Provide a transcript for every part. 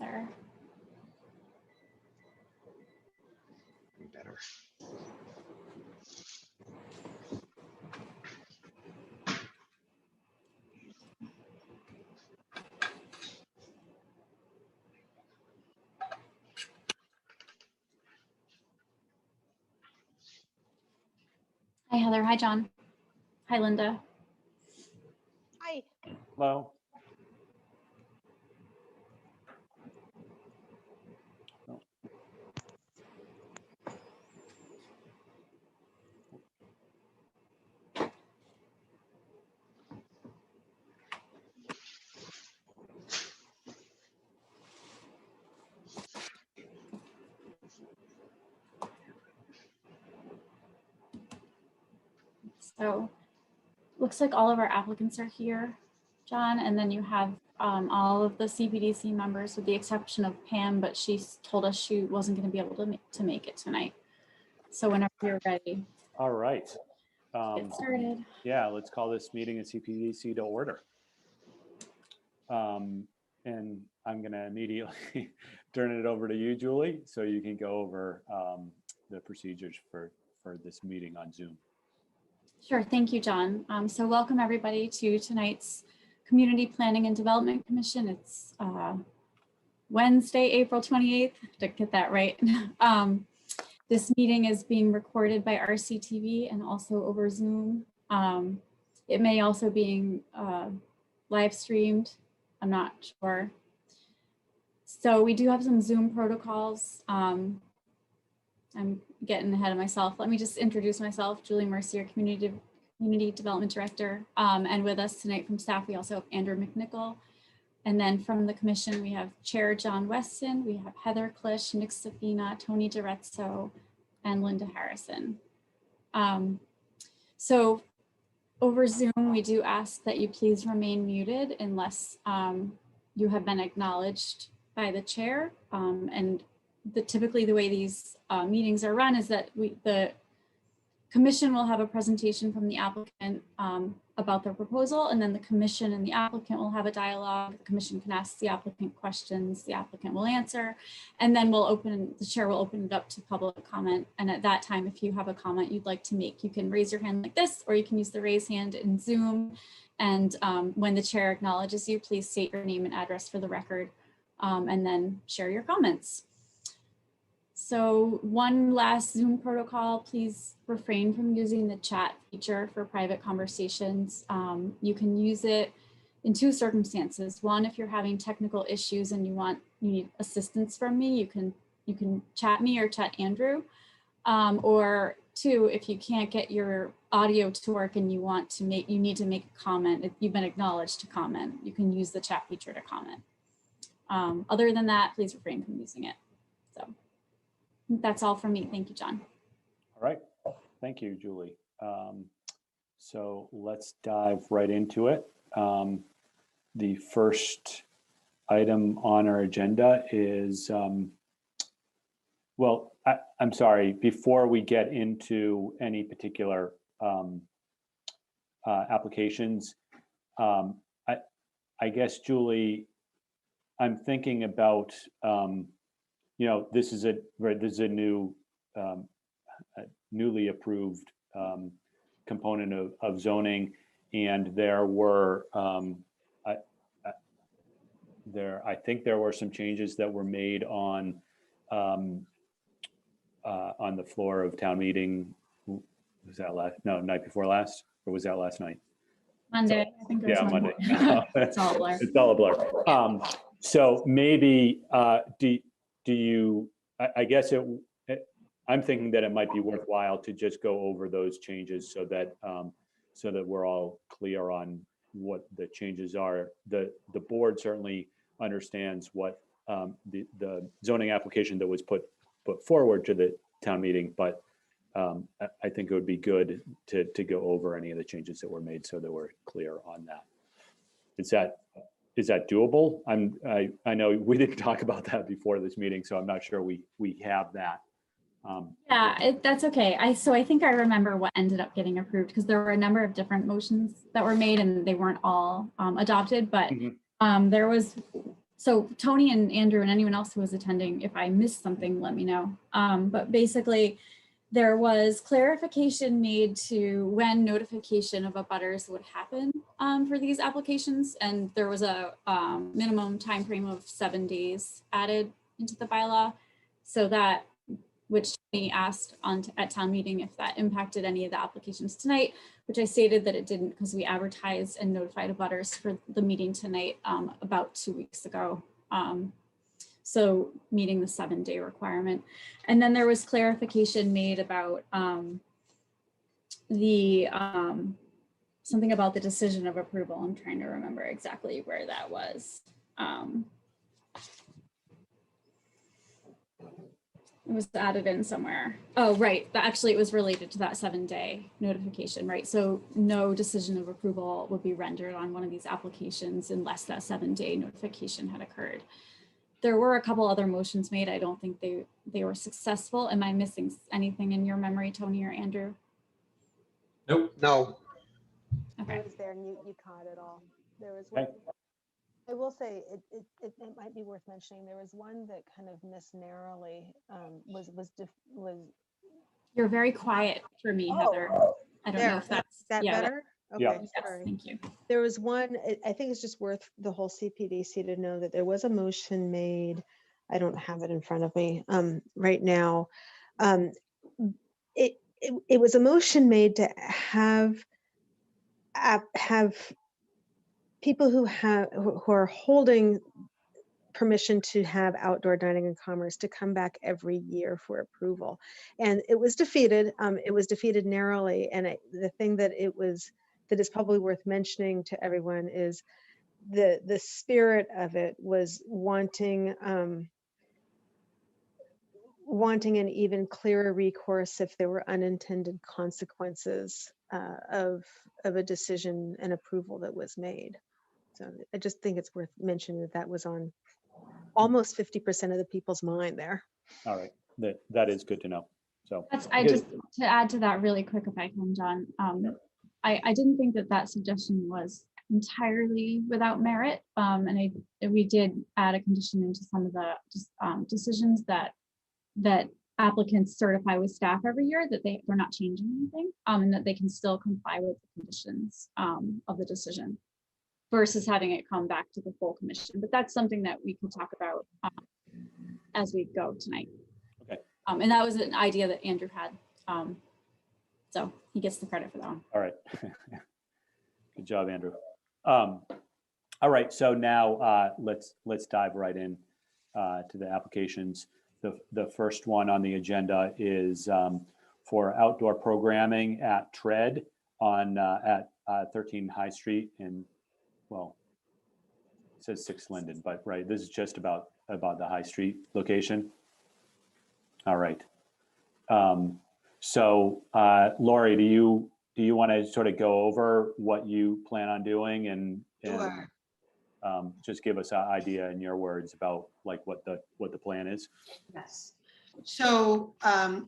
Heather. Better. Hi, Heather. Hi, John. Hi, Linda. Hi. Hello. So looks like all of our applicants are here, John, and then you have all of the CPDC members with the exception of Pam, but she told us she wasn't going to be able to make it tonight. So whenever you're ready. All right. Get started. Yeah, let's call this meeting at CPDC to order. And I'm going to immediately turn it over to you, Julie, so you can go over the procedures for this meeting on Zoom. Sure. Thank you, John. So welcome everybody to tonight's Community Planning and Development Commission. It's Wednesday, April 28th, to get that right. This meeting is being recorded by RCTV and also over Zoom. It may also be live streamed. I'm not sure. So we do have some Zoom protocols. I'm getting ahead of myself. Let me just introduce myself, Julie Mercier, Community Development Director. And with us tonight from staff, we also have Andrew McNichol. And then from the commission, we have Chair John Weston, we have Heather Klisch, Nick Safina, Tony DiRezzo, and Linda Harrison. So over Zoom, we do ask that you please remain muted unless you have been acknowledged by the chair. And typically the way these meetings are run is that the commission will have a presentation from the applicant about their proposal, and then the commission and the applicant will have a dialogue. The commission can ask the applicant questions, the applicant will answer, and then the chair will open it up to public comment. And at that time, if you have a comment you'd like to make, you can raise your hand like this, or you can use the raise hand in Zoom. And when the chair acknowledges you, please state your name and address for the record, and then share your comments. So one last Zoom protocol, please refrain from using the chat feature for private conversations. You can use it in two circumstances. One, if you're having technical issues and you need assistance from me, you can chat me or chat Andrew. Or two, if you can't get your audio to work and you need to make a comment, if you've been acknowledged to comment, you can use the chat feature to comment. Other than that, please refrain from using it. So that's all from me. Thank you, John. All right. Thank you, Julie. So let's dive right into it. The first item on our agenda is, well, I'm sorry, before we get into any particular applications, I guess, Julie, I'm thinking about, you know, this is a new, newly approved component of zoning, and there were, I think there were some changes that were made on the floor of town meeting. Was that night before last, or was that last night? Monday. So, I think it was Monday. It's all a blur. It's all a blur. So maybe do you, I guess I'm thinking that it might be worthwhile to just go over those changes so that we're all clear on what the changes are. The board certainly understands what the zoning application that was put forward to the town meeting, but I think it would be good to go over any of the changes that were made so that we're clear on that. Is that doable? I know we didn't talk about that before this meeting, so I'm not sure we have that. Yeah, that's okay. So I think I remember what ended up getting approved, because there were a number of different motions that were made and they weren't all adopted, but there was So Tony and Andrew and anyone else who was attending, if I missed something, let me know. But basically, there was clarification made to when notification of abutters would happen for these applications. And there was a minimum time frame of 7 days added into the bylaw. So that, which Tony asked at town meeting if that impacted any of the applications tonight, which I stated that it didn't because we advertised and notified abutters for the meeting tonight about 2 weeks ago. So meeting the 7-day requirement. And then there was clarification made about something about the decision of approval. I'm trying to remember exactly where that was. It was added in somewhere. Oh, right. Actually, it was related to that 7-day notification, right? So no decision of approval would be rendered on one of these applications unless that 7-day notification had occurred. There were a couple other motions made. I don't think they were successful. Am I missing anything in your memory, Tony or Andrew? Nope. No. Okay. I was there and you caught it all. There was Okay. one. I will say it might be worth mentioning. There was one that kind of missed narrowly. Was. You're very quiet for me, Oh, Heather. I don't know if that's that yeah, better. Okay, Yeah. yes, sorry. thank you. There was one. I think it's just worth the whole CPDC to know that there was a motion made. I don't have it in front of me right now. It was a motion made to have people who are holding permission to have outdoor dining and commerce to come back every year for approval, and it was defeated. It was defeated narrowly, and the thing that is probably worth mentioning to everyone is the spirit of it was wanting an even clearer recourse if there were unintended consequences of a decision and approval that was made. So I just think it's worth mentioning that was on almost 50% of the people's mind there. All right, that is good to know. So I just, to add to that really quick, if I can, John, I didn't think that suggestion was entirely without merit. And we did add a condition into some of the decisions that applicants certify with staff every year that they're not changing anything, and that they can still comply with the conditions of the decision versus having it come back to the full commission. But that's something that we can talk about as we go tonight. Okay. And that was an idea that Andrew had. So he gets the credit for that one. all right. Good job, Andrew. All right, so now let's dive right in to the applications. The first one on the agenda is for outdoor programming at Tread on at 13 High Street in, well, it says 6 Linden, but right, this is just about the High Street location. All right. So Lori, do you want to sort of go over what you plan on doing and Sure. just give us an idea in your words about like what the plan is? Yes. So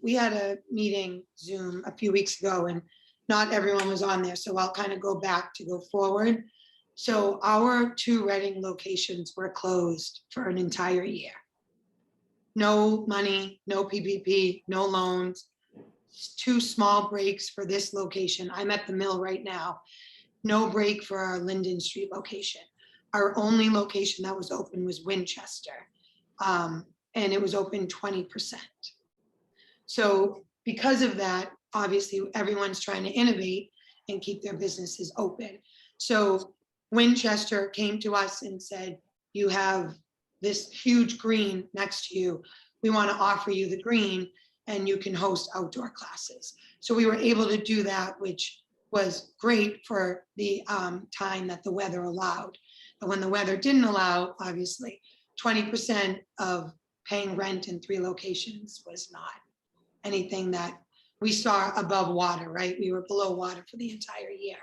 we had a meeting Zoom a few weeks ago and not everyone was on there. So I'll kind of go back to go forward. So our 2 Reading locations were closed for an entire year. No money, no PPP, no loans, 2 small breaks for this location. I'm at the mill right now. No break for our Linden Street location. Our only location that was open was Winchester, and it was open 20%. So because of that, obviously everyone's trying to innovate and keep their businesses open. So Winchester came to us and said, you have this huge green next to you. We want to offer you the green and you can host outdoor classes. So we were able to do that, which was great for the time that the weather allowed. But when the weather didn't allow, obviously, 20% of paying rent in 3 locations was not anything that we saw above water, right? We were below water for the entire year.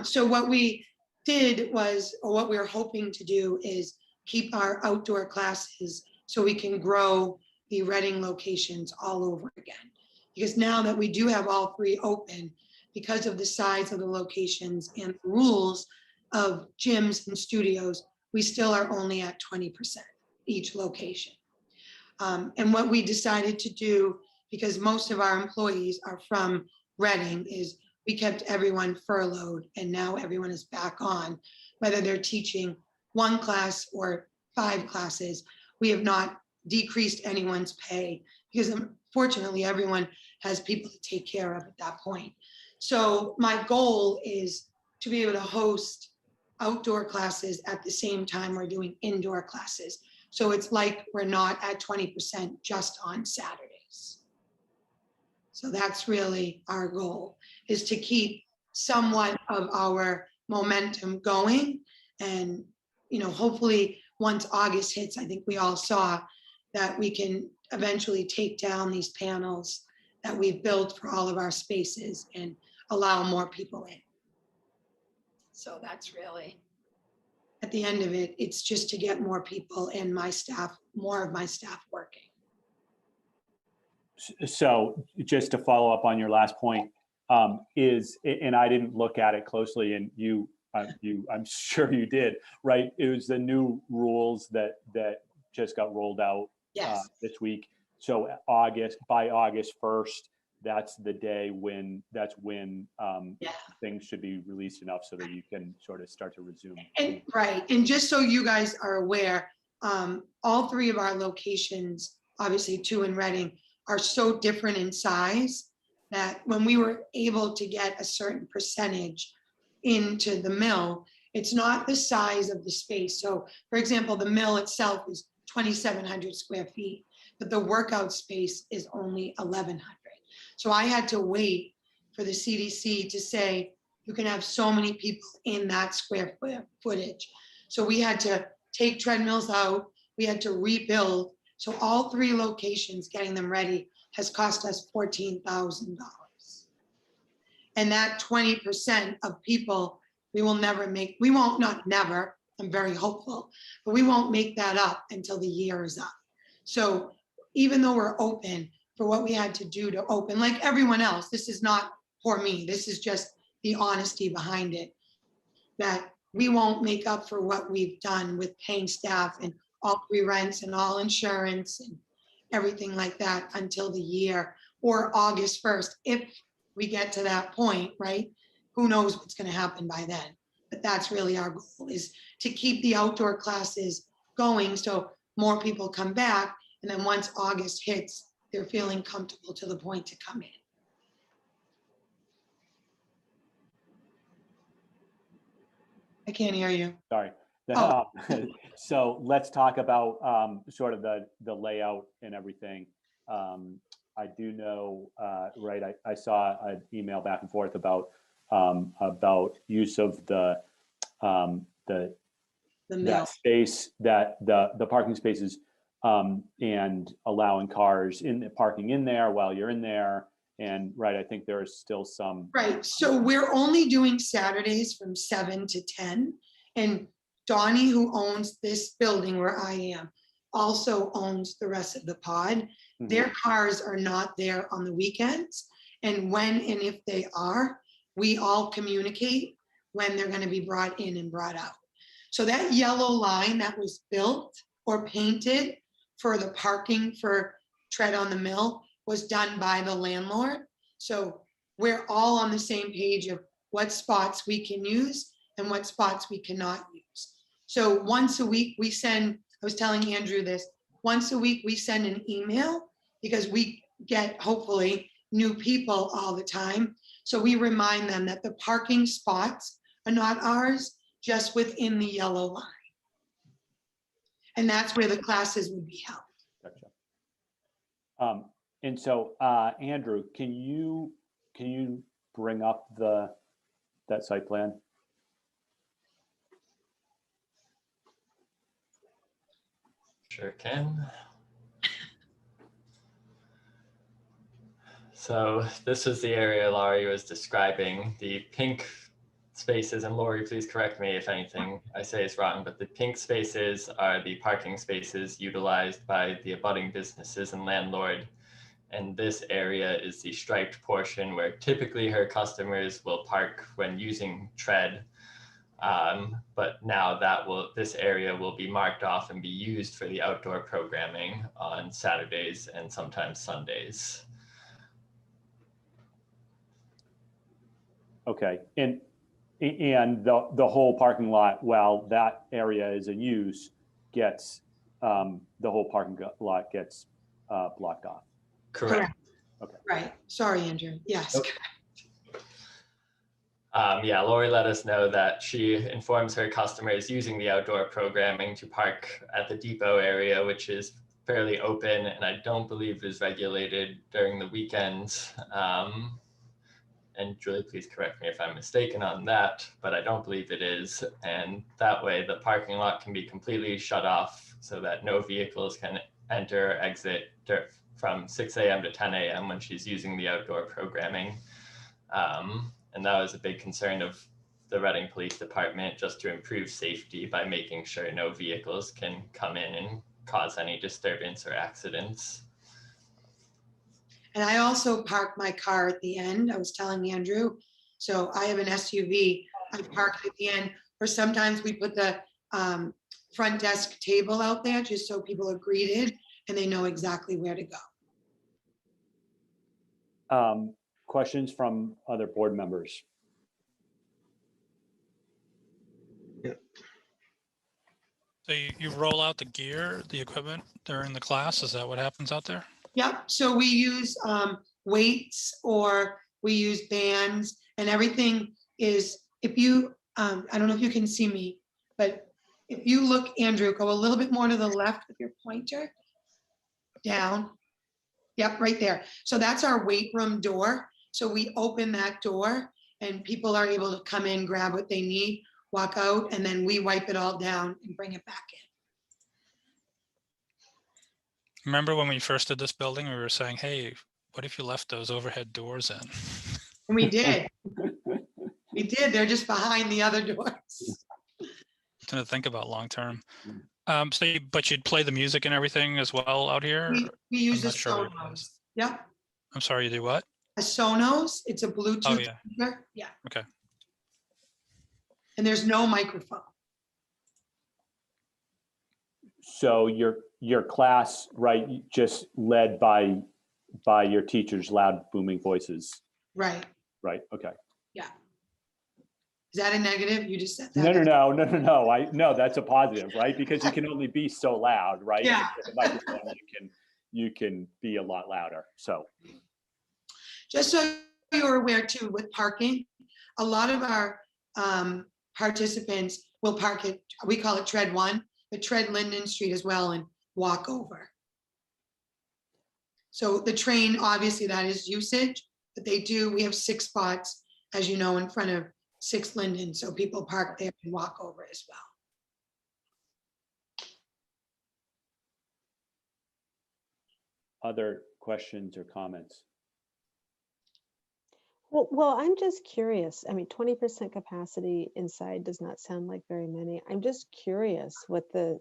So what we did was, or what we were hoping to do is keep our outdoor classes so we can grow the Reading locations all over again. Because now that we do have all 3 open, because of the size of the locations and the rules of gyms and studios, we still are only at 20% each location. And what we decided to do, because most of our employees are from Reading, is we kept everyone furloughed and now everyone is back on, whether they're teaching one class or 5 classes. We have not decreased anyone's pay because unfortunately everyone has people to take care of at that point. So my goal is to be able to host outdoor classes at the same time we're doing indoor classes. So it's like we're not at 20% just on Saturdays. So that's really our goal, is to keep somewhat of our momentum going. And, you know, hopefully once August hits, I think we all saw that we can eventually take down these panels that we've built for all of our spaces and allow more people in. So that's really, at the end of it, it's just to get more people and my staff, more of my staff working. So just to follow up on your last point, and I didn't look at it closely, and I'm sure you did, right? It was the new rules that just got rolled out Yes. this week. So by August 1st, that's the day when things should be released enough so that you can sort of start to resume. And right, and just so you guys are aware, all 3 of our locations, obviously 2 in Reading, are so different in size that when we were able to get a certain percentage into the mill, it's not the size of the space. So for example, the mill itself is 2,700 square feet, but the workout space is only 1,100. So I had to wait for the CDC to say, you can have so many people in that square footage. So we had to take treadmills out, we had to rebuild. So all 3 locations, getting them ready, has cost us $14,000. And that 20% of people, we will never make, we won't, not never, I'm very hopeful, but we won't make that up until the year is up. So even though we're open for what we had to do to open, like everyone else, this is not for me, this is just the honesty behind it, that we won't make up for what we've done with paying staff and all re-rents and all insurance and everything like that until the year or August 1st. If we get to that point, right? Who knows what's going to happen by then? But that's really our goal, is to keep the outdoor classes going so more people come back. And then once August hits, they're feeling comfortable to the point to come in. I can't hear you. Sorry. Oh. So let's talk about sort of the layout and everything. I do know, right, I saw an email back and forth about use of the mill. that space, that the parking spaces, and allowing cars parking in there while you're in there. And right, I think there is still some. Right, so we're only doing Saturdays from 7 to 10. And Donnie, who owns this building where I am, also owns the rest of the pod. Mm-hmm. Their cars are not there on the weekends. And when and if they are, we all communicate when they're going to be brought in and brought out. So that yellow line that was built or painted for the parking for Tread on the Mill was done by the landlord. So we're all on the same page of what spots we can use and what spots we cannot use. So once a week we send, I was telling Andrew this, once a week we send an email because we get hopefully new people all the time. So we remind them that the parking spots are not ours, just within the yellow line. And that's where the classes would be held. Gotcha. And so, Andrew, can you bring up that site plan? Sure can. So this is the area Laurie was describing. The pink spaces, and Laurie, please correct me if anything I say is wrong, but the pink spaces are the parking spaces utilized by the abutting businesses and landlord. And this area is the striped portion where typically her customers will park when using Tread. But now this area will be marked off and be used for the outdoor programming on Saturdays and sometimes Sundays. Okay, and the whole parking lot, while that area is in use, gets, the whole parking lot gets blocked off. Correct. Okay. Right. Sorry, Andrew. Yes. Nope. Yeah, Lori let us know that she informs her customers using the outdoor programming to park at the depot area, which is fairly open and I don't believe is regulated during the weekends. And Julie, please correct me if I'm mistaken on that, but I don't believe it is. And that way the parking lot can be completely shut off so that no vehicles can enter or exit from 6 a.m. to 10 a.m. when she's using the outdoor programming. And that was a big concern of the Reading Police Department, just to improve safety by making sure no vehicles can come in and cause any disturbance or accidents. And I also park my car at the end. I was telling Andrew, so I have an SUV. I park at the end, or sometimes we put the front desk table out there just so people are greeted and they know exactly where to go. Questions from other board members? So you roll out the gear, the equipment during the class? Is that what happens out there? Yep, so we use weights or we use bands, and everything is, if you, I don't know if you can see me, but if you look, Andrew, go a little bit more to the left with your pointer, down. Yep, right there. So that's our weight room door. So we open that door and people are able to come in, grab what they need, walk out, and then we wipe it all down and bring it back in. Remember when we first did this building, we were saying, hey, what if you left those overhead doors in? And we did. We did. They're just behind the other doors. To think about long term. But you'd play the music and everything as well out here? We use I'm a not sure what it Sonos. is. Yep. I'm sorry, you do what? A Sonos. It's a Bluetooth Oh, yeah. speaker. Yeah. Okay. And there's no microphone. So your class, right, just led by your teachers' loud booming voices, Right. right? Okay. Yeah. Is that a negative? You just said that. No. No, that's a positive, right? Because you can only be so loud, right? Yeah. With a microphone, you can be a lot louder. So Just so you're aware too, with parking, a lot of our participants will park at, we call it tread 1, but tread Linden Street as well and walk over. So the train, obviously that is usage, but we have 6 spots, as you know, in front of 6 Linden. So people park there and walk over as well. other questions or comments? Well, I'm just curious. I mean, 20% capacity inside does not sound like very many. I'm just curious what the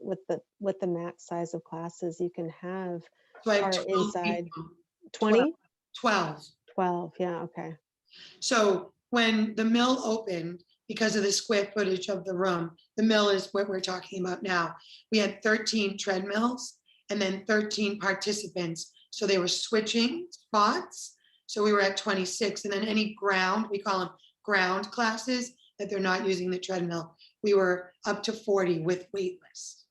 max size of classes you can have So I have are 12 inside. people. 20? 12. 12, yeah, okay. So when the mill opened, because of the square footage of the room, the mill is what we're talking about now. We had 13 treadmills and then 13 participants. So they were switching spots. So we were at 26, and then any ground, we call them ground classes, that they're not using the treadmill, we were up to 40 with waitlist.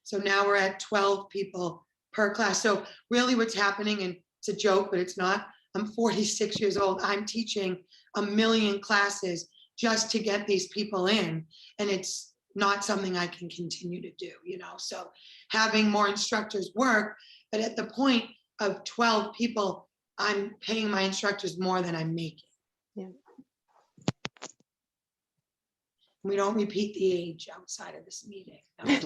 So now we're at 12 people per class. So really what's happening, and it's a joke, but it's not, I'm 46 years old, I'm teaching 1 million classes just to get these people in, and it's not something I can continue to do, you know? So having more instructors work, but at the point of 12 people, I'm paying my instructors more than I'm making. Yeah. We don't repeat the age outside of this meeting. No.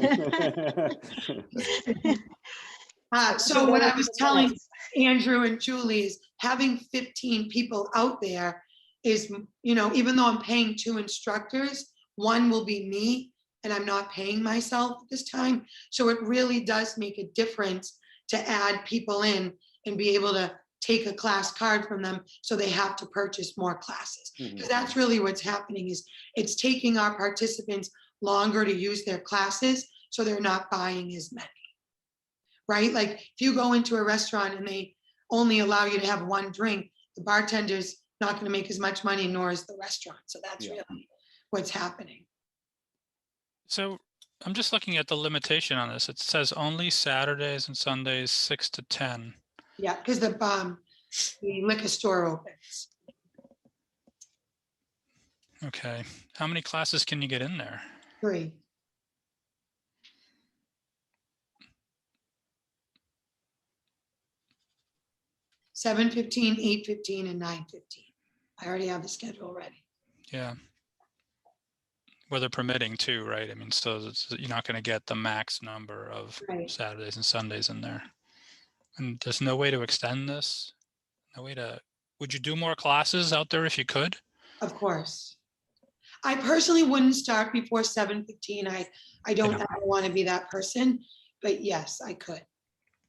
So what I was telling Andrew and Julie is having 15 people out there is, you know, even though I'm paying 2 instructors, 1 will be me, and I'm not paying myself at this time. So it really does make a difference to add people in and be able to take a class card from them, so they have to purchase more classes. Because that's really what's happening, is it's taking our participants longer to use their classes, so they're not buying as many, right? Like if you go into a restaurant and they only allow you to have one drink, the bartender's not going to make as much money, nor is the restaurant. So that's really what's happening. So I'm just looking at the limitation on this. It says only Saturdays and Sundays, 6 to 10. Yeah, because the liquor store opens. Okay. How many classes can you get in there? 3. 7:15, 8:15, and 9:15. I already have the schedule ready. Yeah. Weather permitting too, right? I mean, so you're not going to get the max number of Saturdays and Sundays in there. And there's no way to extend this? No way to, would you do more classes out there if you could? Of course. I personally wouldn't start before 7:15. I don't want to be that person, but yes, I could.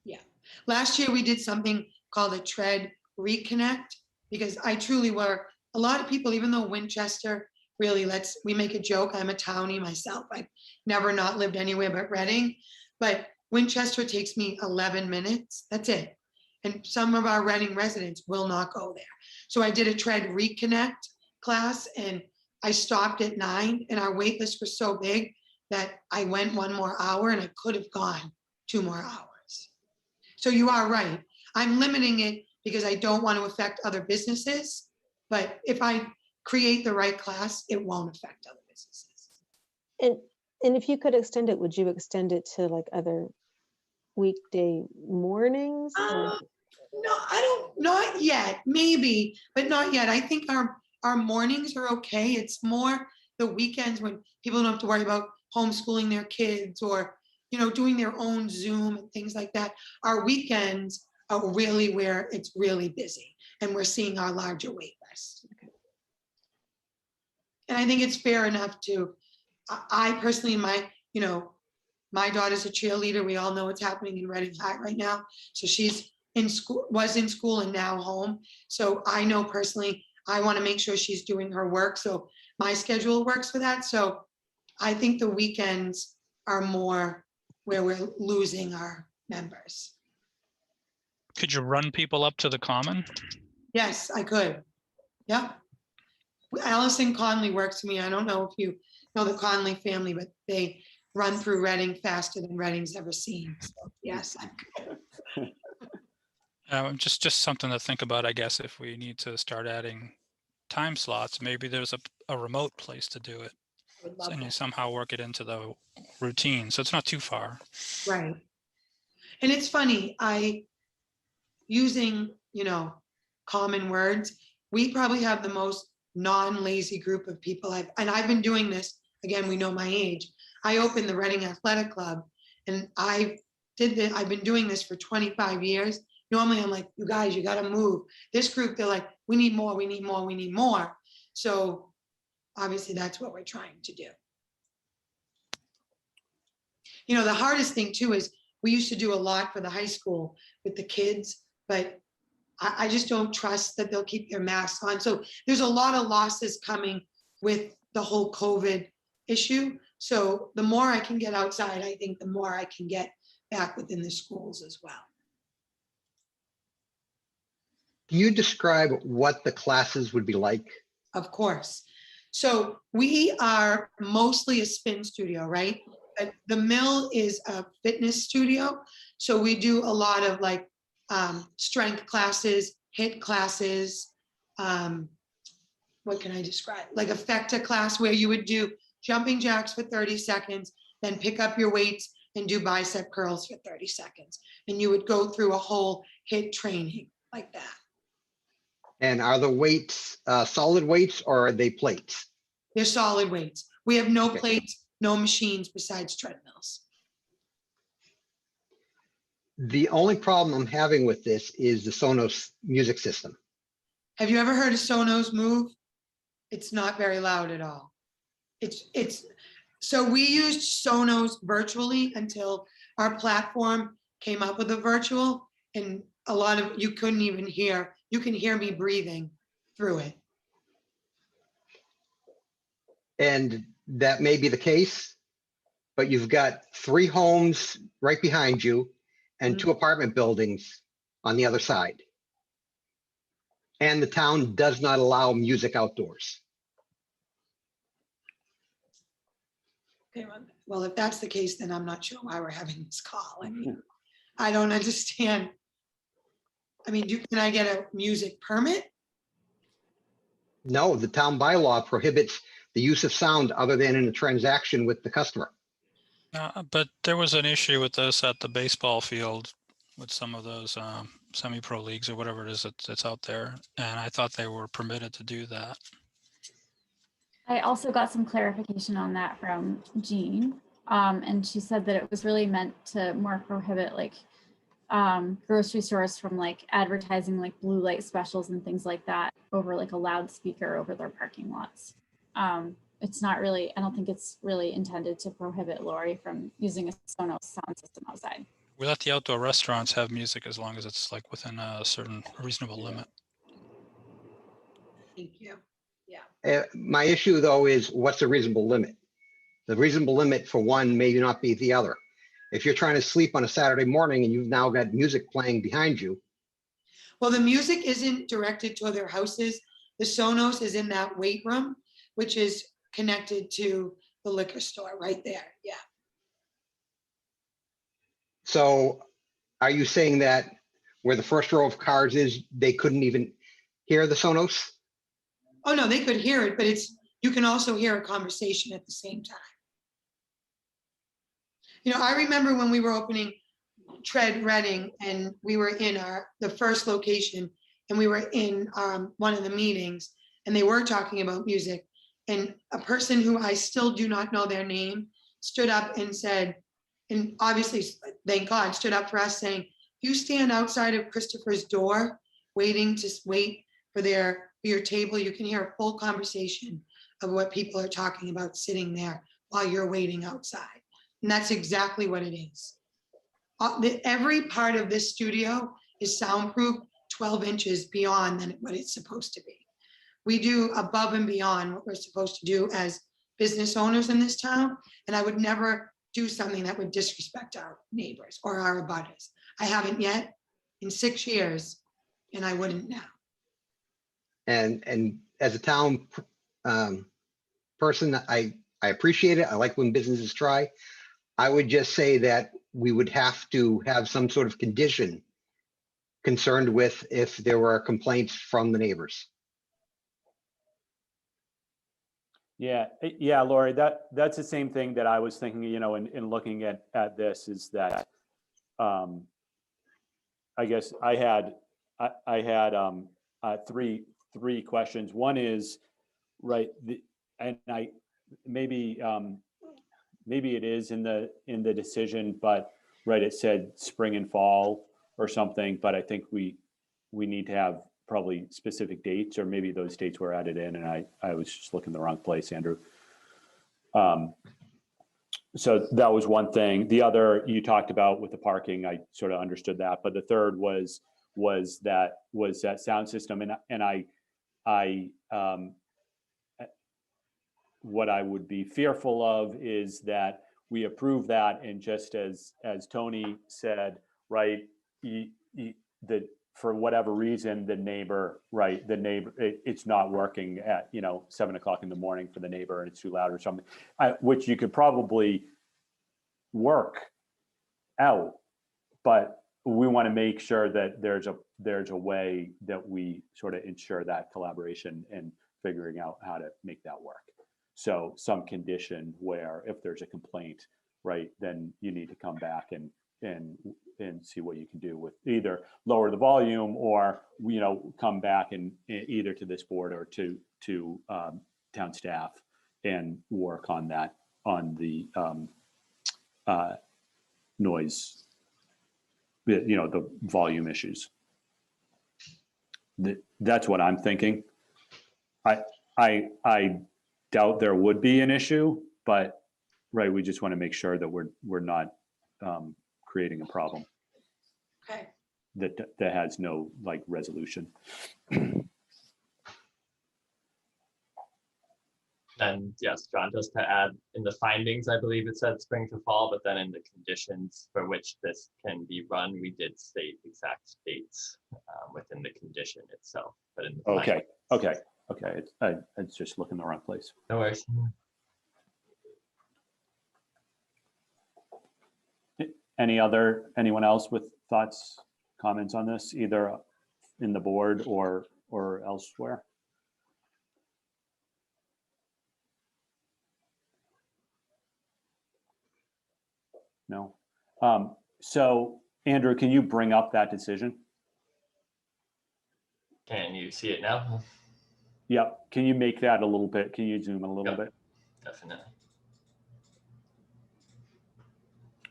Yeah. Last year we did something called a tread reconnect, because I truly were, a lot of people, even though Winchester really we make a joke, I'm a townie myself. I've never not lived anywhere but Reading, but Winchester takes me 11 minutes. That's it. And some of our Reading residents will not go there. So I did a tread reconnect class, and I stopped at 9, and our wait list was so big that I went 1 more hour, and I could have gone 2 more hours. So you are right. I'm limiting it because I don't want to affect other businesses, but if I create the right class, it won't affect other businesses. And if you could extend it, would you extend it to like other weekday mornings? No, not yet, maybe, but not yet. I think our mornings are okay. It's more the weekends when people don't have to worry about homeschooling their kids or, doing their own Zoom and things like that. Our weekends are really where it's really busy, and we're seeing our larger wait list. Okay. And I think it's fair enough I personally, my daughter's a cheerleader. We all know what's happening in Reading High right now. So she's was in school and now home. So I know personally, I want to make sure she's doing her work. So my schedule works for that. So I think the weekends are more where we're losing our members. Could you run people up to the common? Yes, I could. Yeah. Allison Conley works for me. I don't know if you know the Conley family, but they run through Reading faster than Reading's ever seen. So yes, I could. Just something to think about, I guess, if we need to start adding time slots, maybe there's a remote place to do it. And you somehow work it into the routine. So it's not too far. Right. And it's funny, using, common words, we probably have the most non-lazy group of people. I've been doing this, again, we know my age. I opened the Reading Athletic Club, and I've been doing this for 25 years. Normally I'm like, you guys, you got to move. This group, they're like, we need more, we need more, we need more. So obviously that's what we're trying to do. The hardest thing too is we used to do a lot for the high school with the kids, but I just don't trust that they'll keep their masks on. So there's a lot of losses coming with the whole COVID issue. So the more I can get outside, I think the more I can get back within the schools as well. Can you describe what the classes would be like? Of course. So we are mostly a spin studio, right? But the Mill is a fitness studio. So we do a lot of strength classes, HIIT classes. What can I describe? Like a FECTA class where you would do jumping jacks for 30 seconds, then pick up your weights and do bicep curls for 30 seconds. And you would go through a whole HIIT training like that. And are the weights solid weights, or are they plates? They're solid weights. We have no plates, no machines besides treadmills. The only problem I'm having with this is the Sonos music system. Have you ever heard of Sonos Move? It's not very loud at all. So we used Sonos virtually until our platform came up with a virtual, and a lot of, you couldn't even hear, you can hear me breathing through it. And that may be the case, but you've got 3 homes right behind you and 2 apartment buildings on the other side. And the town does not allow music outdoors. Okay, well, if that's the case, then I'm not sure why we're having this call. I mean, I don't understand. I mean, can I get a music permit? No, the town bylaw prohibits the use of sound other than in a transaction with the customer. But there was an issue with this at the baseball field with some of those semi-pro leagues or whatever it is that's out there. And I thought they were permitted to do that. I also got some clarification on that from Jean. And she said that it was really meant to more prohibit like grocery stores from like advertising like blue light specials and things like that over like a loudspeaker over their parking lots. It's not really, I don't think it's really intended to prohibit Lori from using a Sonos sound system outside. We let the outdoor restaurants have music as long as it's like within a certain reasonable limit. Thank you. My issue though is what's a reasonable limit? The reasonable limit for one may not be the other. If you're trying to sleep on a Saturday morning and you've now got music playing behind you. Well, the music isn't directed to other houses. The Sonos is in that weight room, which is connected to the liquor store right there. Yeah. So are you saying that where the first row of cars is, they couldn't even hear the Sonos? Oh, no, they could hear it, but you can also hear a conversation at the same time. You know, I remember when we were opening Tread Reading and we were in the first location and we were in one of the meetings and they were talking about music, and a person who I still do not know their name stood up and said, and obviously, thank God, stood up for us saying, you stand outside of Christopher's door waiting to wait for your table, you can hear a full conversation of what people are talking about sitting there while you're waiting outside. And that's exactly what it is. Every part of this studio is soundproof 12 inches beyond than what it's supposed to be. We do above and beyond what we're supposed to do as business owners in this town. And I would never do something that would disrespect our neighbors or our abutters. I haven't yet in 6 years, and I wouldn't now. And as a town person, I appreciate it. I like when businesses try. I would just say that we would have to have some sort of condition concerned with if there were complaints from the neighbors. Yeah, Lori, that's the same thing that I was thinking, you know, in looking at this is that, I guess I had three questions. One is, right, maybe it is in the decision, but right, it said spring and fall or something, but I think we need to have probably specific dates, or maybe those dates were added in and I was just looking the wrong place, Andrew. So that was one thing. The other you talked about with the parking, I sort of understood that, but the third was that sound system, and I what I would be fearful of is that we approve that, and just as Tony said, right, for whatever reason, the neighbor, it's not working at 7 o'clock in the morning for the neighbor, and it's too loud or something, which you could probably work out, but we want to make sure that there's a way that we sort of ensure that collaboration and figuring out how to make that work. So some condition where if there's a complaint, right, then you need to come back and see what you can do with either lower the volume or, come back and either to this board or to town staff and work on that, on the noise, the volume issues. That's what I'm thinking. I doubt there would be an issue, but right, we just want to make sure that we're not creating a problem. Okay. that has no like resolution. And yes, John, just to add, in the findings, I believe it said spring to fall, but then in the conditions for which this can be run, we did state exact dates within the condition itself. But in the Okay, findings, okay. It's just looking the wrong place. no worries. Anyone else with thoughts, comments on this, either in the board or elsewhere? No. So Andrew, can you bring up that decision? Can you see it now? Yep. Can you make that a little bit? Can you zoom in a little Yep. bit? Definitely.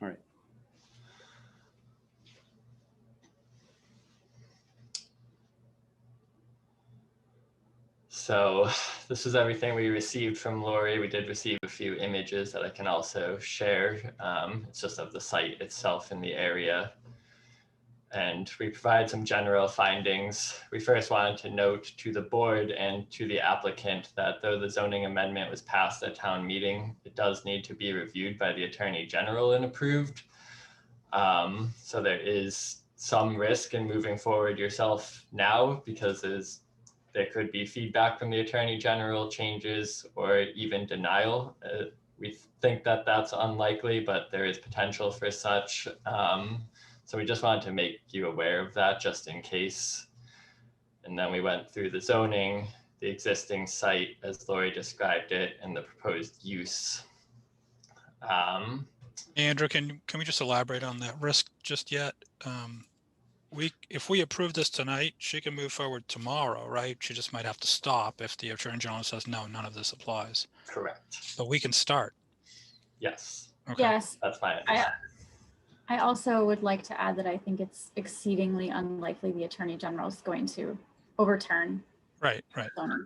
All right. So this is everything we received from Lori. We did receive a few images that I can also share. It's just of the site itself in the area. And we provide some general findings. We first wanted to note to the board and to the applicant that though the zoning amendment was passed at town meeting, it does need to be reviewed by the Attorney General and approved. So there is some risk in moving forward yourself now because there could be feedback from the Attorney General, changes, or even denial. We think that that's unlikely, but there is potential for such. So we just wanted to make you aware of that just in case. And then we went through the zoning, the existing site as Lori described it, and the proposed use. Andrew, can we just elaborate on that risk just yet? If we approve this tonight, she can move forward tomorrow, right? She just might have to stop if the Attorney General says, no, none of this applies. Correct. But we can start. Yes. Okay. Yes, That's fine. I also would like to add that I think it's exceedingly unlikely the Attorney General is going to overturn Right. zoning.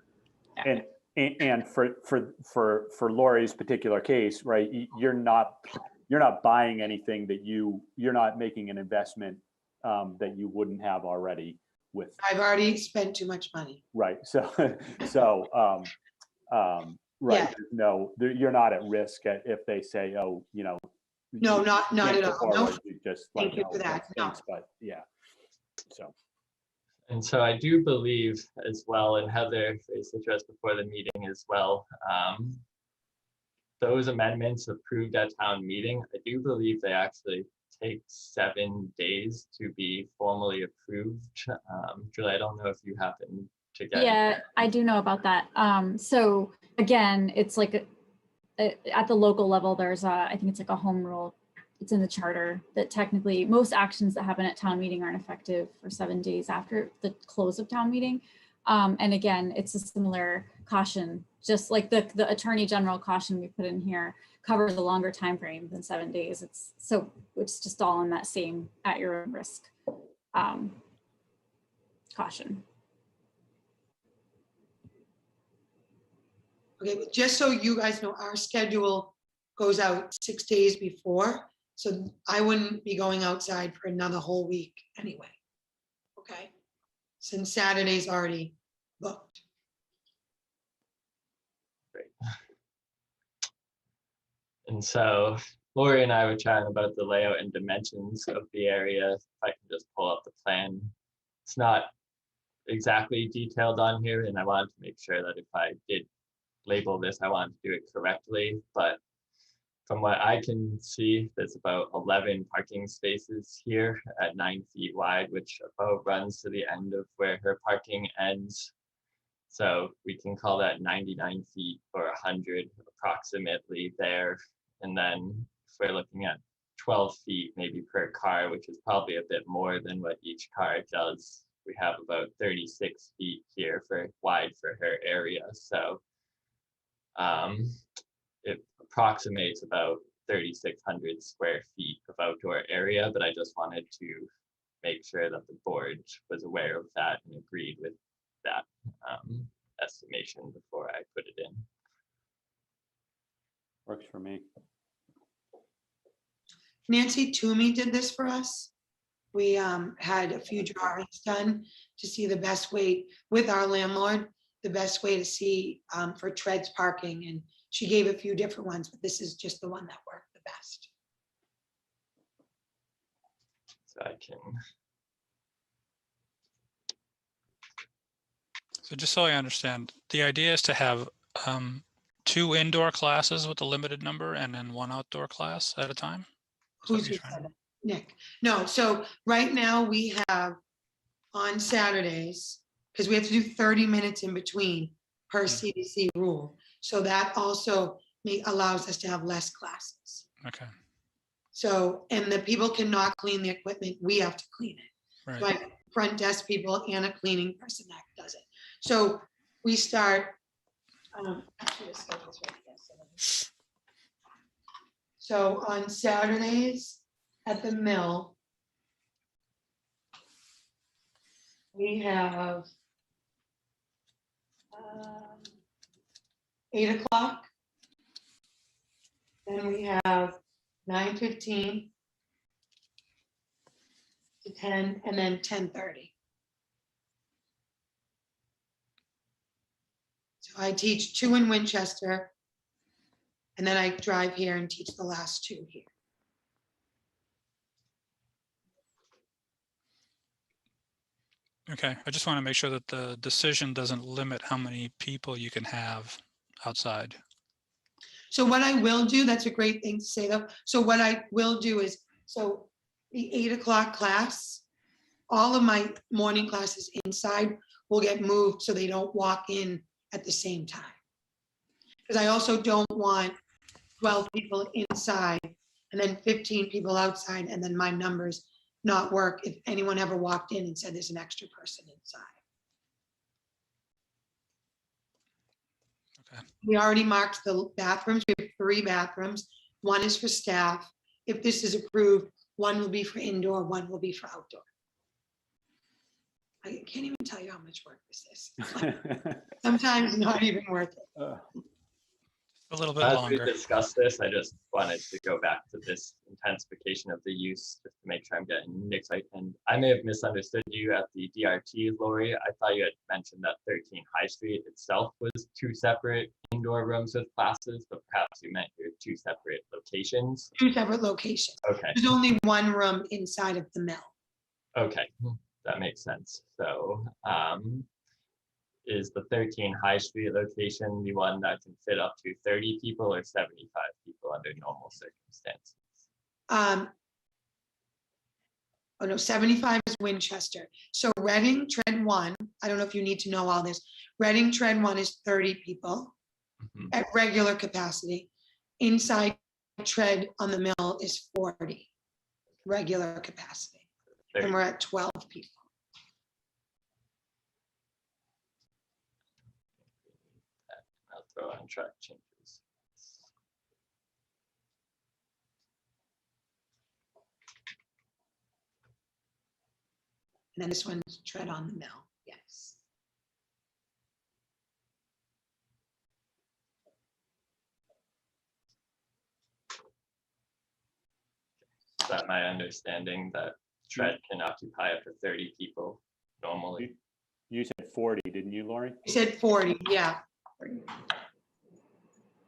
And for Lori's particular case, right? You're not buying anything that you're not making an investment that you wouldn't have already with. I've already spent too much money. Right. So right. Yeah. No, you're not at risk if they say, oh, No, not can't at go all. No, forward. You just thank like, you oh, for that. No. thanks, but yeah. So. And so I do believe as well, and Heather raised the address before the meeting as well, those amendments approved at town meeting, I do believe they actually take 7 days to be formally approved. Julie, I don't know if you happen to get. Yeah, I do know about that. So again, it's like at the local level, there's I think it's like a home rule. It's in the charter that technically most actions that happen at town meeting aren't effective for 7 days after the close of town meeting. And again, it's a similar caution, just like the Attorney General caution we put in here covers a longer time frame than 7 days. It's just all in that same at your own risk caution. Okay, but just so you guys know, our schedule goes out 6 days before. So I wouldn't be going outside for another whole week anyway. Okay, since Saturday's already booked. Great. And so Lori and I were chatting about the layout and dimensions of the area. If I can just pull up the plan. It's not exactly detailed on here, and I wanted to make sure that if I did label this, I wanted to do it correctly. But from what I can see, there's about 11 parking spaces here at 9 feet wide, which about runs to the end of where her parking ends. So we can call that 99 feet or 100 approximately there. And then if we're looking at 12 feet maybe per car, which is probably a bit more than what each car does, we have about 36 feet here wide for her area. So it approximates about 3,600 square feet of outdoor area, but I just wanted to make sure that the board was aware of that and agreed with that estimation before I put it in. Works for me. Nancy Toomey did this for us. We had a few drawings done to see the best way with our landlord, the best way to see for treads parking. And she gave a few different ones, but this is just the one that worked the best. So I can. So just so I understand, the idea is to have 2 indoor classes with a limited number and then 1 outdoor class at a time? Is that what Who's you're just trying said to- that? Nick? No, so right now we have on Saturdays, because we have to do 30 minutes in between per CDC rule. So that also allows us to have less classes. Okay, So, and the people cannot clean the equipment, we have to clean it. right. So I have front desk people and a cleaning person that does it. So we start, actually, this schedule's right here, so let me- so on Saturdays at the mill, we have 8 o'clock. Then we have 9:15 to 10, and then 10:30. So I teach 2 in Winchester, and then I drive here and teach the last 2 here. Okay, I just want to make sure that the decision doesn't limit how many people you can have outside. So what I will do, that's a great thing to say though. So what I will do is, so the 8 o'clock class, all of my morning classes inside will get moved so they don't walk in at the same time. Because I also don't want 12 people inside and then 15 people outside, and then my numbers not work if anyone ever walked in and said there's an extra person inside. Okay. We already marked the bathrooms. We have 3 bathrooms. 1 is for staff. If this is approved, 1 will be for indoor, 1 will be for outdoor. I can't even tell you how much work this is. Sometimes not even worth it. A little bit As longer. we discussed this, I just wanted to go back to this intensification of the use just to make sure I'm getting Nick's right. And I may have misunderstood you at the DRT, Lori. I thought you had mentioned that 13 High Street itself was 2 separate indoor rooms with classes, but perhaps you meant your 2 separate locations. 2 separate locations. Okay, There's only 1 room inside of the mill. okay, that makes sense. So is the 13 High Street location the one that can fit up to 30 people or 75 people under normal circumstances? Oh no, 75 is Winchester. So Reading Tread 1, I don't know if you need to know all this. Reading Tread 1 is 30 people at regular capacity. Inside Tread on the mill is 40 regular capacity. And we're at 12 people. I'll throw on track changes. And then this one's Tread on the mill, yes. Is that my understanding that Tread can occupy up to 30 people normally? You said 40, didn't you, Lori? You said 40, yeah.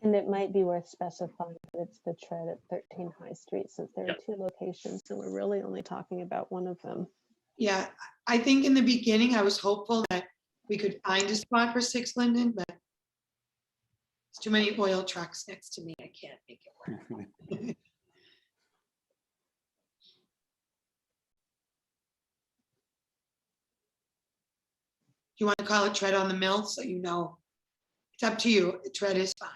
And it might be worth specifying that it's the Tread at 13 High Street, since there are Yep. 2 locations, and we're really only talking about one of them. Yeah, I think in the beginning, I was hopeful that we could find a spot for 6 Linden, but it's too many oil trucks next to me. I can't make it work. You want to call it Tread on the Mill, so you know, it's up to you. The Tread is fine.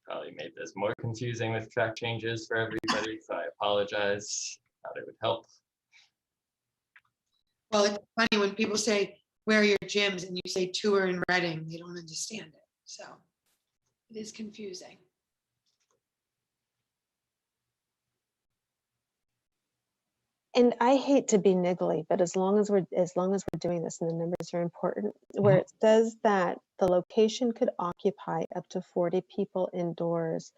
Probably made this more confusing with track changes for everybody, so I apologize. Thought it would help. Well, it's funny when people say, where are your gyms? And you say 2 are in Reading, they don't understand it. So it is confusing. And I hate to be niggly, but as long as we're doing this and the numbers are important, where it says that the location could occupy up to 40 people indoors,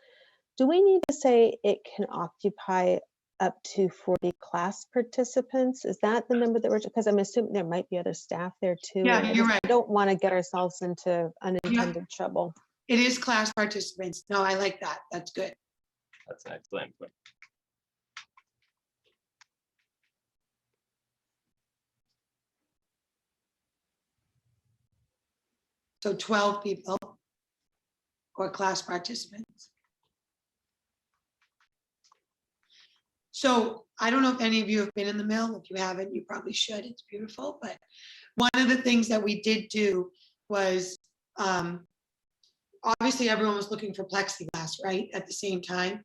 do we need to say it can occupy up to 40 class participants? Is that the number that we're, because I'm assuming there might be other staff there too. Yeah, and you're right. I don't want to get ourselves into unintended trouble. It is class participants. No, I like that. That's good. That's an excellent point. So 12 people or class participants. So I don't know if any of you have been in the mill. If you haven't, you probably should. It's beautiful. But one of the things that we did do was, obviously everyone was looking for plexiglass, right, at the same time.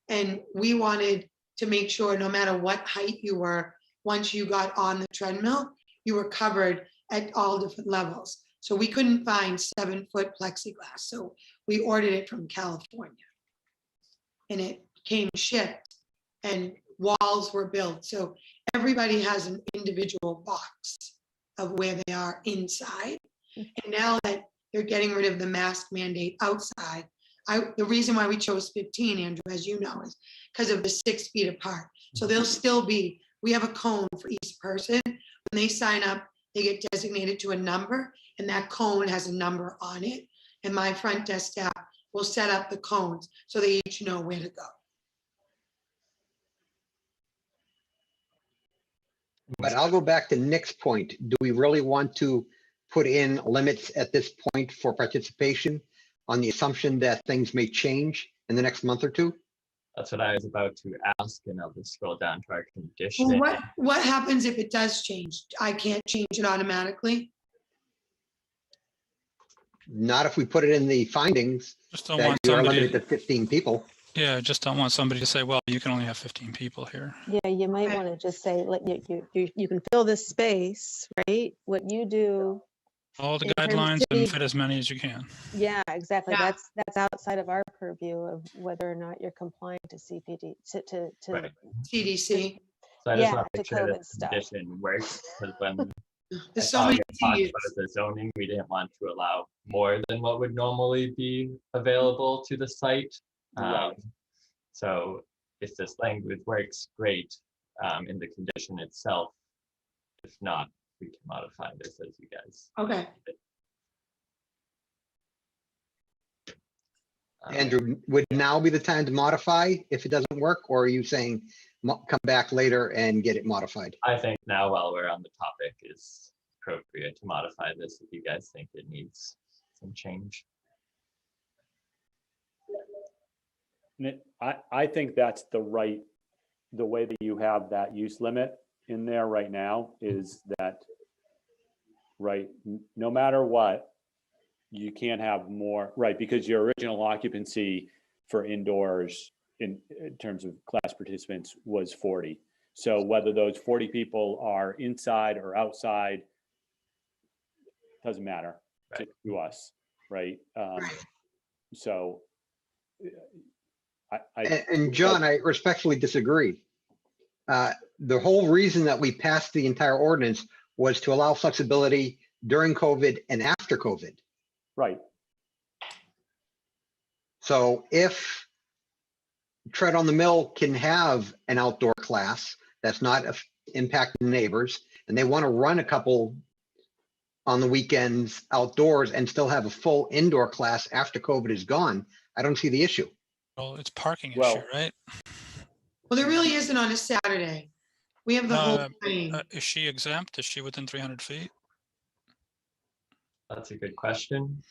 And we wanted to make sure no matter what height you were, once you got on the treadmill, you were covered at all different levels. So we couldn't find 7-foot plexiglass. So we ordered it from California. And it came shipped and walls were built. So everybody has an individual box of where they are inside. And now that they're getting rid of the mask mandate outside, the reason why we chose 15, Andrew, as you know, is because of the 6 feet apart. So they'll still be, we have a cone for each person. When they sign up, they get designated to a number, and that cone has a number on it. And my front desk staff will set up the cones so they each know where to go. But I'll go back to Nick's point. Do we really want to put in limits at this point for participation on the assumption that things may change in the next month or two? That's what I was about to ask, and I'll just scroll down to our condition. Well, what happens if it does change? I can't change it automatically. Not if we put it in the findings Just don't that want you are somebody, limited to 15 people. yeah, just don't want somebody to say, well, you can only have 15 people here. Yeah, you might want to just say, let you can fill this space, right? What you do. All the In terms of guidelines city- and fit as many as you can. Yeah, exactly. Yeah. That's outside of our purview of whether or not you're compliant to CPD, to Right. CDC. So I just yeah, want to to make sure that COVID the stuff. condition works, because when There's so many talked Ts. about the zoning, we didn't want to allow more than what would normally be available to the site. Right. So if this language works, great, in the condition itself. If not, we can modify this as you guys. Okay. Andrew, would now be the time to modify if it doesn't work? Or are you saying come back later and get it modified? I think now, while we're on the topic, is appropriate to modify this if you guys think it needs some change. I think that's the way that you have that use limit in there right now is that, right, no matter what, you can't have more, right, because your original occupancy for indoors in terms of class participants was 40. So whether those 40 people are inside or outside, doesn't matter to us, right? Right. So And John, I respectfully disagree. The whole reason that we passed the entire ordinance was to allow flexibility during COVID and after COVID. right. So if Tread on the Mill can have an outdoor class that's not impacting neighbors, and they want to run a couple on the weekends outdoors and still have a full indoor class after COVID is gone, I don't see the issue. Well, it's parking Well, issue, right? Well, there really isn't on a Saturday. We have the whole thing. Is she exempt? Is she within 300 feet? That's a good question.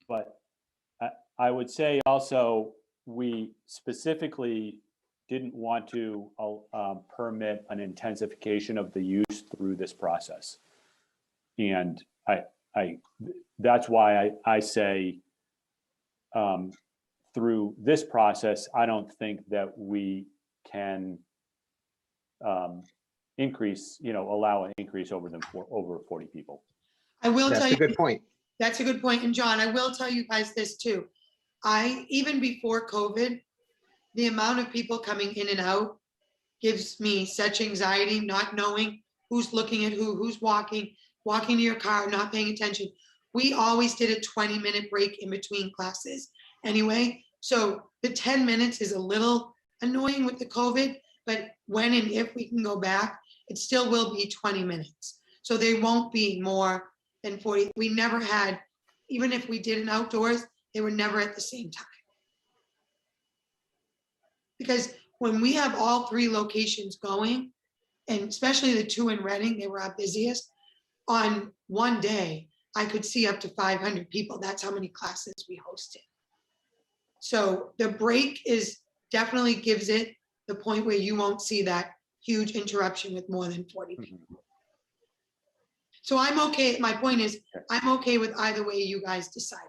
But I would say also, we specifically didn't want to permit an intensification of the use through this process. And that's why I say through this process, I don't think that we can increase, allow an increase over 40 people. I will tell That's you. a good point. That's a good point. And John, I will tell you guys this too. Even before COVID, the amount of people coming in and out gives me such anxiety, not knowing who's looking at who's walking to your car, not paying attention. We always did a 20-minute break in between classes anyway. So the 10 minutes is a little annoying with the COVID, but when and if we can go back, it still will be 20 minutes. So they won't be more than 40. We never had, even if we did an outdoors, they were never at the same time. Because when we have all 3 locations going, and especially the 2 in Reading, they were our busiest, on one day, I could see up to 500 people. That's how many classes we hosted. So the break is definitely gives it the point where you won't see that huge interruption with more than 40 people. So I'm okay. My point is, I'm okay with either way you guys decide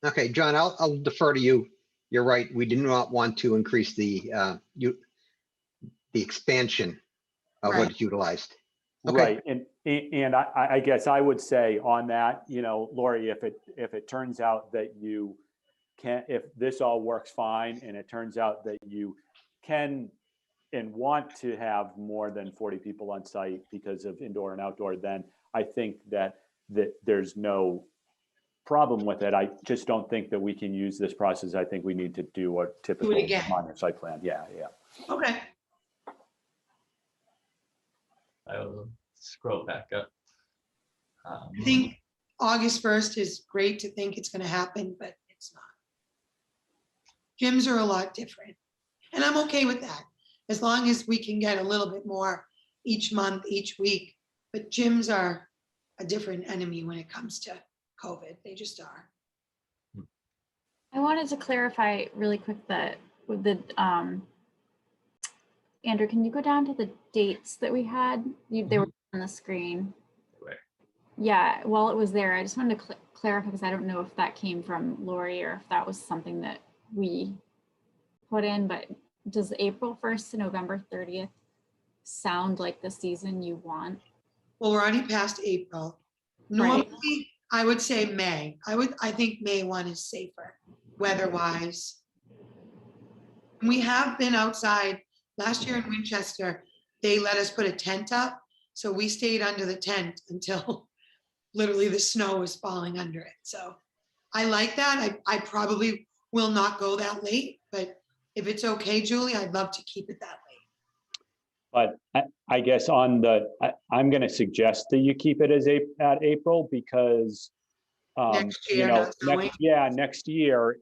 that. Okay, John, I'll defer to you. You're right. We do not want to increase the expansion of Right. what is utilized. Okay. Right, and I guess I would say on that, you know, Lori, if it turns out that you can, if this all works fine, and it turns out that you can and want to have more than 40 people on site because of indoor and outdoor, then I think that there's no problem with it. I just don't think that we can use this process. I think we need to do a typical again. minor site plan. Yeah. Okay. I will scroll back up. I think August 1st is great to think it's going to happen, but it's not. Gyms are a lot different. And I'm okay with that, as long as we can get a little bit more each month, each week. But gyms are a different enemy when it comes to COVID. They just are. I wanted to clarify really quick that with the, Andrew, can you go down to the dates that we had? They were on the screen. Where? Yeah, while it was there, I just wanted to clarify because I don't know if that came from Lori or if that was something that we put in, but does April 1st to November 30th sound like the season you want? Well, we're already past April. Normally, I would say May. I think May 1 is safer, weather-wise. We have been outside. Last year in Winchester, they let us put a tent up. So we stayed under the tent until literally the snow was falling under it. So I like that. I probably will not go that late, but if it's okay, Julie, I'd love to keep it that late. But I guess I'm going to suggest that you keep it as at April because, Next year, you know, not next year,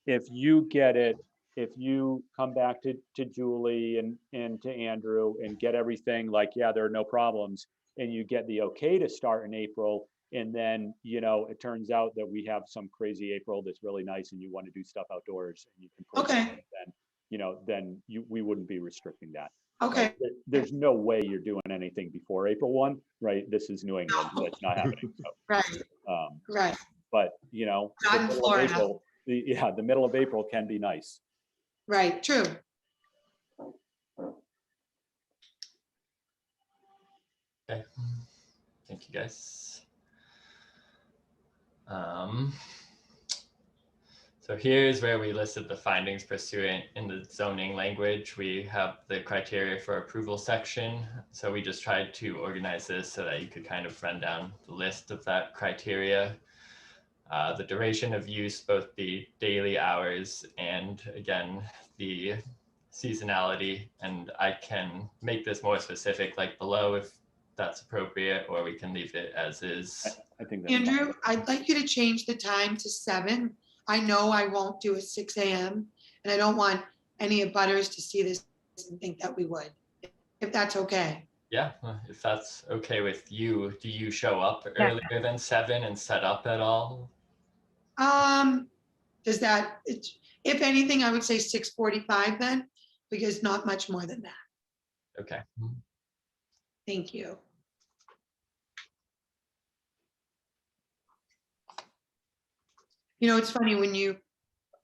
if you get it, if you come back to Julie and to Andrew and get everything like, yeah, there are no problems, and you get the okay to start in April, and then, you know, it turns out that we have some crazy April that's really nice and you want to do stuff outdoors and you can program it, then, you know, then we wouldn't be restricting that. Okay. Right? There's no way you're doing anything before April 1, right? This is New England, so it's not happening. So, Right. Right. but you know, Not in Florida. April, the middle of April can be nice. Right. True. Okay. Thank you, guys. So here's where we listed the findings pursuant in the zoning language. We have the criteria for approval section. So we just tried to organize this so that you could kind of run down the list of that criteria. The duration of use, both the daily hours and again, the seasonality. And I can make this more specific like below if that's appropriate, or we can leave it as is. I think that's Andrew, fine. I'd like you to change the time to 7. I know I won't do a 6 a.m. and I don't want any abutters to see this and think that we would, if that's okay. Yeah, if that's okay with you, do you show up earlier than 7 and set up at all? Does that, if anything, I would say 6:45 then, because not much more than that. Okay. Thank you. You know, it's funny when you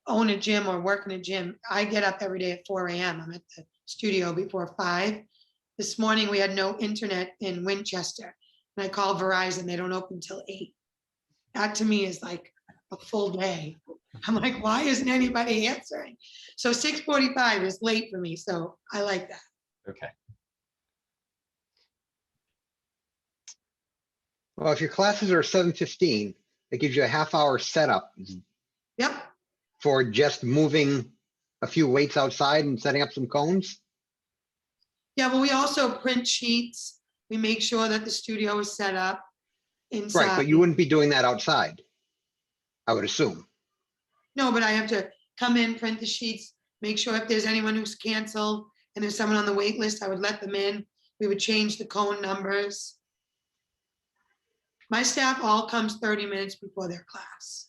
own a gym or work in a gym, I get up every day at 4 a.m. I'm at the studio before 5. This morning we had no internet in Winchester and I called Verizon. They don't open till 8. That to me is like a full day. I'm like, why isn't anybody answering? So 6:45 is late for me, so I like that. Okay. Well, if your classes are 7:15, it gives you a half-hour setup Yep, for just moving a few weights outside and setting up some cones. yeah, but we also print sheets. We make sure that the studio is set up inside. Right, but you wouldn't be doing that outside, I would assume. No, but I have to come in, print the sheets, make sure if there's anyone who's canceled and there's someone on the wait list, I would let them in. We would change the cone numbers. My staff all comes 30 minutes before their class.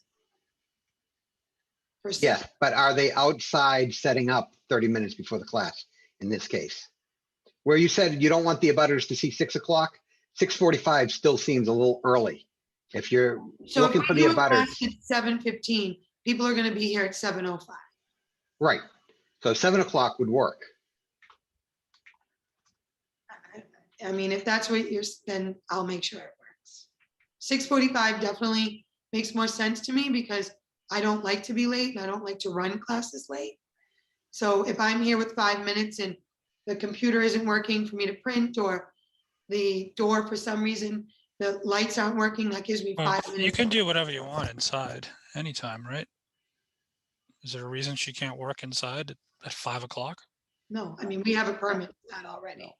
For Yes, setup. but are they outside setting up 30 minutes before the class in this case? Where you said you don't want the abutters to see 6 o'clock, 6:45 still seems a little early. If you're So if looking we for the do a class abutters, at 7:15, people are gonna be here at 7:05. right. So 7 o'clock would work. I mean, if that's what you're, then I'll make sure it works. 6:45 definitely makes more sense to me because I don't like to be late and I don't like to run classes late. So if I'm here with 5 minutes and the computer isn't working for me to print, or the door for some reason, the lights aren't working, that gives me Well, 5 minutes. you can do whatever you want inside anytime, right? Is there a reason she can't work inside at 5 o'clock? No, I mean, we have a permit for that already.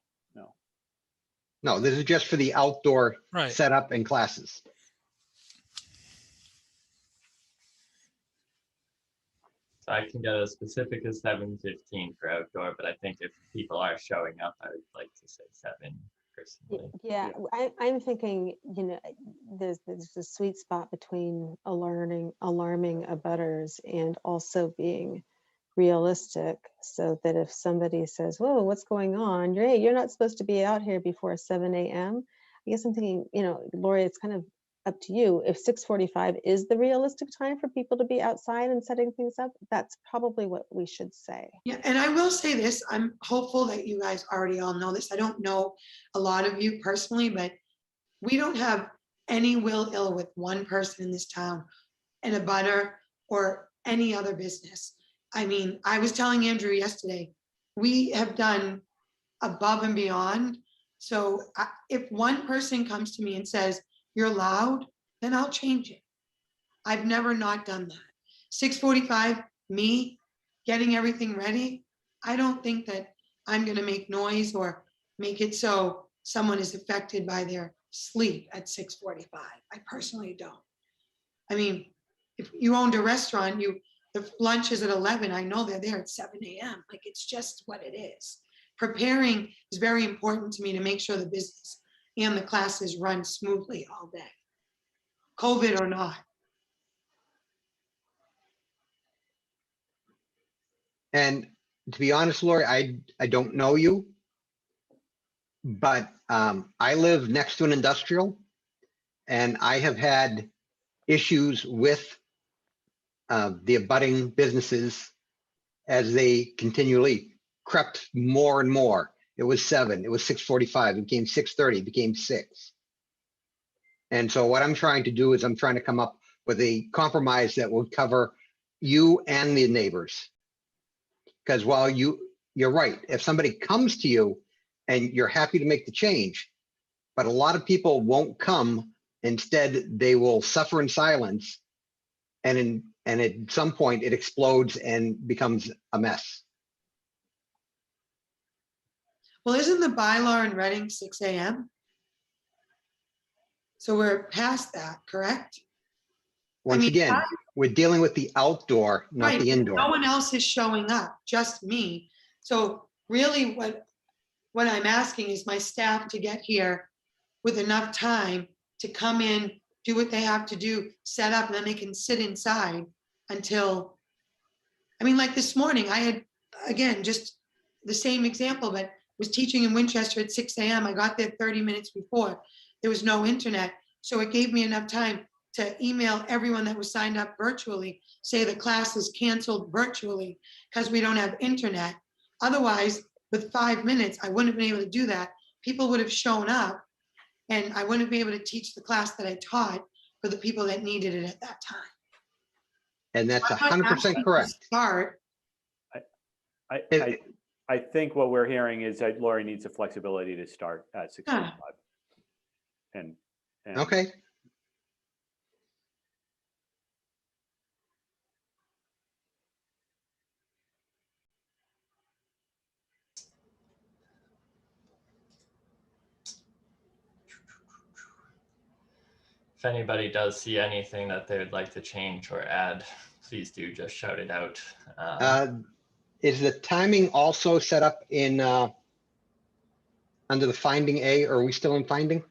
No, this is just for the outdoor Right. setup and classes. So I can get as specific as 7:15 for outdoor, but I think if people are showing up, I would like to say 7 personally. Yeah, I'm thinking, there's a sweet spot between alarming abutters and also being realistic, so that if somebody says, whoa, what's going on? You're not supposed to be out here before 7 a.m. I guess I'm thinking, Lori, it's kind of up to you. If 6:45 is the realistic time for people to be outside and setting things up, that's probably what we should say. Yeah, and I will say this, I'm hopeful that you guys already all know this. I don't know a lot of you personally, but we don't have any ill with one person in this town, and a butter or any other business. I mean, I was telling Andrew yesterday, we have done above and beyond. So if one person comes to me and says, you're loud, then I'll change it. I've never not done that. 6:45, me getting everything ready, I don't think that I'm gonna make noise or make it so someone is affected by their sleep at 6:45. I personally don't. I mean, if you owned a restaurant, the lunch is at 11, I know they're there at 7 a.m. Like, it's just what it is. Preparing is very important to me to make sure the business and the classes run smoothly all day, COVID or not. And to be honest, Lori, I don't know you, but I live next to an industrial, and I have had issues with the abutting businesses as they continually crept more and more. It was 7, it was 6:45, it became 6:30, it became 6. And so what I'm trying to do is I'm trying to come up with a compromise that would cover you and the neighbors. Because while you're right, if somebody comes to you and you're happy to make the change, but a lot of people won't come. Instead, they will suffer in silence. And at some point it explodes and becomes a mess. Well, isn't the bylaw in Reading 6 a.m.? So we're past that, correct? Once again, we're dealing with the outdoor, not Right, the indoor. no one else is showing up, just me. So really what I'm asking is my staff to get here with enough time to come in, do what they have to do, set up, and then they can sit inside until, I mean, like this morning, I had, again, just the same example, but was teaching in Winchester at 6 a.m. I got there 30 minutes before. There was no internet. So it gave me enough time to email everyone that was signed up virtually, say the class is canceled virtually because we don't have internet. Otherwise, with 5 minutes, I wouldn't have been able to do that. People would have shown up and I wouldn't be able to teach the class that I taught for the people that needed it at that time. And that's I'm not 100% asking to correct. Start, I think what we're hearing is that Lori needs the flexibility to start at 6:45. And Okay. If anybody does see anything that they would like to change or add, please do just shout it out. Is the timing also set up in under the finding A, or are we still in finding?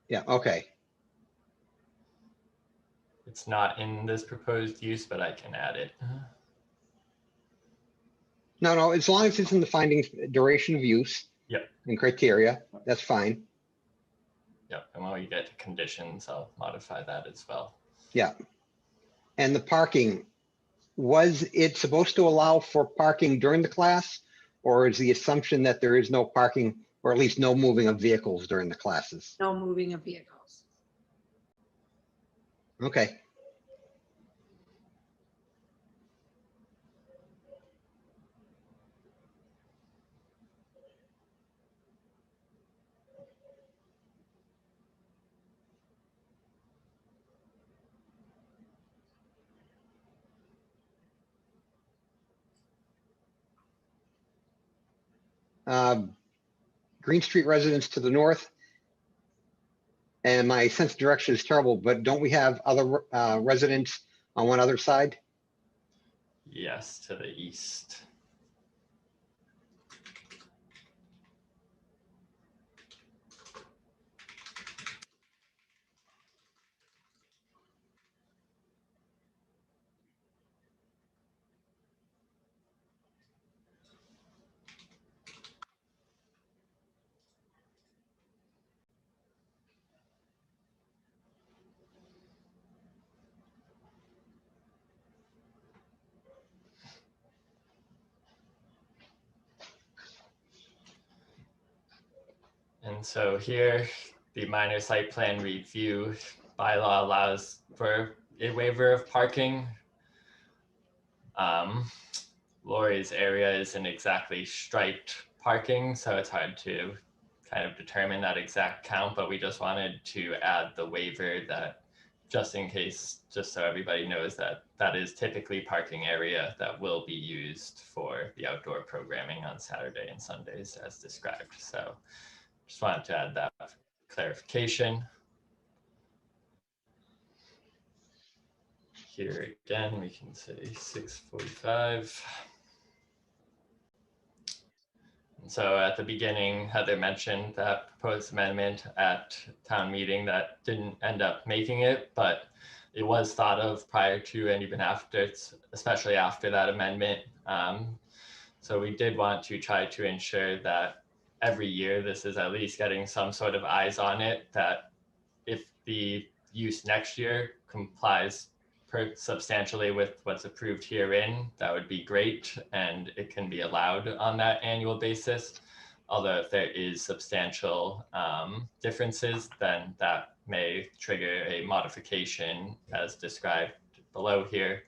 Yeah, okay. It's not in this proposed use, but I can add it. No, as long as it's in the findings, duration of use. Yep. And criteria, that's fine. Yep, and when we get to conditions, I'll modify that as well. Yeah. And the parking, was it supposed to allow for parking during the class? Or is the assumption that there is no parking, or at least no moving of vehicles during the classes? no moving of vehicles. Okay. Green Street residents to the north. And my sense of direction is terrible, but don't we have other residents on one other side? Yes, to the east. And so here, the minor site plan review bylaw allows for a waiver of parking. Lori's area isn't exactly striped parking, so it's hard to kind of determine that exact count, but we just wanted to add the waiver that just in case, just so everybody knows that that is typically parking area that will be used for the outdoor programming on Saturday and Sundays as described. So just wanted to add that clarification. Here again, we can say 6:45. So at the beginning, Heather mentioned that proposed amendment at town meeting that didn't end up making it, but it was thought of prior to and even after, especially after that amendment. So we did want to try to ensure that every year this is at least getting some sort of eyes on it, that if the use next year complies substantially with what's approved herein, that would be great, and it can be allowed on that annual basis. Although if there is substantial differences, then that may trigger a modification as described below here,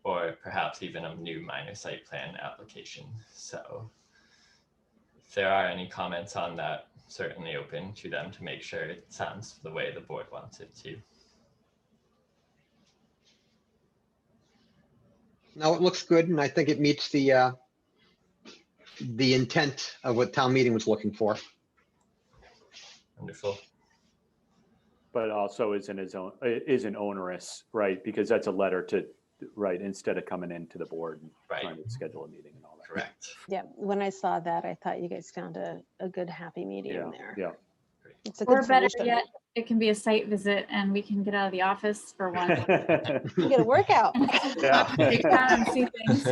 or perhaps even a new minor site plan application. So if there are any comments on that, certainly open to them to make sure it sounds the way the board wants it to. No, it looks good, and I think it meets the intent of what town meeting was looking for. Wonderful. but also isn't onerous, right? Because that's a letter to, right, instead of coming into the board and trying to schedule a meeting and all that. Correct. Yeah, when I saw that, I thought you guys found a good happy medium there. Yeah. It's a Or good better solution. yet, it can be a site visit and we can get out of the office for one. You get a workout. Yeah. Take time and see things.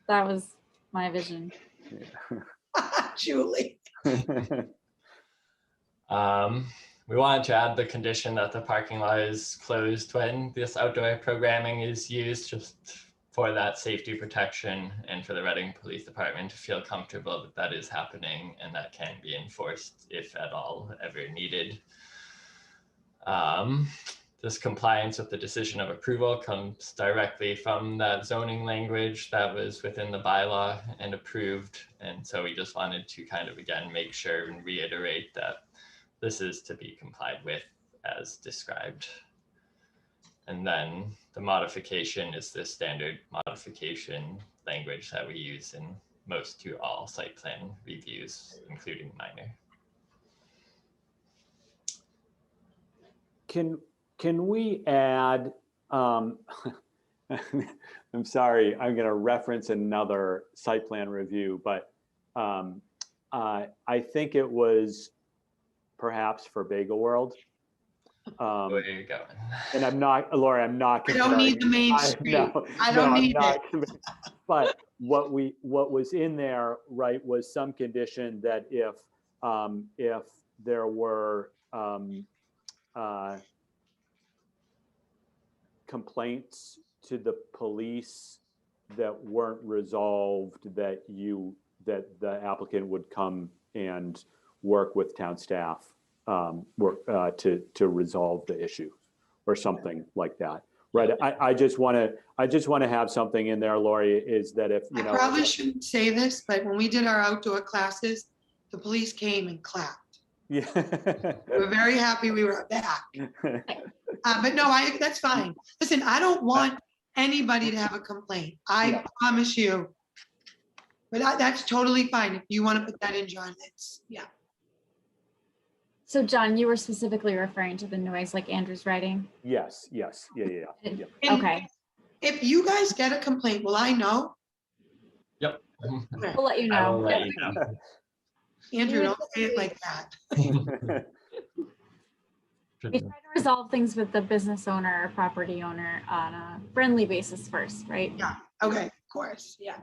That was my vision. Julie. We wanted to add the condition that the parking lot is closed when this outdoor programming is used, just for that safety protection and for the Reading Police Department to feel comfortable that that is happening and that can be enforced if at all ever needed. this compliance with the decision of approval comes directly from that zoning language that was within the bylaw and approved. And so we just wanted to kind of, again, make sure and reiterate that this is to be complied with as described. And then the modification is the standard modification language that we use in most to all site plan reviews, including minor. Can we add, I'm sorry, I'm going to reference another site plan review, but I think it was perhaps for Bagel World. Where are you going? And I'm not, Lori, I'm not. I don't need the main street. I don't need it. But what was in there, right, was some condition that if there were complaints to the police that weren't resolved, that the applicant would come and work with town staff to resolve the issue or something like that. Right. I just want to have something in there, Lori, is that if, you know. I probably shouldn't say this, but when we did our outdoor classes, the police came and clapped. Yeah. We're very happy we were back. But no, that's fine. Listen, I don't want anybody to have a complaint. I promise you. But that's totally fine. If you want to put that in, John, it's, yeah. So John, you were specifically referring to the noise like Andrew's writing? Yes. Yeah. And Okay. If you guys get a complaint, will I know? Yep. Okay. We'll let you I know. will let you know. Andrew, don't say it like that. We try to resolve things with the business owner or property owner on a friendly basis first, right? Yeah, okay, of course, yeah.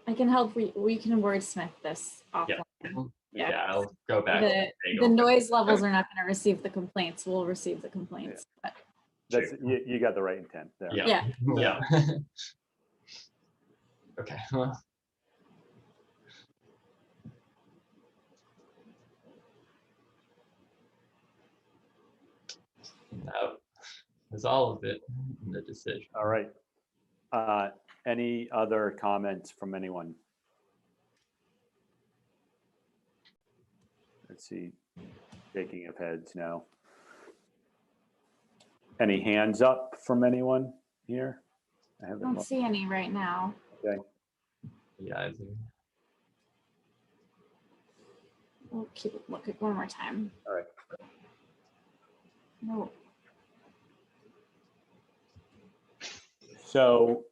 I can help, we can wordsmith this offline. Yeah, I'll go back. The noise levels are not going to receive the complaints, we'll receive the complaints. But That's, you got the right intent there. Yeah. Yeah. Okay. Well. That was all of it in the decision. All right. Any other comments from anyone? Let's see, shaking of heads now. Any hands up from anyone here? I don't see any right now. Okay. Yeah, I think. We'll keep looking one more time. All right. No. So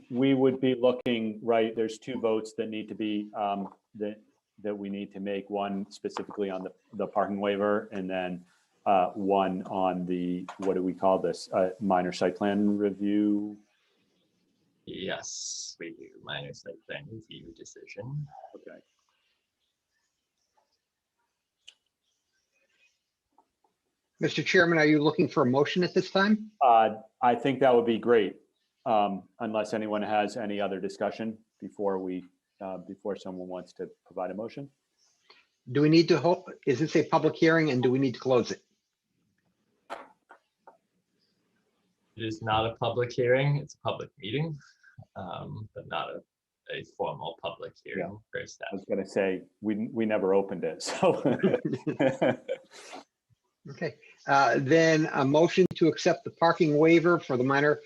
we would be looking, right, there's two votes that need to be, that we need to make, one specifically on the parking waiver, and then one on the, what do we call this, minor site plan review? Yes, we do minor site plan review decision. Okay. Mr. Chairman, are you looking for a motion at this time? I think that would be great, unless anyone has any other discussion before we, before someone wants to provide a motion. Do we need to hold, is this a public hearing and do we need to close it? It is not a public hearing, it's a public meeting, but not a formal public hearing for staff. I was going to say, we never opened it, so. Okay, then a motion to accept the parking waiver for the minor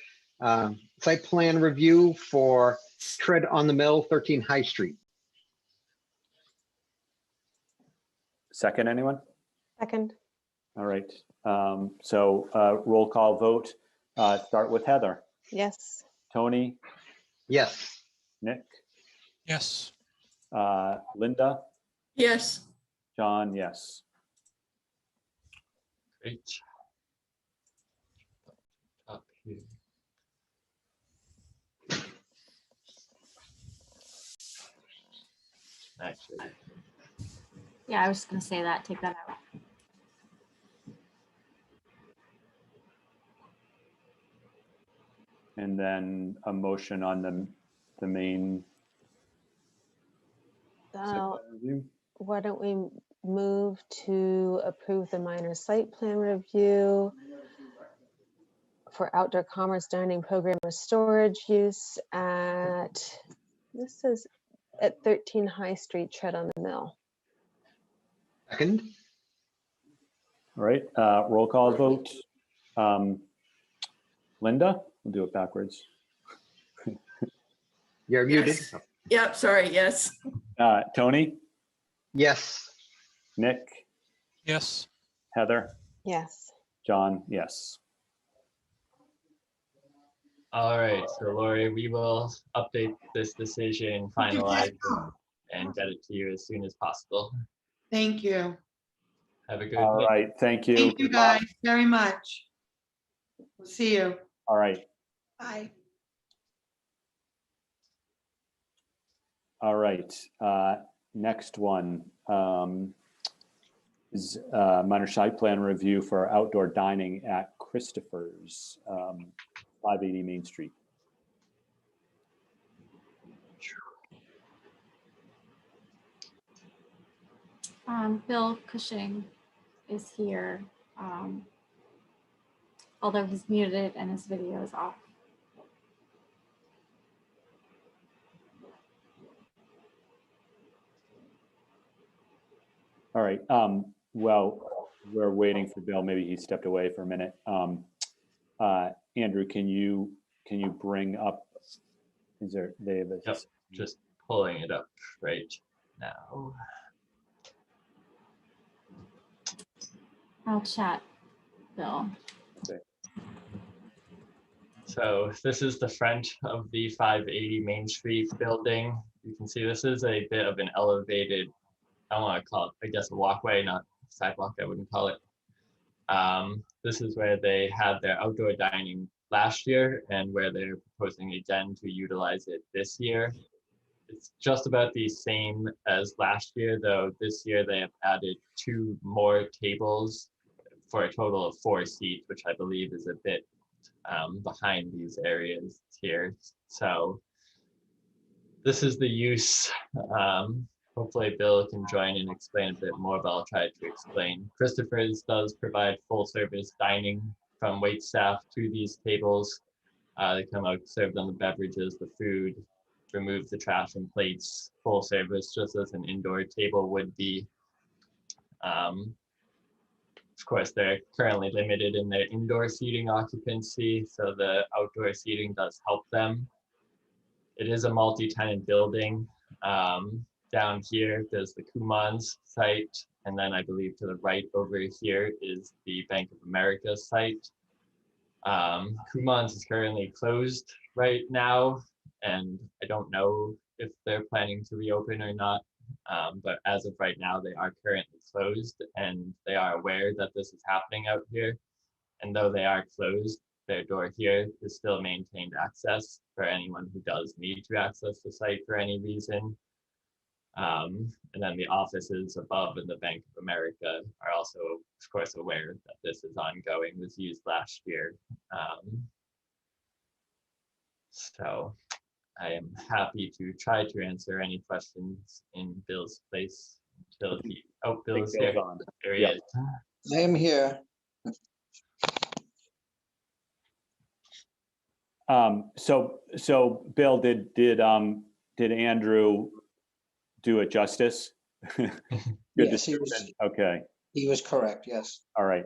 site plan review for Tread on the Mill, 13 High Street. Second, anyone? Second, All right, so roll call vote. Start with Heather. yes. Tony, Yes. Nick, Yes. Linda, Yes. John, yes. Great. Up here. Actually, Yeah, I was just going to say that, take that out. And then a motion on the main. site plan review. Why don't we move to approve the minor site plan review for outdoor commerce dining program or storage use at, this is at 13 High Street, Tread on the Mill. Second, All right, roll call vote. Linda, we'll do it backwards. you're muted. Yes. Yep, sorry, yes. Tony, Yes. Nick, Yes. Heather, Yes. John, yes. All right, so Lori, we will update this decision, finalize it, and get it to you as soon as possible. Thank you. Have a good All day. right, thank you. Thank you guys very much. We'll see you. All right, Bye. all right. Next one is minor site plan review for outdoor dining at Christopher's, 580 Main Street. Bill Cushing is here, although he's muted and his video is off. All right, well, we're waiting for Bill. Maybe he stepped away for a minute. Andrew, can you bring up, is there, David? Yep, just pulling it up right now. I'll chat, Bill. So this is the front of the 580 Main Street building. You can see this is a bit of an elevated, I don't want to call it, I guess, a walkway, not sidewalk, I wouldn't call it. This is where they had their outdoor dining last year and where they're proposing again to utilize it this year. It's just about the same as last year, though this year they have added 2 more tables for a total of 4 seats, which I believe is a bit behind these areas here. So this is the use. Hopefully Bill can join and explain a bit more, but I'll try to explain. Christopher's does provide full service dining from wait staff to these tables. They come out, serve them the beverages, the food, remove the trash and plates, full service, just as an indoor table would be. Of course, they're currently limited in their indoor seating occupancy, so the outdoor seating does help them. It is a multi-tenant building. Down here, there's the Kumans site, and then I believe to the right over here is the Bank of America site. Kumans is currently closed right now, and I don't know if they're planning to reopen or not. But as of right now, they are currently closed, and they are aware that this is happening out here. And though they are closed, their door here is still maintained access for anyone who does need to access the site for any reason. And then the offices above in the Bank of America are also, of course, aware that this is ongoing, was used last year. So I am happy to try to answer any questions in Bill's place until he, oh, Bill's here. There he is. I am here. So Bill, did Andrew do it justice? Good Yes, description. Okay. he was correct, yes. All right.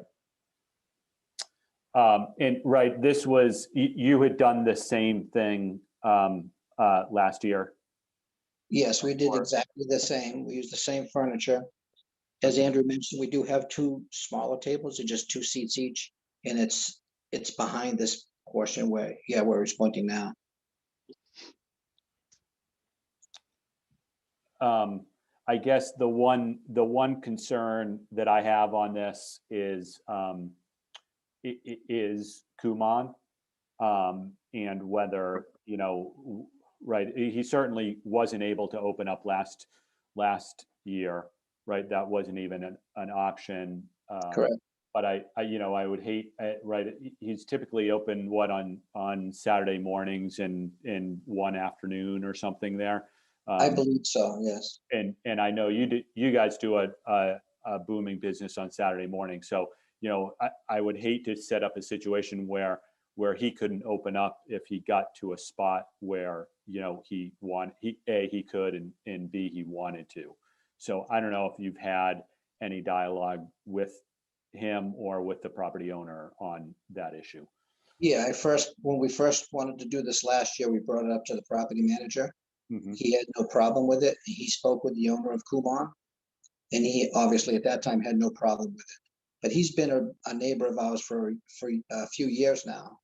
And right, this was, you had done the same thing last year. Yes, we did Or- exactly the same. We used the same furniture. As Andrew mentioned, we do have 2 smaller tables, they're just 2 seats each, and it's behind this portion where he's pointing now. I guess the one concern that I have on this is is Kuman, and whether, you know, right, he certainly wasn't able to open up last year, right? That wasn't even an option. Correct. But I would hate, right, he's typically open, what, on Saturday mornings and in one afternoon or something there. I believe so, yes. And I know you guys do a booming business on Saturday morning. So, I would hate to set up a situation where he couldn't open up if he got to a spot where, he could, and B, he wanted to. So I don't know if you've had any dialogue with him or with the property owner on that issue. Yeah, when we first wanted to do this last year, we brought it up to the property manager. Mhm. He had no problem with it. He spoke with the owner of Kumon, and he obviously at that time had no problem with it. But he's been a neighbor of ours for a few years now,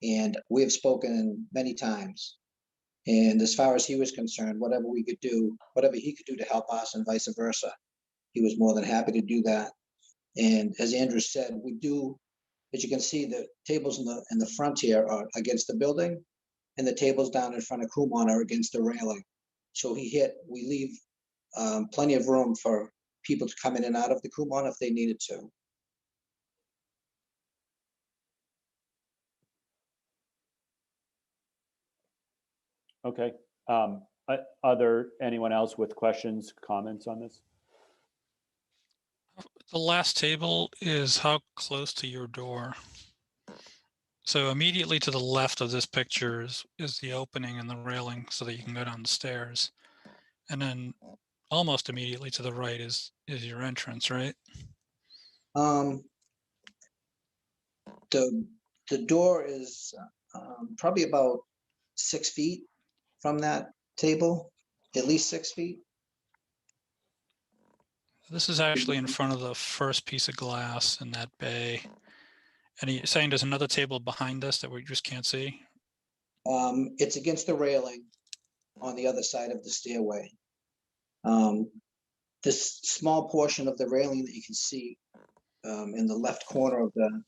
and we have spoken many times. And as far as he was concerned, whatever he could do to help us and vice versa, he was more than happy to do that. And as Andrew said, we do, as you can see, the tables in the front here are against the building, and the tables down in front of Kumon are against the railing. So we leave plenty of room for people to come in and out of the Kumon if they needed to. Okay. Anyone else with questions, comments on this? The last table is how close to your door. So immediately to the left of this picture is the opening and the railing so that you can go down the stairs. And then almost immediately to the right is your entrance, right? The door is probably about 6 feet from that table, at least 6 feet. This is actually in front of the first piece of glass in that bay. And you're saying there's another table behind us that we just can't see? It's against the railing on the other side of the stairway. This small portion of the railing that you can see in the left corner of the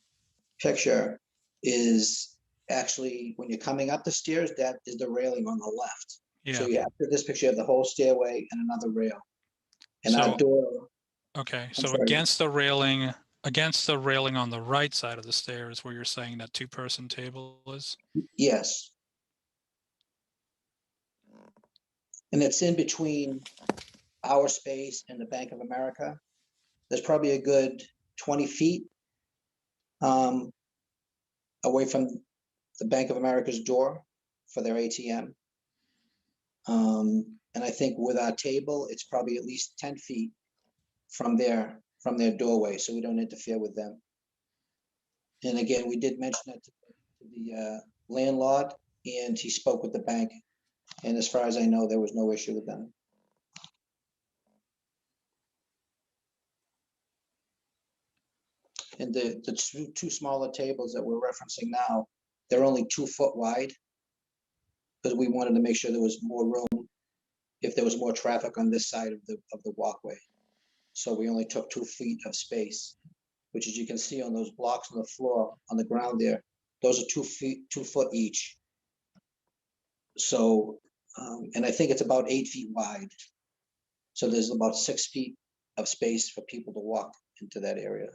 picture is actually, when you're coming up the stairs, that is the railing on the left. Yeah. So after this picture, you have the whole stairway and another rail. And So, our door. okay, I'm so sorry. against the railing on the right side of the stairs where you're saying that two-person table is? Yes. And it's in between our space and the Bank of America. There's probably a good 20 feet away from the Bank of America's door for their ATM. And I think with our table, it's probably at least 10 feet from their doorway, so we don't interfere with them. And again, we did mention that to the landlord, and he spoke with the bank. And as far as I know, there was no issue with them. And the two smaller tables that we're referencing now, they're only 2 foot wide, because we wanted to make sure there was more room if there was more traffic on this side of the walkway. So we only took 2 feet of space, which, as you can see on those blocks on the floor, on the ground there, those are 2 foot each. So, and I think it's about 8 feet wide. So there's about 6 feet of space for people to walk into that area.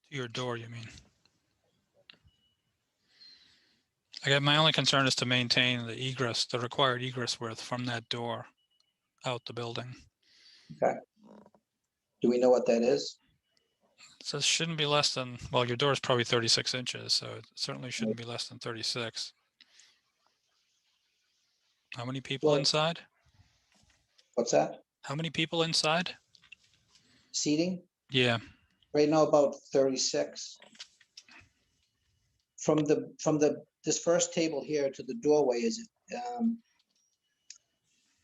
To your door, you mean? Again, my only concern is to maintain the required egress width from that door out the building. Okay. Do we know what that is? So it shouldn't be less than, well, your door is probably 36 inches, so it certainly shouldn't be less than 36. How many people Well, inside? What's that? How many people inside? Seating? Yeah. Right now, about 36. From this first table here to the doorway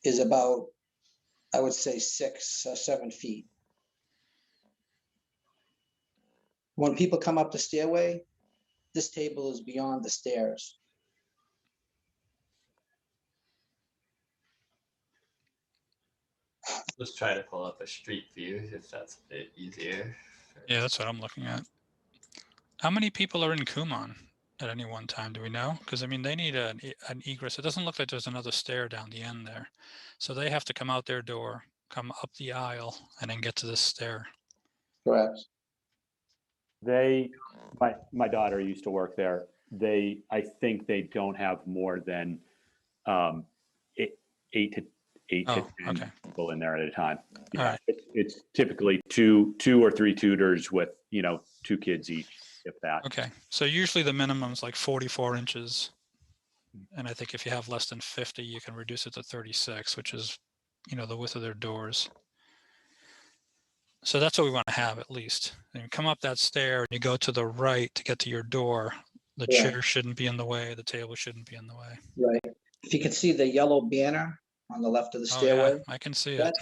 is about, I would say, 6 or 7 feet. When people come up the stairway, this table is beyond the stairs. Let's try to pull up a street view if that's a bit easier. Yeah, that's what I'm looking at. How many people are in Kumon at any one time? Do we know? Because I mean, they need an egress. It doesn't look like there's another stair down the end there. So they have to come out their door, come up the aisle and then get to the stair. Correct. My daughter used to work there. I think they don't have more than eight to Oh, 10 okay. people in there at a time. All Yeah, right. it's typically two or three tutors with, 2 kids each, if that. Okay, so usually the minimum is like 44 inches. And I think if you have less than 50, you can reduce it to 36, which is, the width of their doors. So that's what we want to have at least. And you come up that stair and you go to the right to get to your door. The Yeah. chair shouldn't be in the way. The table shouldn't be in the way. Right. If you can see the yellow banner on the left of the Oh stairway, yeah, I can see it.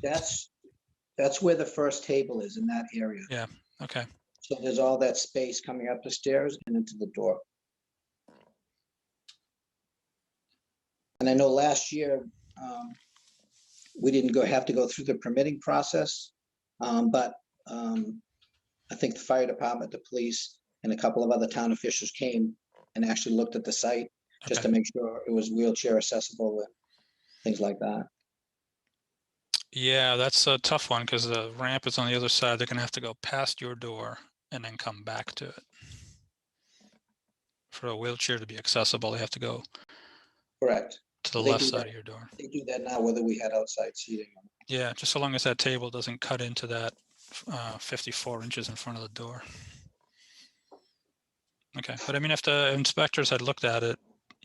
that's where the first table is, in that area. Yeah, okay. So there's all that space coming up the stairs and into the door. And I know last year, we didn't have to go through the permitting process. But I think the fire department, the police, and a couple of other town officials came and actually looked at the site just to Okay. make sure it was wheelchair accessible and things like that. Yeah, that's a tough one because the ramp is on the other side. They're gonna have to go past your door and then come back to it. For a wheelchair to be accessible, they have to go Correct. to the They left do side that. of your door. They do that now, whether we had outside seating. Yeah, just so long as that table doesn't cut into that 54 inches in front of the door. Okay, but I mean, if the inspectors had looked at it,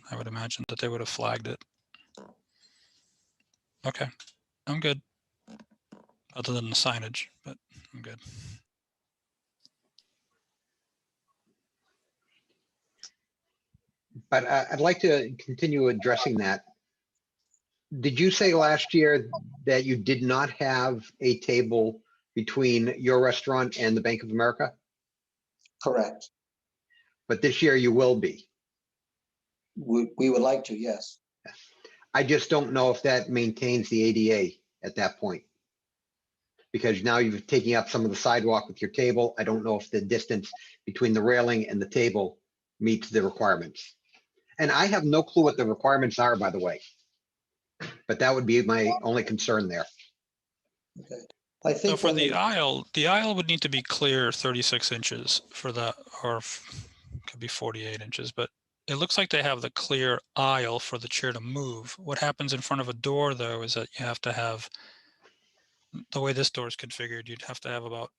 I would imagine that they would have flagged it. Okay, I'm good. Other than the signage, but I'm good. But I'd like to continue addressing that. Did you say last year that you did not have a table between your restaurant and the Bank of America? Correct. But this year you will be. We would like to, yes. I just don't know if that maintains the ADA at that point. Because now you're taking up some of the sidewalk with your table. I don't know if the distance between the railing and the table meets the requirements. And I have no clue what the requirements are, by the way. But that would be my only concern there. Okay. I So think for when the aisle would need to be clear 36 inches for that, or could be 48 inches, but it looks like they have the clear aisle for the chair to move. What happens in front of a door though is that you have to have, the way this door is configured, you'd have to have about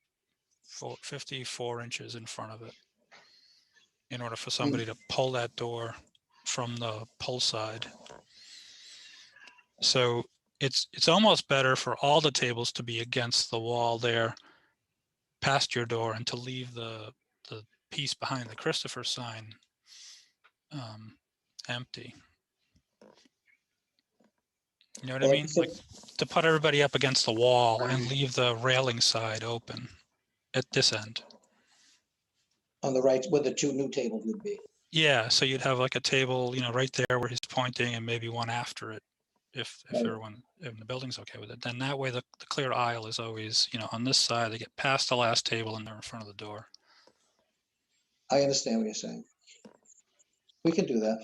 54 inches in front of it in order for somebody to pull that door from the pull side. So it's almost better for all the tables to be against the wall there past your door and to leave the piece behind the Christopher sign empty. You know what I Well, mean? Like to put everybody up against the wall and leave the railing side open at this end. on the right, where the two new tables would be. Yeah, so you'd have like a table, right there where he's pointing and maybe one after it if Right. everyone in the building's okay with it. Then that way the clear aisle is always, on this side, they get past the last table and they're in front of the door. I understand what you're saying. We can do that.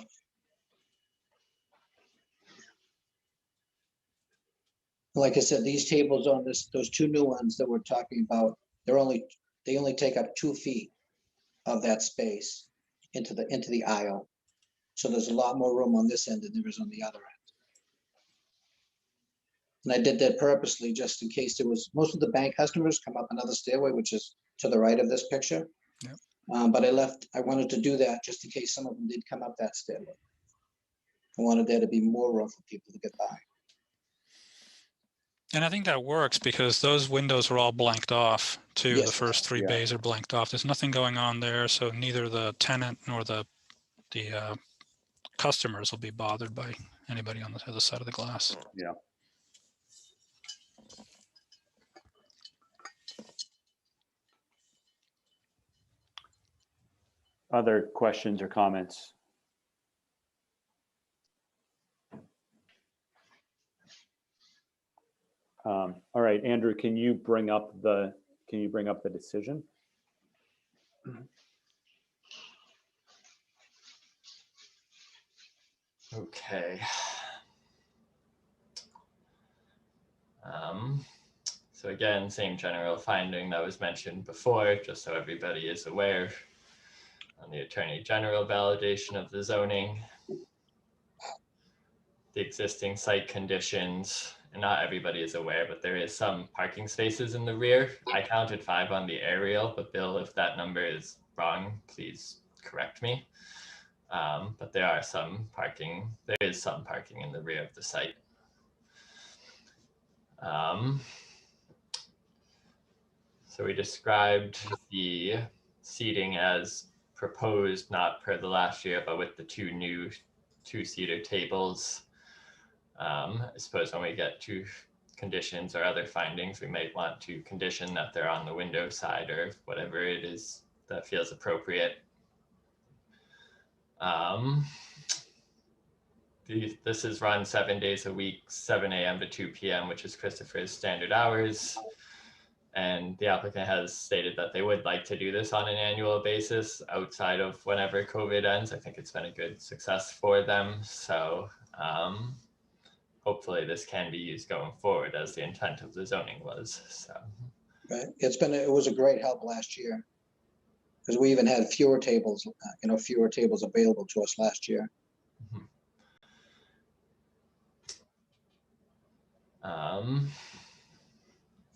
Like I said, these tables on those two new ones that we're talking about, they only take up 2 feet of that space into the aisle. So there's a lot more room on this end than there is on the other end. And I did that purposely just in case most of the bank customers come up another stairway, which is to the right of this picture. Yep. But I wanted to do that just in case some of them did come up that stairway. I wanted there to be more room for people to get by. And I think that works because those windows are all blanked off too. Yes. The first 3 Yeah. bays are blanked off. There's nothing going on there. So neither the tenant nor the customers will be bothered by anybody on the other side of the glass. Yeah. Other questions or comments? All right, Andrew, can you bring up the decision? Okay. So again, same general finding that was mentioned before, just so everybody is aware on the Attorney General validation of the zoning, the existing site conditions, and not everybody is aware, but there is some parking spaces in the rear. I counted 5 on the aerial, but Bill, if that number is wrong, please correct me. But there is some parking in the rear of the site. So we described the seating as proposed, not per the last year, but with the 2 new 2-seater tables. I suppose when we get to conditions or other findings, we might want to condition that they're on the window side or whatever it is that feels appropriate. This is run 7 days a week, 7 a.m. to 2 p.m., which is Christopher's standard hours. And the applicant has stated that they would like to do this on an annual basis outside of whenever COVID ends. I think it's been a good success for them. So hopefully this can be used going forward as the intent of the zoning was. So Right. It was a great help last year because we even had fewer tables, fewer tables available to us last year.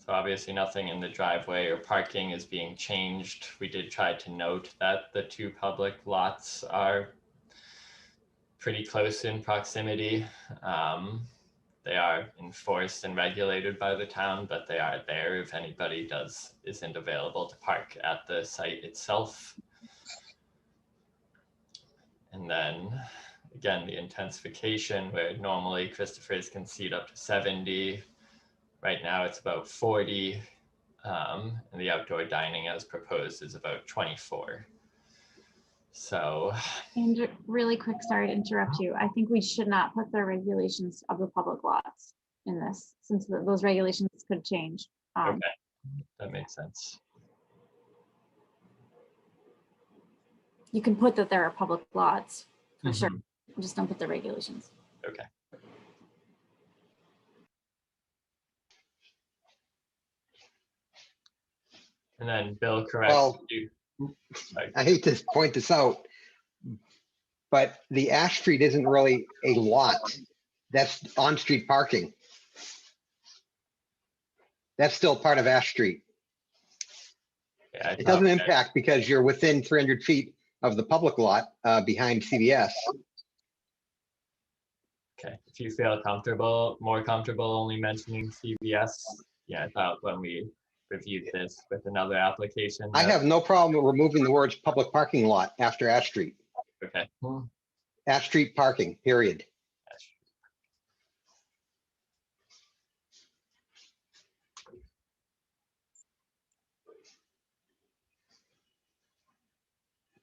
So obviously nothing in the driveway or parking is being changed. We did try to note that the 2 public lots are pretty close in proximity. They are enforced and regulated by the town, but they are there if anybody isn't available to park at the site itself. And then again, the intensification where normally Christopher's can seat up to 70. Right now it's about 40, and the outdoor dining as proposed is about 24. So. And really quick, sorry to interrupt you. I think we should not put the regulations of the public lots in this, since those regulations could change. Okay, that makes sense. You can put that there are public lots for sure. Just don't put the regulations. Okay. And then Bill, correct? Well, I hate to point this out, but the Ash Street isn't really a lot. That's on-street parking. That's still part of Ash Street. Yeah, It doesn't impact because you're within 300 feet of the public lot behind CVS. Okay, if you feel more comfortable only mentioning CVS, yeah, I thought when we reviewed this with another application. I have no problem with removing the words public parking lot after Ash Street. Okay. Ash Street parking, period.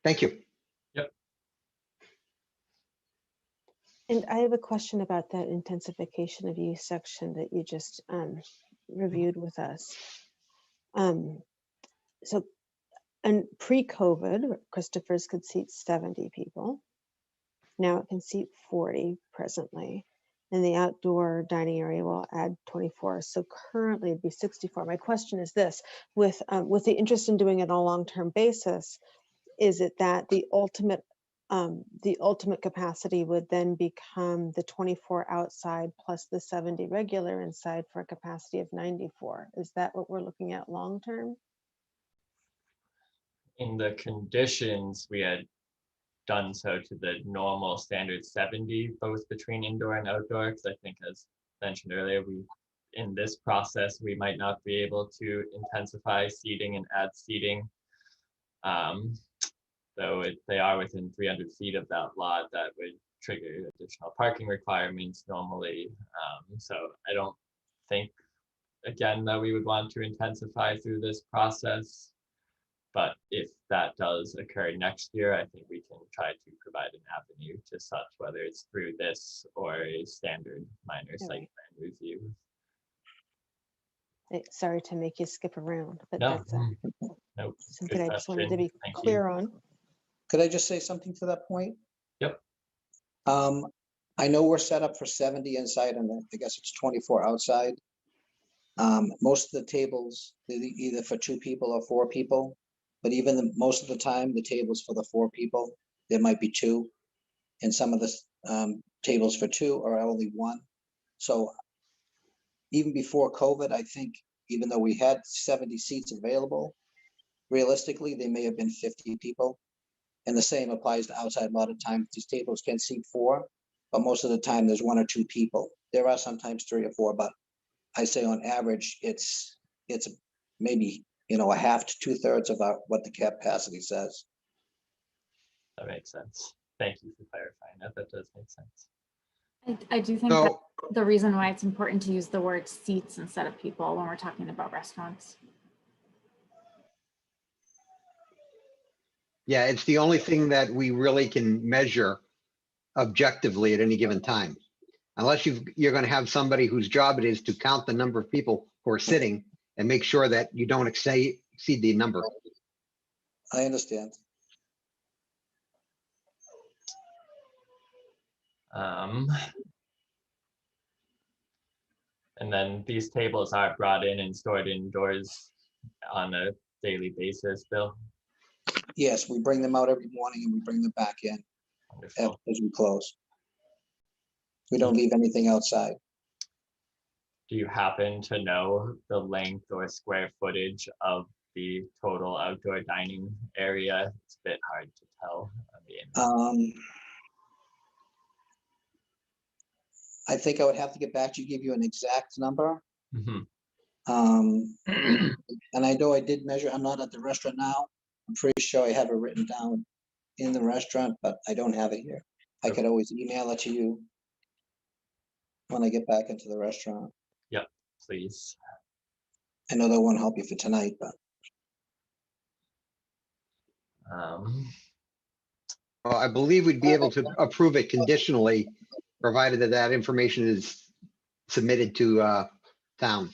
Thank you. Yep. And I have a question about that intensification of use section that you just reviewed with us. So, and pre-COVID, Christopher's could seat 70 people. Now it can seat 40 presently. And the outdoor dining area will add 24. So currently it'd be 64. My question is this, with the interest in doing it on a long-term basis, is it that the ultimate capacity would then become the 24 outside plus the 70 regular inside for a capacity of 94? Is that what we're looking at long-term? In the conditions, we had done so to the normal standard 70, both between indoor and outdoor, because I think as mentioned earlier, in this process, we might not be able to intensify seating and add seating. Though they are within 300 feet of that lot, that would trigger additional parking requirements normally. So I don't think, again, that we would want to intensify through this process. But if that does occur next year, I think we can try to provide an avenue to such, whether it's through this or a standard minor site plan review. Sorry to make you skip around, but No, that's nope. something I just wanted to be clear on. Could I just say something to that point? Yep. I know we're set up for 70 inside and I guess it's 24 outside. Most of the tables, they're either for 2 people or 4 people, but even most of the time, the tables for the 4 people, there might be 2. And some of the tables for 2 are only 1. So even before COVID, I think, even though we had 70 seats available, realistically, they may have been 50 people. And the same applies to outside. A lot of times these tables can seat 4, but most of the time there's 1 or 2 people. There are sometimes 3 or 4, but I say on average, it's maybe, a half to 2/3 of what the capacity says. That makes sense. Thank you for clarifying that. That does make sense. I do think that So, the reason why it's important to use the word seats instead of people when we're talking about restaurants. yeah, it's the only thing that we really can measure objectively at any given time. Unless you're going to have somebody whose job it is to count the number of people who are sitting and make sure that you don't exceed the number. I understand. And then these tables are brought in and stored indoors on a daily basis, Bill? Yes, we bring them out every morning and we bring them back in Wonderful. as we close. We don't leave anything outside. Do you happen to know the length or square footage of the total outdoor dining area? It's a bit hard to tell. I think I would have to get back to you, give you an exact number. Mhm. And I know I did measure, I'm not at the restaurant now. I'm pretty sure I have it written down in the restaurant, but I don't have it here. I could always email it to you when I get back into the restaurant. Yep, please. I know that won't help you for tonight, but Well, I believe we'd be able to approve it conditionally, provided that that information is submitted to town.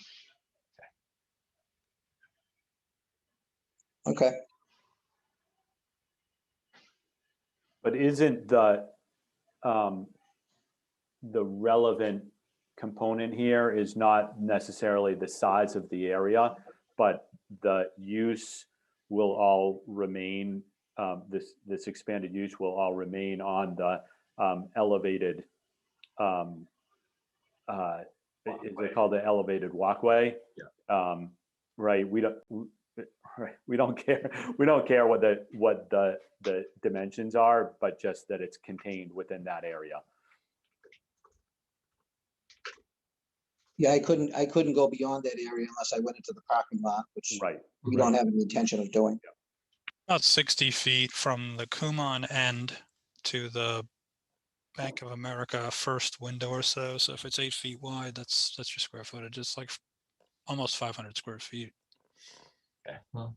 okay. But isn't the relevant component here is not necessarily the size of the area, but the use will all remain, this expanded use will all remain on the elevated, is it called the elevated walkway? Yeah. Right, we don't care what the dimensions are, but just that it's contained within that area. Yeah, I couldn't go beyond that area unless I went into the parking lot, which Right. we don't have any intention of doing. About 60 feet from the Kumon end to the Bank of America first window or so. So if it's 8 feet wide, that's your square footage. It's like almost 500 square feet. Okay, well.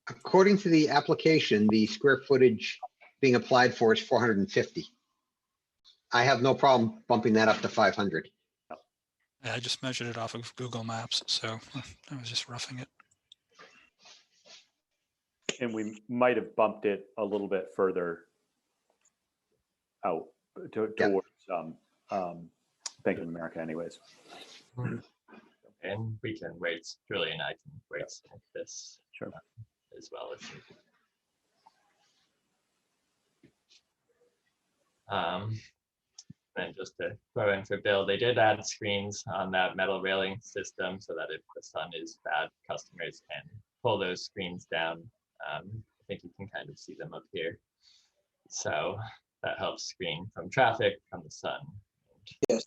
According to the application, the square footage being applied for is 450. I have no problem bumping that up to 500. Yeah, I just measured it off of Google Maps, so I was just roughing it. And we might have bumped it a little bit further out towards Bank of America anyways. And we can wait, Julie and I can wait at this Sure. As well. And just to throw in for Bill, they did add screens on that metal railing system so that if the sun is bad, customers can pull those screens down. I think you can kind of see them up here. So that helps screen from traffic, from the sun. Yes.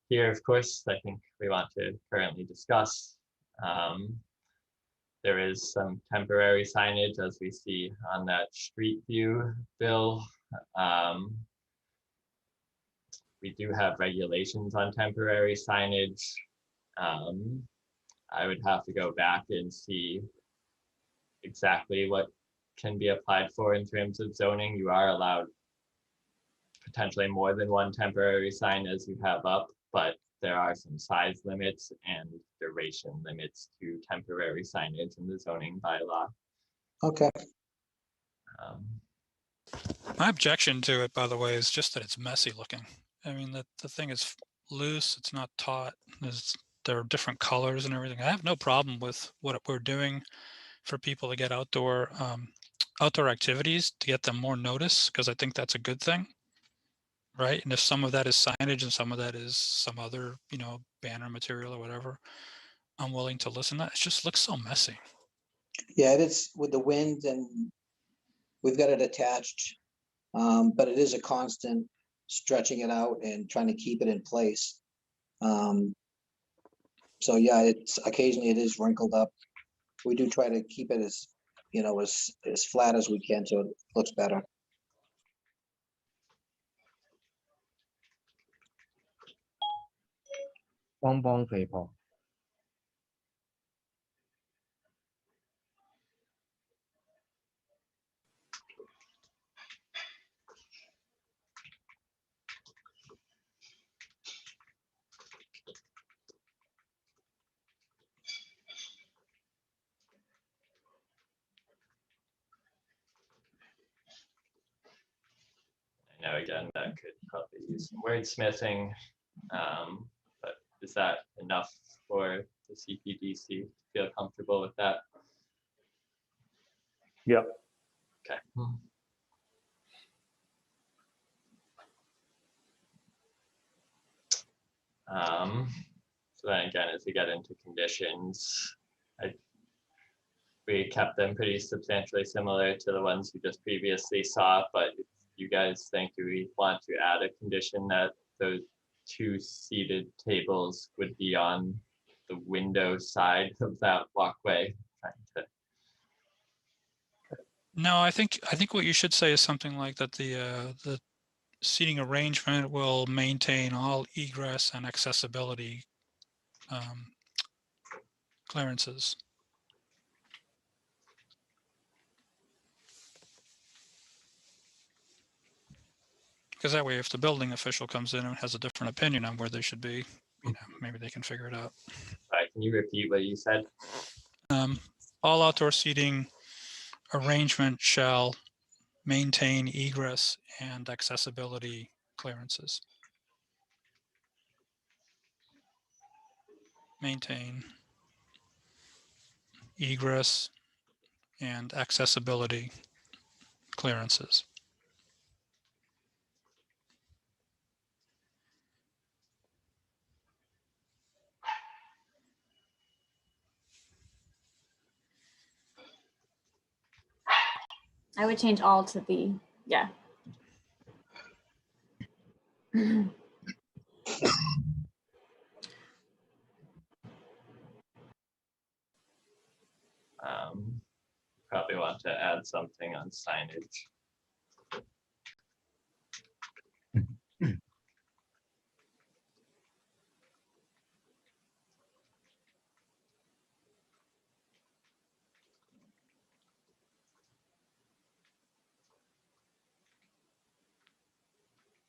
Here, of course, I think we want to currently discuss. There is some temporary signage as we see on that street view, Bill. We do have regulations on temporary signage. I would have to go back and see exactly what can be applied for in terms of zoning. You are allowed potentially more than one temporary sign as you have up, but there are some size limits and duration limits to temporary signage in the zoning bylaw. Okay, My objection to it, by the way, is just that it's messy looking. I mean, the thing is loose, it's not taut, there are different colors and everything. I have no problem with what we're doing for people to get outdoor activities, to get them more notice, because I think that's a good thing, right? And if some of that is signage and some of that is some other, banner material or whatever, I'm willing to listen to that. It just looks so messy. yeah, it is with the wind, and we've got it attached, but it is a constant stretching it out and trying to keep it in place. So yeah, it's occasionally it is wrinkled up. We do try to keep it as, as flat as we can, so it looks better.幫幫肥婆。I know, again, that could probably use some wordsmithing, but is that enough for the CPDC to feel comfortable with that? Yep. Okay. So then again, as we get into conditions, we kept them pretty substantially similar to the ones we just previously saw, but if you guys think we want to add a condition that those 2 seated tables would be on the window side of that walkway, No, I think what you should say is something like that the seating arrangement will maintain all egress and accessibility clearances. Because that way, if the building official comes in and has a different opinion on where they should be, maybe they can figure it out. Sorry, can you repeat what you said? All outdoor seating arrangement shall maintain egress and accessibility clearances. Maintain egress and accessibility clearances. I would change all to the, yeah. Probably want to add something on signage.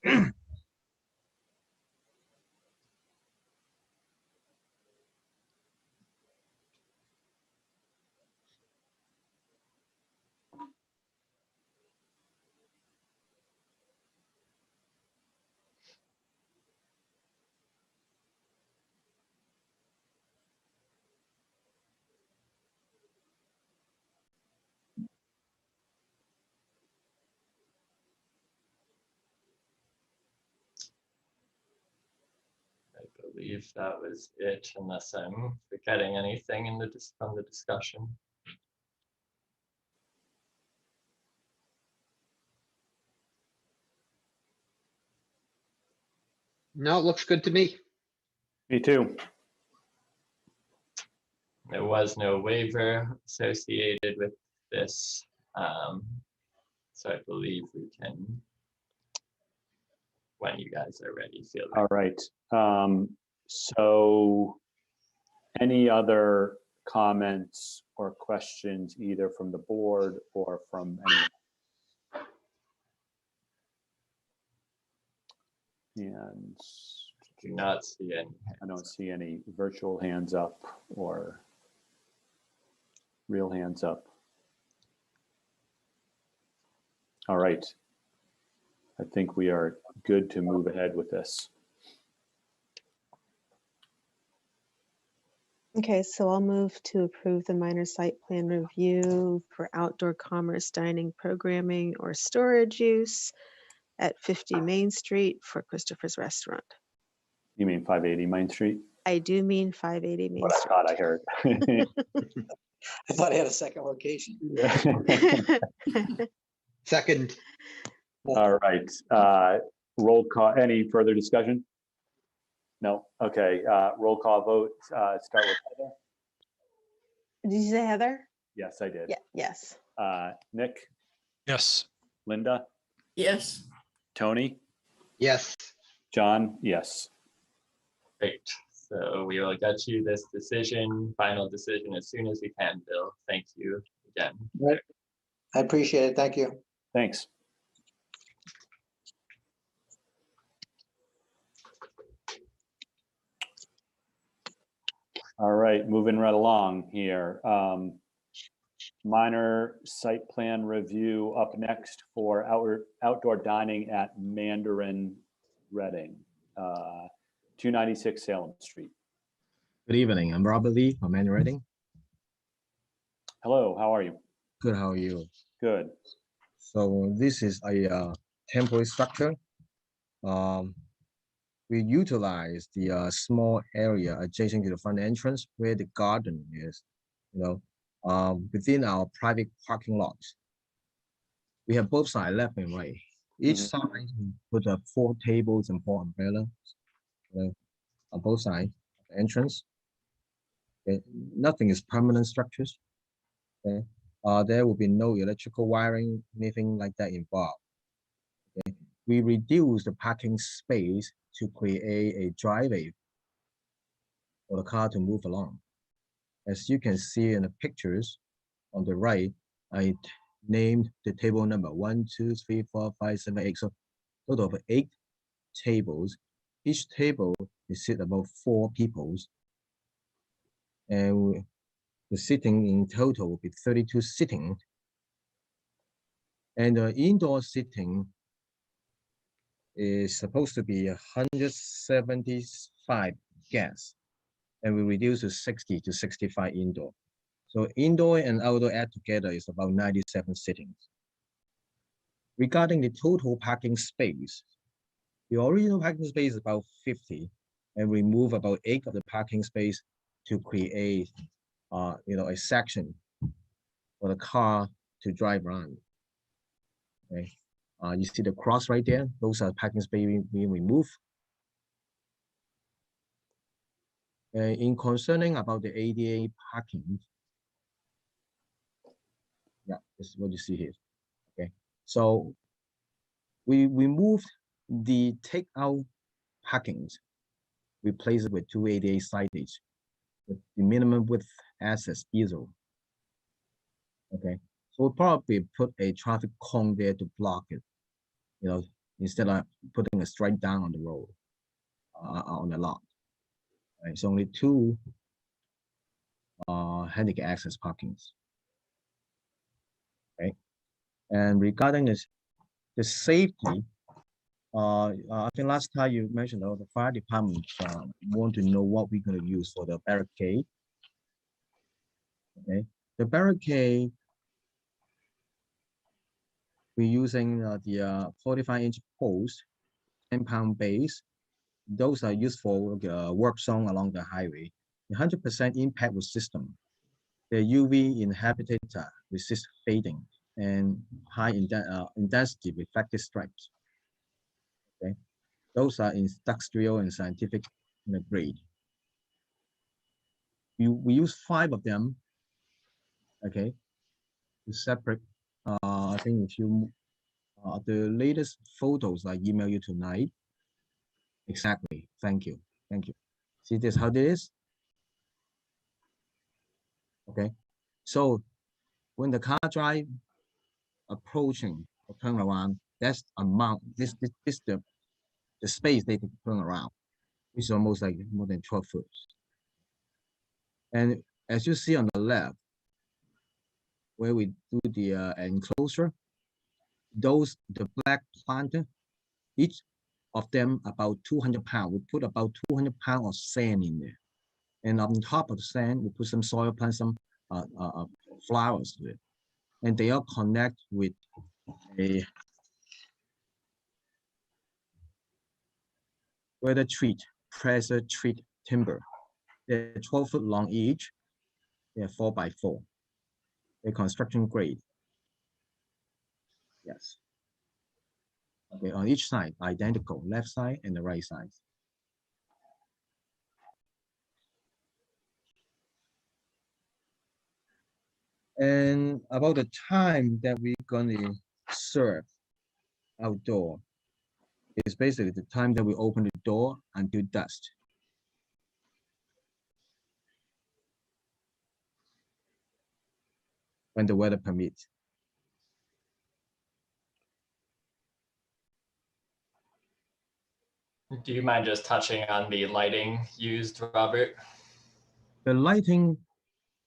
I believe that was it, unless I'm forgetting anything in from the discussion. No, it looks good to me. Me too. There was no waiver associated with this, so I believe we can, when you guys are ready, feel All right. So any other comments or questions either from the board or from anyone? And do not see any. I don't see any virtual hands up or real hands up. All right. I think we are good to move ahead with this. Okay, so I'll move to approve the minor site plan review for outdoor commerce dining programming or storage use at 50 Main Street for Christopher's Restaurant. You mean 580 Main Street? I do mean 580 Main What I Street. thought I heard. I thought I had a second location. Second, All right. Roll call. Any further discussion? No. Okay. Roll call vote. Start with Heather. Did you say Heather? Yes, I did. Yeah, yes. Nick, Yes. Linda, Yes. Tony, yes. John. Yes. Great. So we will get you this decision, final decision, as soon as we can, Bill. Thank you again. Right. I appreciate it. Thank you. Thanks. All right, moving right along here. Minor site plan review up next for outdoor dining at Mandarin Reading, 296 Salem Street. Good evening. I'm Robert Lee from Mandarin Reading. Hello, how are you? Good. How are you? Good. So this is a temporary structure. We utilize the small area adjacent to the front entrance where the garden is, within our private parking lot. We have both sides, left and right. Each side we put 4 tables and 4 umbrellas on both sides of the entrance. Okay. Nothing is permanent structures. Okay. There will be no electrical wiring, anything like that involved. Okay. We reduce the parking space to create a driveway for the car to move along. As you can see in the pictures on the right, I named the table number 1, 2, 3, 4, 5, 7, 8. So total of 8 tables. Each table is sit about 4 people. And the sitting in total will be 32 sitting. And the indoor sitting is supposed to be 175 guests, and we reduce to 60 to 65 indoor. So indoor and outdoor add together is about 97 sittings. Regarding the total parking space, the original parking space is about 50, and we move about 8 of the parking space to create a section for the car to drive around. Okay. You see the cross right there? Those are parking space being removed. In concerning about the ADA parking, yeah, this is what you see here. Okay, so we removed the takeout parkings, replace it with 2 ADA signage, with the minimum width access 0. Okay, so we'll probably put a traffic cone there to block it, instead of putting a straight down on the road, on the lot. Right, it's only 2 handicap access parkings. Okay, and regarding the safety, I think last time you mentioned the fire department want to know what we're going to use for the barricade. Okay, the barricade, we're using the 45-inch post, 10-pound base. Those are used for work zone along the highway. The 100% impact system. The UV inhabited resist fading and high intensity reflective stripes. Okay, those are industrial and scientific grade. We use 5 of them. Okay, to separate. I think if you the latest photos I email you tonight. Exactly. Thank you. Thank you. See this how this is? Okay. So when the car drive approaching or turn around, that's amount this the space they can turn around. which is almost like more than 12 foot. And as you see on the left, where we do the enclosure, the black planter, each of them about 200 pounds. We put about 200 pounds of sand in there. And on top of the sand, we put some soil plants, some flowers to it. And they all connect with a weather treat, pressure treat timber. They're 12 foot long each. They're 4 by 4. They're construction grade. Yes. Okay, on each side, identical, left side and the right side. And about the time that we're gonna serve outdoor is basically the time that we open the door until dusk. When the weather permits. Do you mind just touching on the lighting used, Robert? The lighting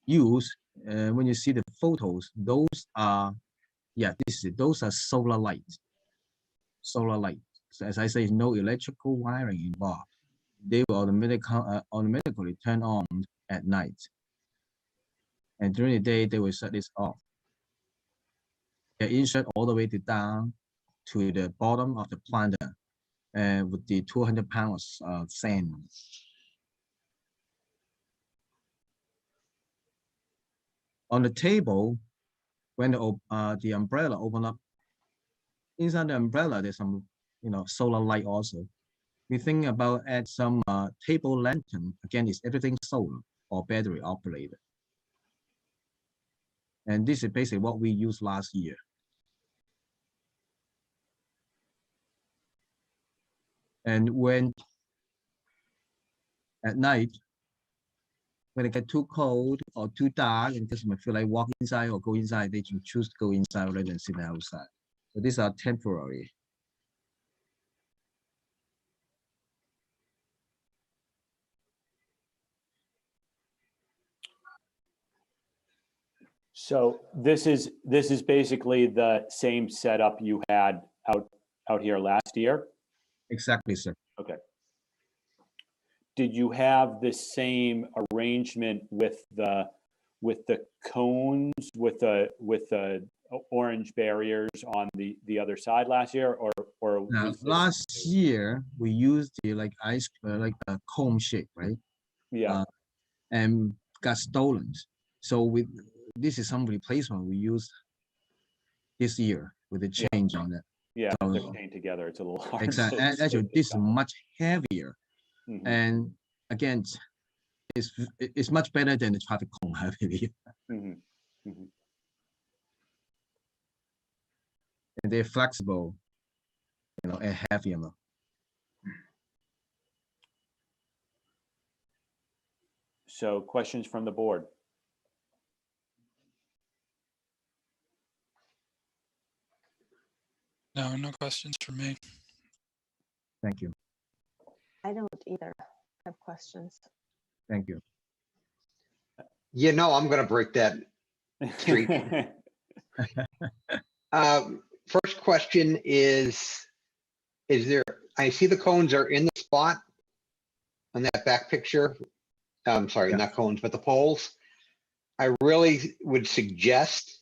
used, when you see the photos, those are, yeah, those are solar lights. Solar light. So as I say, no electrical wiring involved. They will automatically turn on at night. And during the day, they will shut this off. They're inserted all the way down to the bottom of the planter with the 200 pounds of sand. On the table, when the umbrella open up, inside the umbrella, there's some, solar light also. We think about add some table lantern. Again, it's everything solar or battery operated. And this is basically what we used last year. And when at night, when it get too cold or too dark, and customers feel like walk inside or go inside, they can choose to go inside rather than sit outside. So these are temporary. So this is basically the same setup you had out here last year? Exactly, sir. Okay. Did you have the same arrangement with the cones, with the orange barriers on the other side last year, or Now, last year we used the like a cone shape, right? Yeah. And got stolen. So this is some replacement we used this year with the change on it. Yeah, so, they're chained together. It's a little hard. Exactly. Actually, this is much heavier, and again, it's much better than the traffic cone, I believe. And they're flexible, and heavy enough. So, questions from the board? No questions for me. Thank you. I don't either have questions. Thank you. I'm going to break that streak. First question is there, I see the cones are in the spot on that back picture. I'm sorry, not cones, but the poles. I really would suggest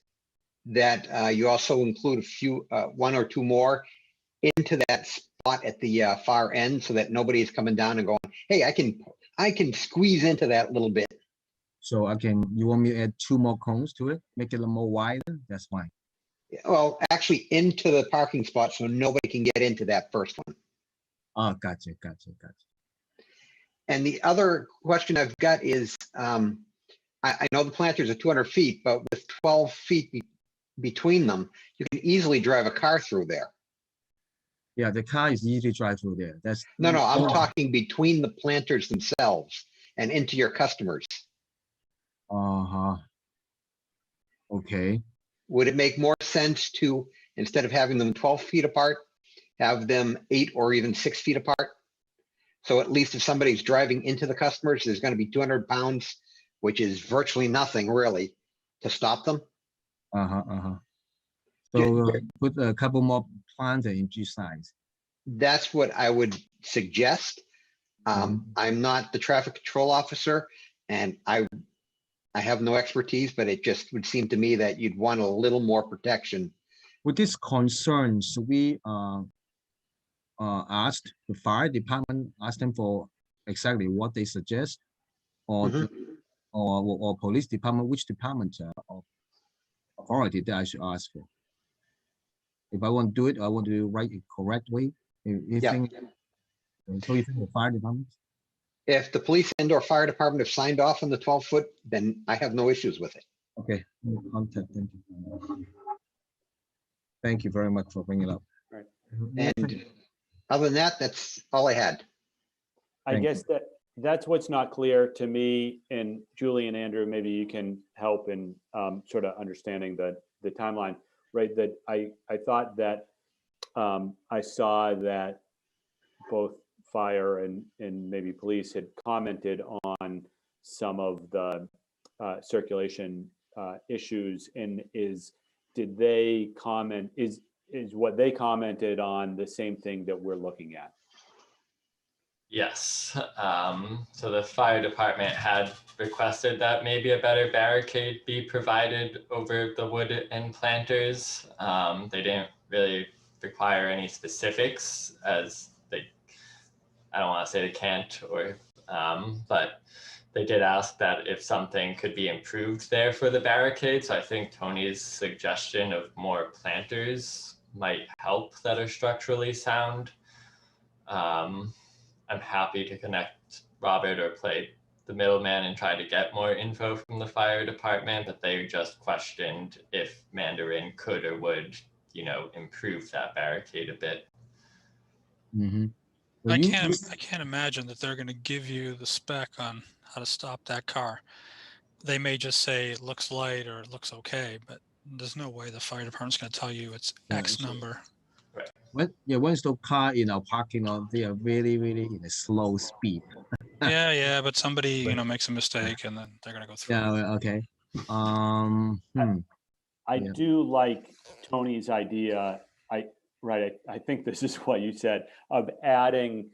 that you also include a few, one or two more into that spot at the far end, so that nobody is coming down and going, hey, I can squeeze into that little bit. So you want me to add 2 more cones to it, make it a little more wider? That's fine. Well, actually into the parking spot so nobody can get into that first one. Oh, gotcha. And the other question I've got is, I know the planters are 200 feet, but with 12 feet between them, you can easily drive a car through there. Yeah, the car is easy to drive through there. That's No, I'm talking between the planters themselves and into your customers. Okay. Would it make more sense to, instead of having them 12 feet apart, have them 8 or even 6 feet apart? So at least if somebody's driving into the customers, there's gonna be 200 pounds, which is virtually nothing really, to stop them. So put a couple more planters in each side. That's what I would suggest. I'm not the traffic control officer, and I have no expertise, but it just would seem to me that you'd want a little more protection. With these concerns, we asked the fire department, asked them for exactly what they suggest, or or police department, which department of authority that I should ask for. If I want to do it, I want to do it right, correct way. You think, so you think the fire department? If the police and/or fire department have signed off on the 12-foot, then I have no issues with it. Okay, contact. Thank you. Thank you very much for bringing it up. Right. And other than that, that's all I had. I guess that's what's not clear to me, and Julie and Andrew, maybe you can help in sort of understanding the timeline, right? That I thought that I saw that both fire and maybe police had commented on some of the circulation issues, and did they comment, is what they commented on the same thing that we're looking at? Yes. So the fire department had requested that maybe a better barricade be provided over the wood and planters. They didn't really require any specifics, as I don't want to say they can't, or but they did ask that if something could be improved there for the barricade. So I think Tony's suggestion of more planters might help that are structurally sound. I'm happy to connect Robert or play the middleman and try to get more info from the fire department, but they just questioned if Mandarin could or would, improve that barricade a bit. I can't imagine that they're going to give you the spec on how to stop that car. They may just say it looks light or it looks okay, but there's no way the fire department's going to tell you it's X number. Right. Once the car in our parking lot, they are really in a slow speed. yeah, but somebody makes a mistake and then they're going to go through. Yeah. Okay. I do like Tony's idea. I think this is what you said, of adding,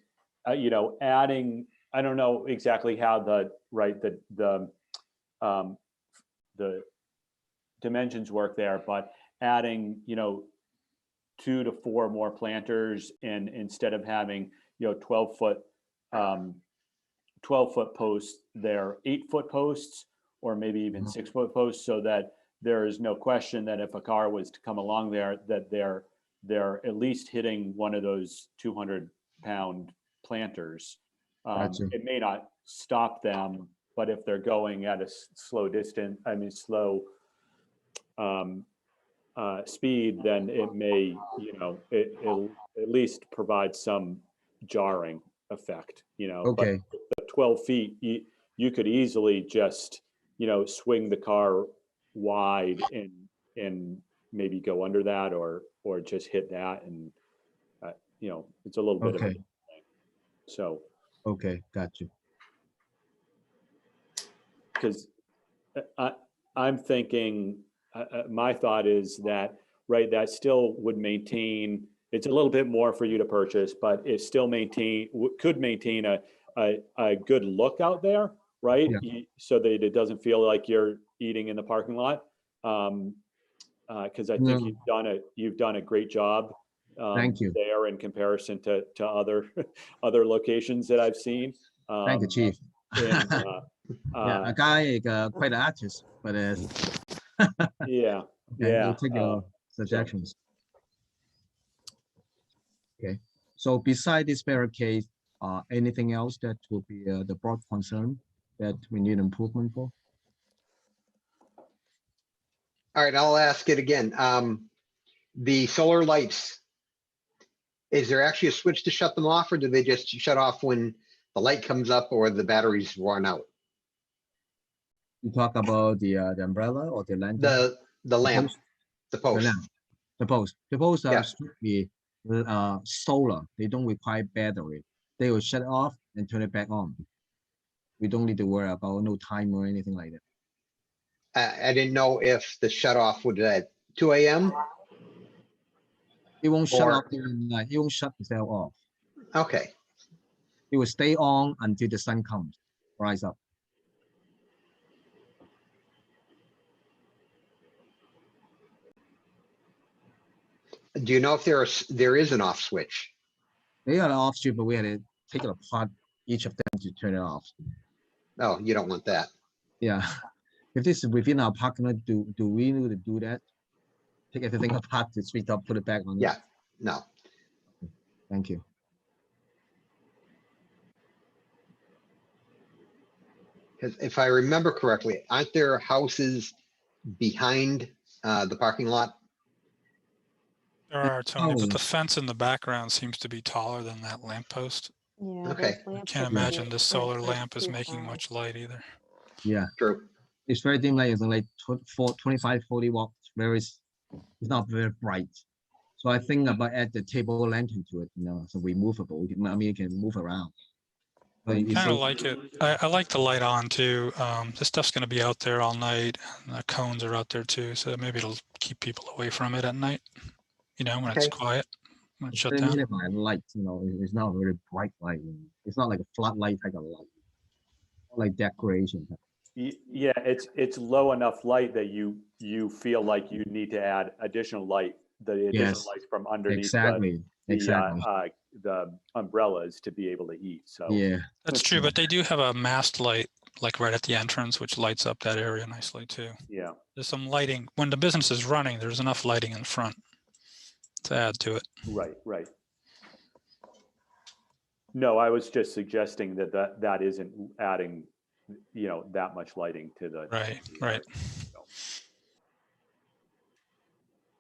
adding, I don't know exactly how the dimensions work there, but adding, 2 to 4 more planters, and instead of having, 12-foot posts, they're 8-foot posts, or maybe even 6-foot posts, so that there is no question that if a car was to come along there, that they're at least hitting one of those 200-pound planters. It may not stop them, but if they're going at a slow speed, then it may, it'll at least provide some jarring effect, Okay. But the 12 feet, you could easily just, swing the car wide and maybe go under that, or just hit that, and it's a little bit of a thing. So okay, got you. Because I'm thinking, my thought is that, that still would maintain, it's a little bit more for you to purchase, but it still could maintain a good look out there, right? Yeah. So that it doesn't feel like you're eating in the parking lot. Because I think you've done a great job. Thank you. There in comparison to other locations that I've seen. Thank you, Chief. And, a guy quite an artist, but yeah, okay, we'll take your suggestions. Okay, so beside this barricade, anything else that would be the broad concern that we need improvement for? All right, I'll ask it again. The solar lights, is there actually a switch to shut them off, or do they just shut off when the light comes up or the batteries run out? You talk about the umbrella or the lantern? The lamp, the post. The lamp. The post. The posts are Yeah. strictly solar. They don't require battery. they will shut it off and turn it back on. We don't need to worry about no time or anything like that. I didn't know if the shut off would at 2 a.m. It won't shut Or- off during the night. It won't shut itself off. Okay. It will stay on until the sun comes, rise up. Do you know if there is an off switch? They are off switch, but we had to take it apart, each of them to turn it off. Oh, you don't want that. Yeah. If this is within our parking lot, do we need to do that? Take everything apart to switch up, put it back on? Yeah, no. Thank you. Because if I remember correctly, aren't there houses behind the parking lot? There are, Tony, but Oh. the fence in the background seems to be taller than that lamppost. Yeah. Okay. those lamps Can't are pretty- imagine the solar they're lamp is too making high. much light either. Yeah, True. it's very dim light. It's like 25, 40 watts. It's not very bright. So I think about add the table lantern to it, so removable. I mean, you can move around. But you Kind say, of like it. I like the light on too. This stuff's going to be out there all night. And the cones are out there too, so maybe it'll keep people away from it at night. When it's Okay. quiet, when it's shut very down. minimal light, it's not very bright light. It's not like a flat light type of light, like decoration. Yeah, it's low enough light that you feel like you need to add additional light, the additional Yes, lights from underneath Exactly. the umbrellas to be able to eat. So Yeah. That's true, but they do have a mast light like right at the entrance, which lights up that area nicely too. yeah. There's some lighting when the business is running. There's enough lighting in front to add to it. Right. No, I was just suggesting that isn't adding, that much lighting to the. Right.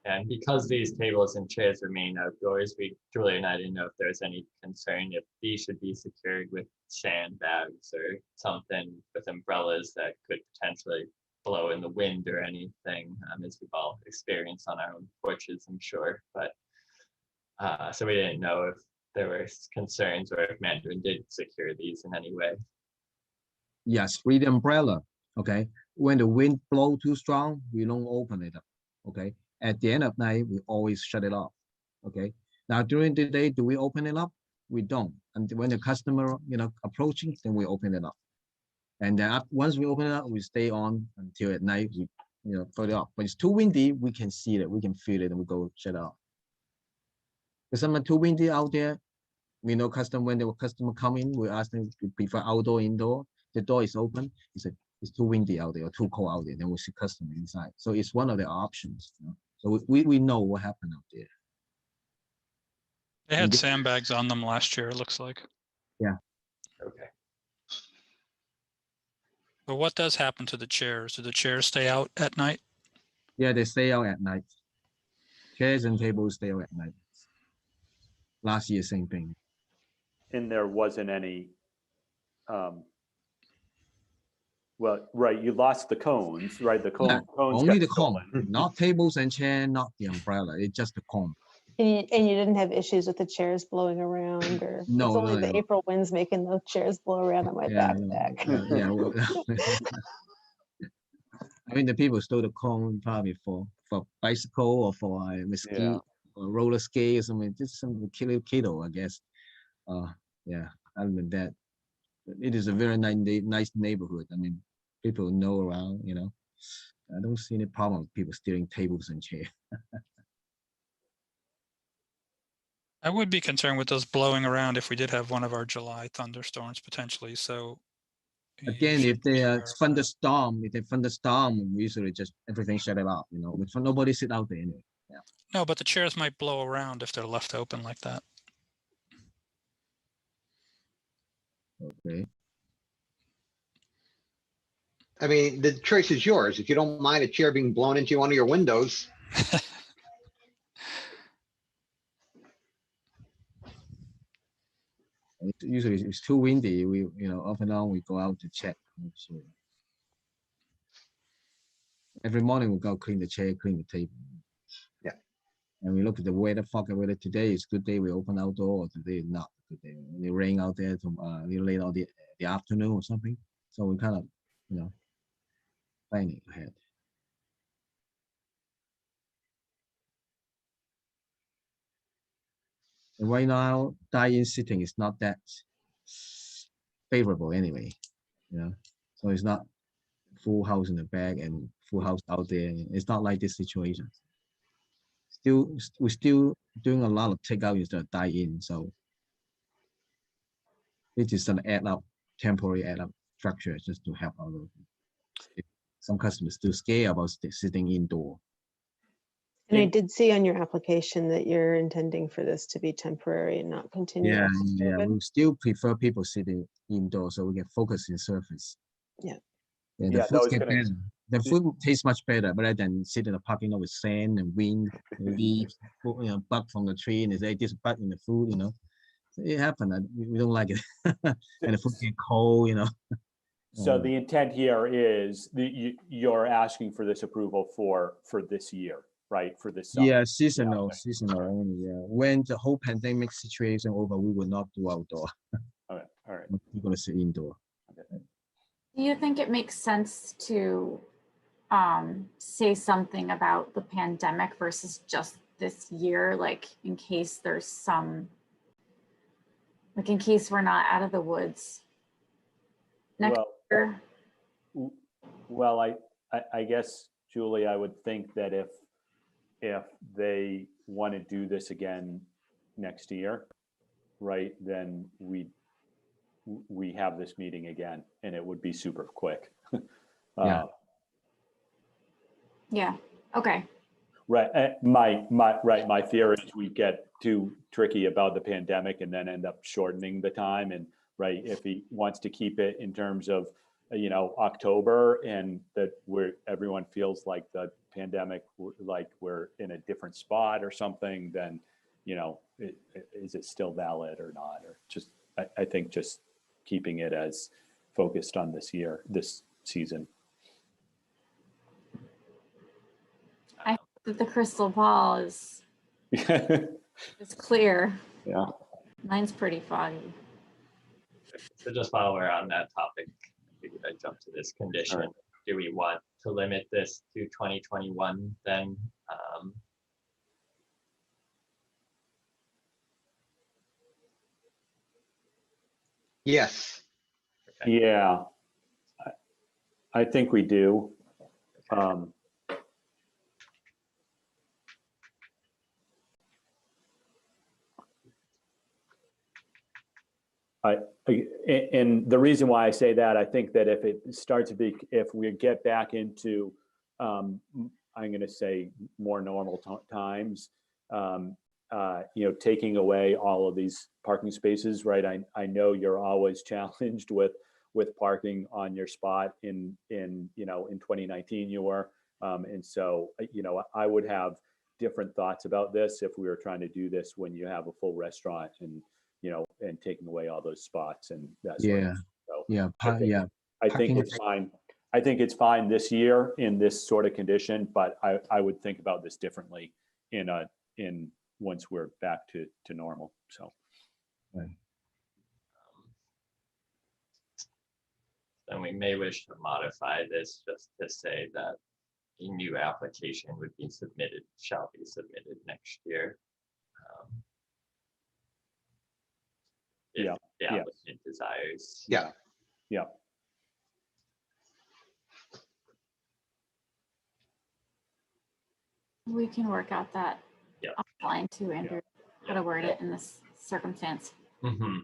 And because these tables and chairs remain outdoors, Julie and I didn't know if there's any concern if these should be secured with sandbags or something with umbrellas that could potentially blow in the wind or anything, as we've all experienced on our own porches, I'm sure. But so we didn't know if there were concerns or if Mandarin did secure these in any way. Yes, with the umbrella. Okay. When the wind blow too strong, we don't open it up. Okay. At the end of night, we always shut it off. Okay. Now during the day, do we open it up? We don't. And when the customer, approaching, then we open it up. And then once we open it up, we stay on until at night. We, put it off. When it's too windy, we can see it, we can feel it, and we go shut it off. If something too windy out there, we know when the customer come in, we ask them to prefer outdoor, indoor. The door is open. It's too windy out there or too cold out there. Then we see customer inside. So it's one of the options. So we know what happened out there. They had sandbags on them last year, it looks like. Yeah. Okay. But what does happen to the chairs? Do the chairs stay out at night? Yeah, they stay out at night. Chairs and tables stay out at night. Last year, same thing. And there wasn't any, well, right, you lost the cones, right? The Yeah, cones only got the stolen. cone, not tables and chair, not the umbrella. It's just the cone. And you didn't have issues with the chairs blowing around, or No, it's only no, the no. April winds making the chairs blow around on my backpack. Yeah. I mean, the people stole the cone probably for bicycle or for ski or roller skate or something. Just some kiddo, I guess. Yeah. Other than that, it is a very nice neighborhood. I mean, people know around. I don't see any problem with people stealing tables and chairs. I would be concerned with those blowing around if we did have one of our July thunderstorms potentially. So Again, if they thunderstorm, we usually just everything shut it off. Nobody sit out there anyway. Yeah. No, but the chairs might blow around if they're left open like that. Okay. I mean, the choice is yours. If you don't mind a chair being blown into one of your windows. Usually it's too windy. We, off and on, we go out to check. Sure. Every morning we go clean the chair, clean the table. Yeah. And we look at the weather, whether today is good day, we open outdoor, or today is not. today. It rain out there to a little late on the afternoon or something. So we kind of, you know, planning ahead. And right now, dine-in sitting is not that favorable anyway, you know. So it's not full house in the back and full house out there. It's not like this situation. We're still doing a lot of takeout instead of dine-in, so it is an add up, temporary add up structure just to help out. Some customers still scared about sitting indoor. And I did see on your application that you're intending for this to be temporary and not continue. Yeah, after yeah, COVID. we still prefer people sitting indoors so we can focus in surface. Yeah. And Yeah, the food those get gonna- better. The food tastes much better rather than sitting in the parking lot with sand and wind, leaves, you know, bug from the tree, and they just bug in the food, you know. So it happened. We don't like it, and the food get cold, you know. So the intent here is you're asking for this approval for this year, right? For this summer. Yeah, seasonal, okay. seasonal only. Yeah, when the whole pandemic situation over, we will not do outdoor. Okay, all right. We're gonna sit indoor. Do you think it makes sense to say something about the pandemic versus just this year, like in case there's some, like in case we're not out of the woods next year? Well, I guess, Julie, I would think that if they want to do this again next year, right, then we have this meeting again, and it would be super quick. Yeah. Yeah, okay. Right. My fear is we get too tricky about the pandemic and then end up shortening the time. And right, if he wants to keep it in terms of, you know, October, and that everyone feels like the pandemic, like we're in a different spot or something, then, you know, is it still valid or not? Or just, I think just keeping it as focused on this year, this season. I hope that the crystal ball is clear. Yeah. Mine's pretty foggy. So just while we're on that topic, I figured I'd jump to this condition. Right. Do we want to limit this to 2021 then? Yes. Yeah, I think we do. And the reason why I say that, I think that if it starts to be, if we get back into, I'm going to say more normal times, you know, taking away all of these parking spaces, right? I know you're always challenged with parking on your spot in you know, in 2019 you were, and so, you know, I would have different thoughts about this if we were trying to do this when you have a full restaurant and, you know, and taking away all those spots and that sort of thing. So Yeah, I think it's fine. I think it's fine this year in this sort of condition, but I would think about this differently in once we're back to normal. So. Right. Then we may wish to modify this just to say that a new application would be submitted, shall be submitted next year. If Yeah, the applicant desires. Yeah. Yeah. We can work out that offline too, Andrew, how to word it in this circumstance. Mm-hmm.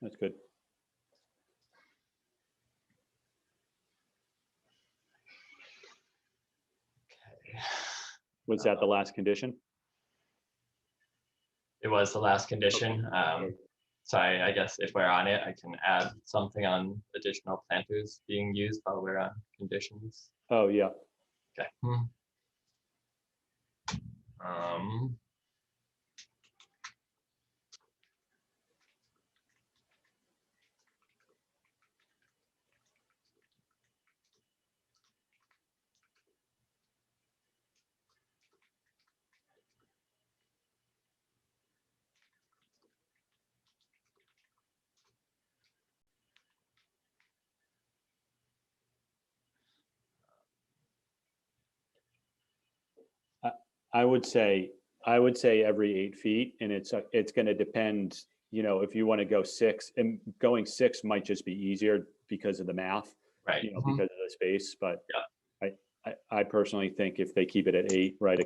That's good. Okay. Was that the last condition? It was the last condition. So I guess if we're on it, I can add something on additional planters being used while we're on conditions. Oh, yeah. Okay. I would say every 8 feet, and it's going to depend, you know, if you want to go 6, and going 6 might just be easier because of the math, Right. you know, because of the space. But Yeah. I personally think if they keep it at 8, right,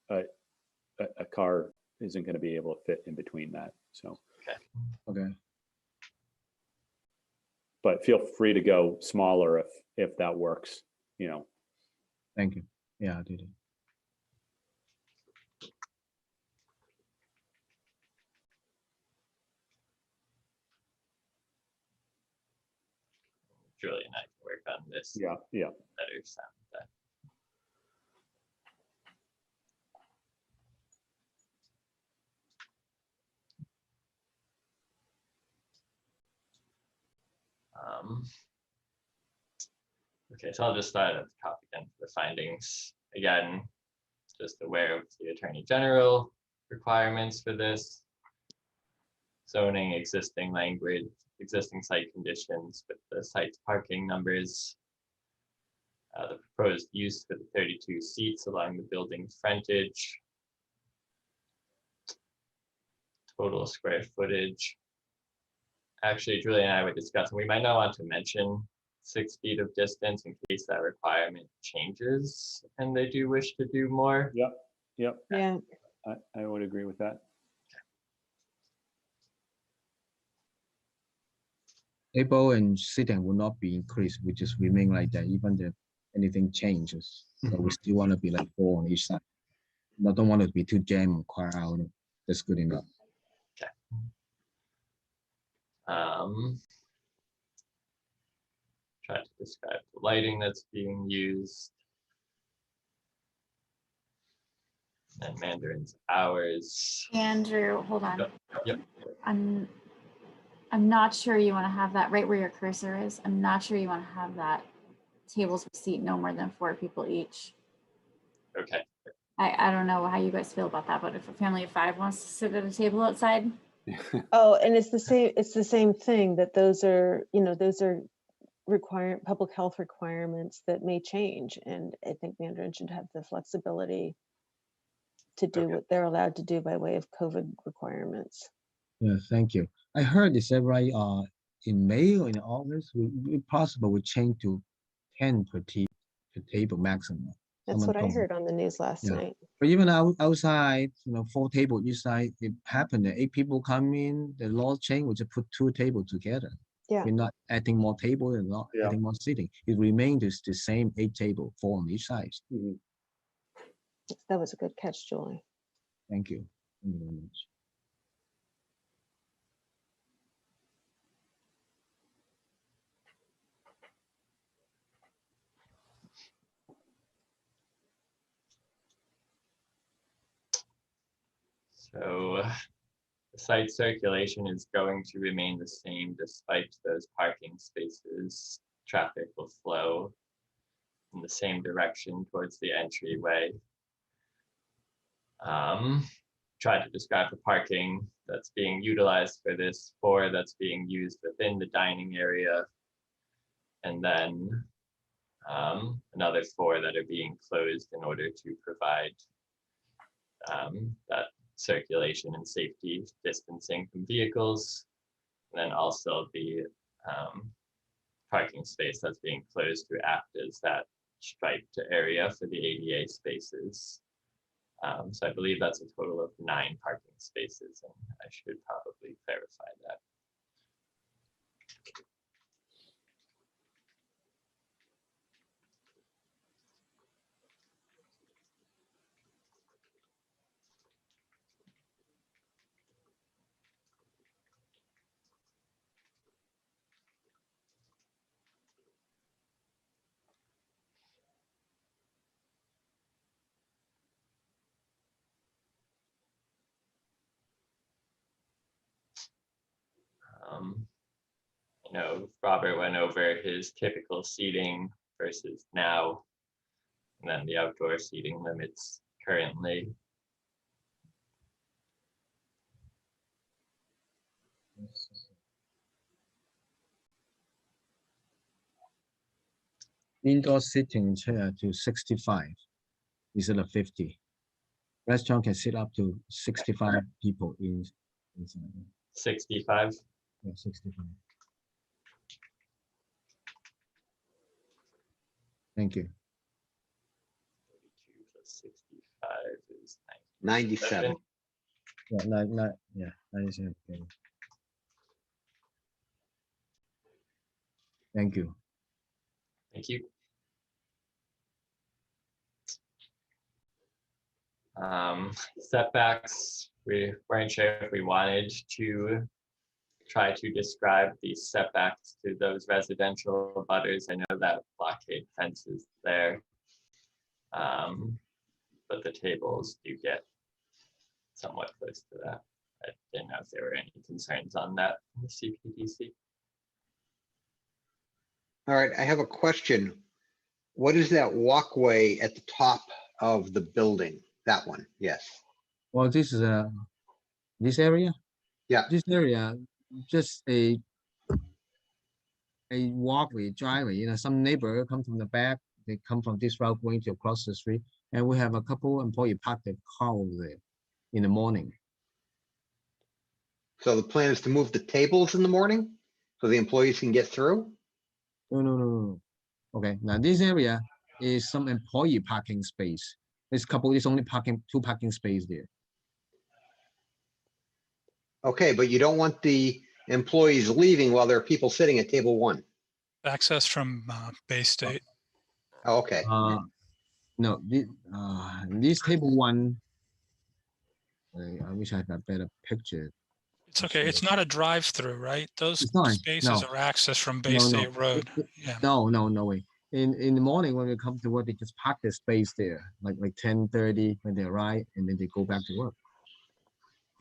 a car isn't going to be able to fit in between that. So, Okay. but feel free to go smaller if that works, you know. Thank you. Yeah, I did it. Julie and I can work on this. Yeah. Better sound that. Okay, so I'll just start at the top again for the findings. Again, just aware of the Attorney General requirements for this. Zoning, existing language, existing site conditions with the site's parking numbers. The proposed use for the 32 seats along the building frontage. Total square footage. Actually, Julie and I were discussing, we might not want to mention 6 feet of distance in case that requirement changes and they do wish to do more. Yep. Yeah. I would agree with that. Table and seating will not be increased, we just remain like that, even if anything changes. So we still want to be like 4 on each side. I don't want it to be too jammed or crowded. That's good enough. Okay. Try to describe the lighting that's being used. And Mandarin's hours. Andrew, hold on. Yep. I'm not sure you want to have that right where your cursor is. I'm not sure you want to have that tables with seat no more than 4 people each. Okay. I don't know how you guys feel about that, but if a family of 5 wants to sit at a table outside. Oh, and it's the same thing, that those are, you know, those are public health requirements that may change. And I think Mandarin should have the flexibility to do what they're allowed to do by way of COVID requirements. Yeah, thank you. I heard is that right? In May or in August, we possible we change to 10 per table maximum. That's Someone what I told me. heard on the news last night. But even outside, you know, 4 tables each side, it happened that 8 people come in, the law change, we just put 2 tables together. Yeah. We're not adding more tables and not adding more seating. It remains the same 8 tables, 4 on each side. That was a good catch, Julie. Thank you. Thank you very much. So the site circulation is going to remain the same despite those parking spaces. Traffic will flow in the same direction towards the entryway. Try to describe the parking that's being utilized for this, 4 that's being used within the dining area, and then another 4 that are being closed in order to provide that circulation and safety distancing from vehicles. And then also the parking space that's being closed to act as that striped area for the ADA spaces. So I believe that's a total of 9 parking spaces, and I should probably clarify that. You know, Robert went over his typical seating versus now, and then the outdoor seating limits currently. Indoor sitting chair to 65 instead of 50. Restaurant can sit up to 65 people inside. 65. Yeah, 65. Thank you. 32 plus 65 is 97. Yeah, 97. Okay. Thank you. Thank you. Setbacks, we weren't sure if we wanted to try to describe these setbacks to those residential butters. I know that blockade fence is there, but the tables do get somewhat close to that. I didn't know if there were any concerns on that in the CPDC. All right, I have a question. What is that walkway at the top of the building? That one, yes. Well, this is this area. Yeah. This area, just a walkway, driveway. You know, some neighbor come from the back. They come from this route going to across the street, and we have a couple employee park their car over there in the morning. So the plan is to move the tables in the morning so the employees can get through? No. Okay, now this area is some employee parking space. This couple is only two parking space there. Okay, but you don't want the employees leaving while there are people sitting at table one. Access from Bay State. Oh, okay. No, this table one. I wish I had a better picture. It's okay. It's not a drive-through, right? Those It's not, spaces no. are access from Bay No. State Road. Yeah. No way. In the morning when we come to work, they just park their space there, like 10:30 when they arrive, and then they go back to work.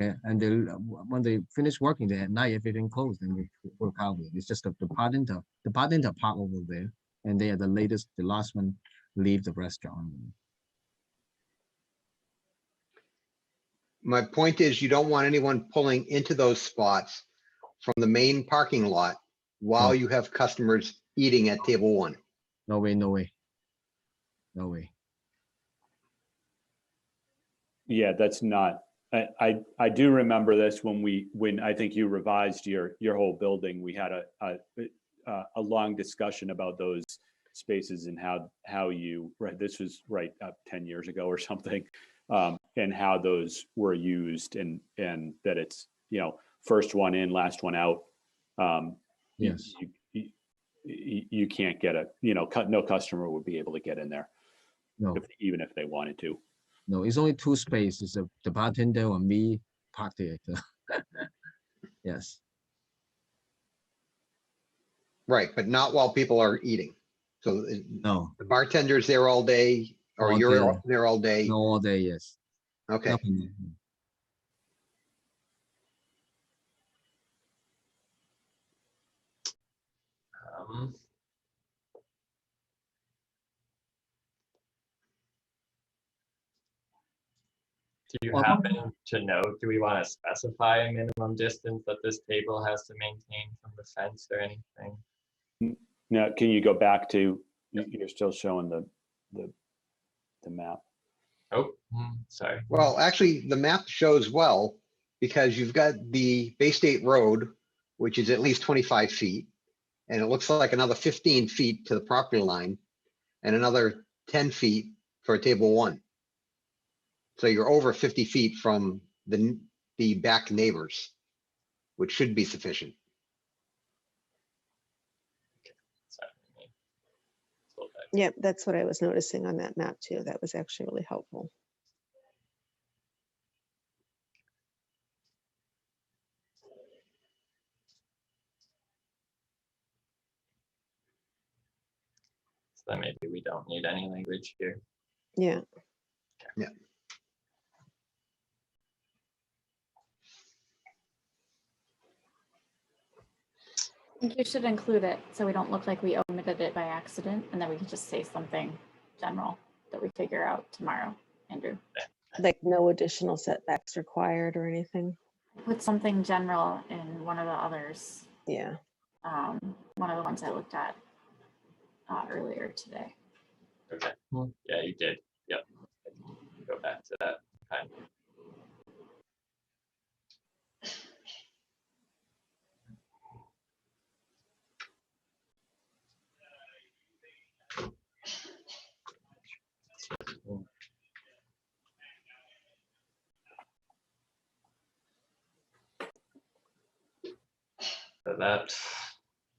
Okay, and they, when they finish working there at night, everything closed, and we work out. It's just the bartender park over there, and they are the last one leave the restaurant. My point is you don't want anyone pulling into those spots from the main parking lot while you have customers eating at table one. No way. Yeah, that's not, I do remember this when I think you revised your whole building, we had a long discussion about those spaces and how you, right, this was right up 10 years ago or something, and how those were used and that it's, you know, first one in, last one out. Yes. You can't get no customer would be able to get in there. No. Even if they wanted to. No, it's only two spaces. The bartender and me park there. Yes. Right, but not while people are eating. So No. the bartender's there all day, or All you're day. there all day? No, all day, yes. Okay. Nothing. Do you happen to know, do we want to specify a minimum distance that this table has to maintain from the fence or anything? Now, can you go back to, you're still showing the map. Oh, sorry. Well, actually, the map shows well, because you've got the Bay State Road, which is at least 25 feet. And it looks like another 15 feet to the property line and another 10 feet for table one. So you're over 50 feet from the back neighbors, which should be sufficient. Yep, that's what I was noticing on that map too. That was actually really helpful. So then maybe we don't need any language here. Yeah. Yeah. think you should include it so we don't look like we omitted it by accident, and then we can just say something general that we figure out tomorrow, Andrew. Like no additional setbacks required or anything. Put something general in one of the others, Yeah. one of the ones I looked at earlier today. Okay. Well- Yeah, you did. Yep. Go back to that. Okay. So that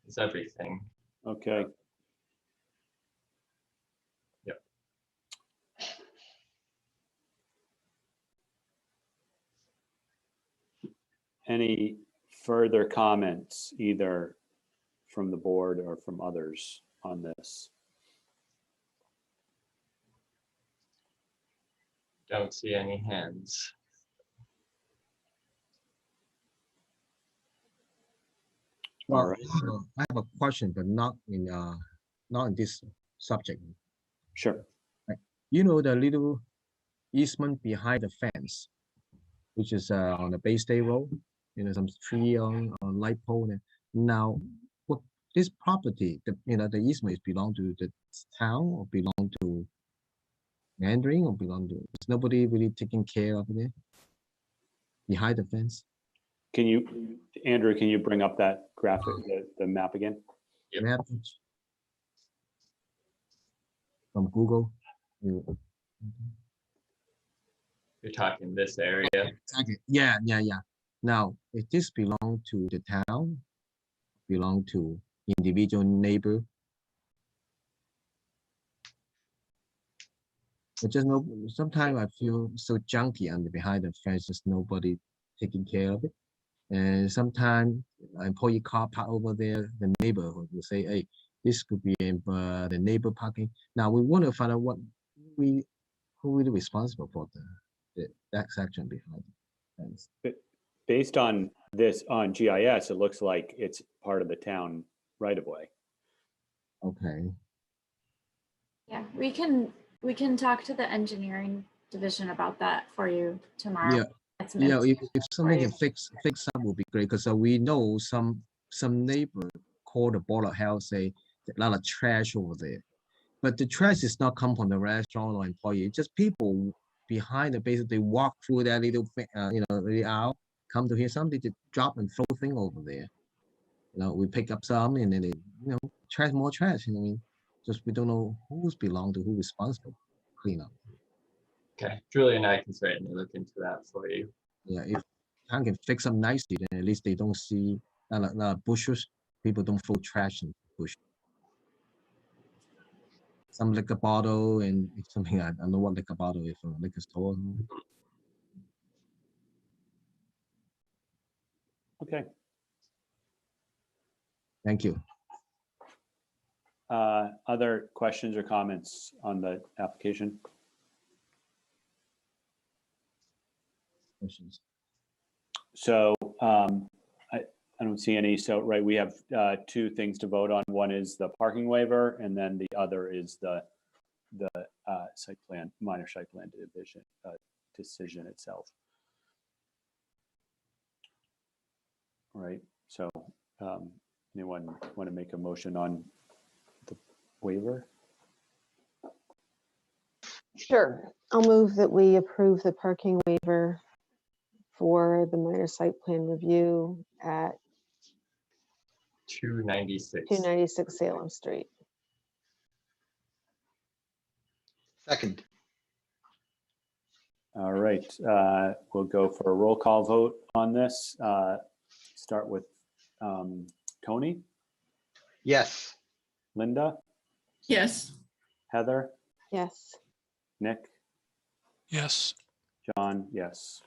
is everything. Okay. Yep. Any further comments, either from the board or from others on this? Don't see any hands. Well, All right. I have a question, but not in this subject. Sure. You know the little easement behind the fence, which is on the Bay State Road. You know, some tree on light pole there. Now, what this property, the easement is belong to the town or belong to Mandarin or belong to? Is nobody really taking care of it behind the fence? Can you, Andrew, can you bring up that graphic, the map again? Yep. Map from Google. You're talking this area. Exactly. Yeah. Now, if this belong to the town, belong to individual neighbor, but just no. Sometimes I feel so junky under behind the fence, just nobody taking care of it. And sometimes employee car park over there, the neighborhood will say, "Hey, this could be the neighbor parking." Now we want to find out who really responsible for that section behind the fence. Based on this on GIS, it looks like it's part of the town right of way. Okay. Yeah, we can talk to the engineering division about that for you tomorrow. Yeah. Get some Yeah, if information something for can you. fix up would be great, because we know some neighbor call the board of health, say a lot of trash over there. But the trash is not come from the restaurant or employee, just people behind the base. They walk through that little little aisle, come to hear something, to drop and throw thing over there. We pick up some, and then they, trash, more trash. You know what I mean? Just we don't know who's belong to, who responsible clean up. Okay, Julie and I can certainly look into that for you. Yeah, if town can fix them nicely, then at least they don't see bushes. People don't throw trash in bush. Some liquor bottle and something, I don't know what liquor bottle is from a liquor store. Okay. Thank you. Other questions or comments on the application? Questions? So I don't see any. So, right, we have two things to vote on. One is the parking waiver, and then the other is the site plan, minor site plan division decision itself. All right. So anyone want to make a motion on the waiver? Sure. I'll move that we approve the parking waiver for the minor site plan review at 296. 296 Salem Street. Second, All right. We'll go for a roll call vote on this. Start with Tony, yes. Linda, Yes. Heather, Yes. Nick, Yes. John, yes.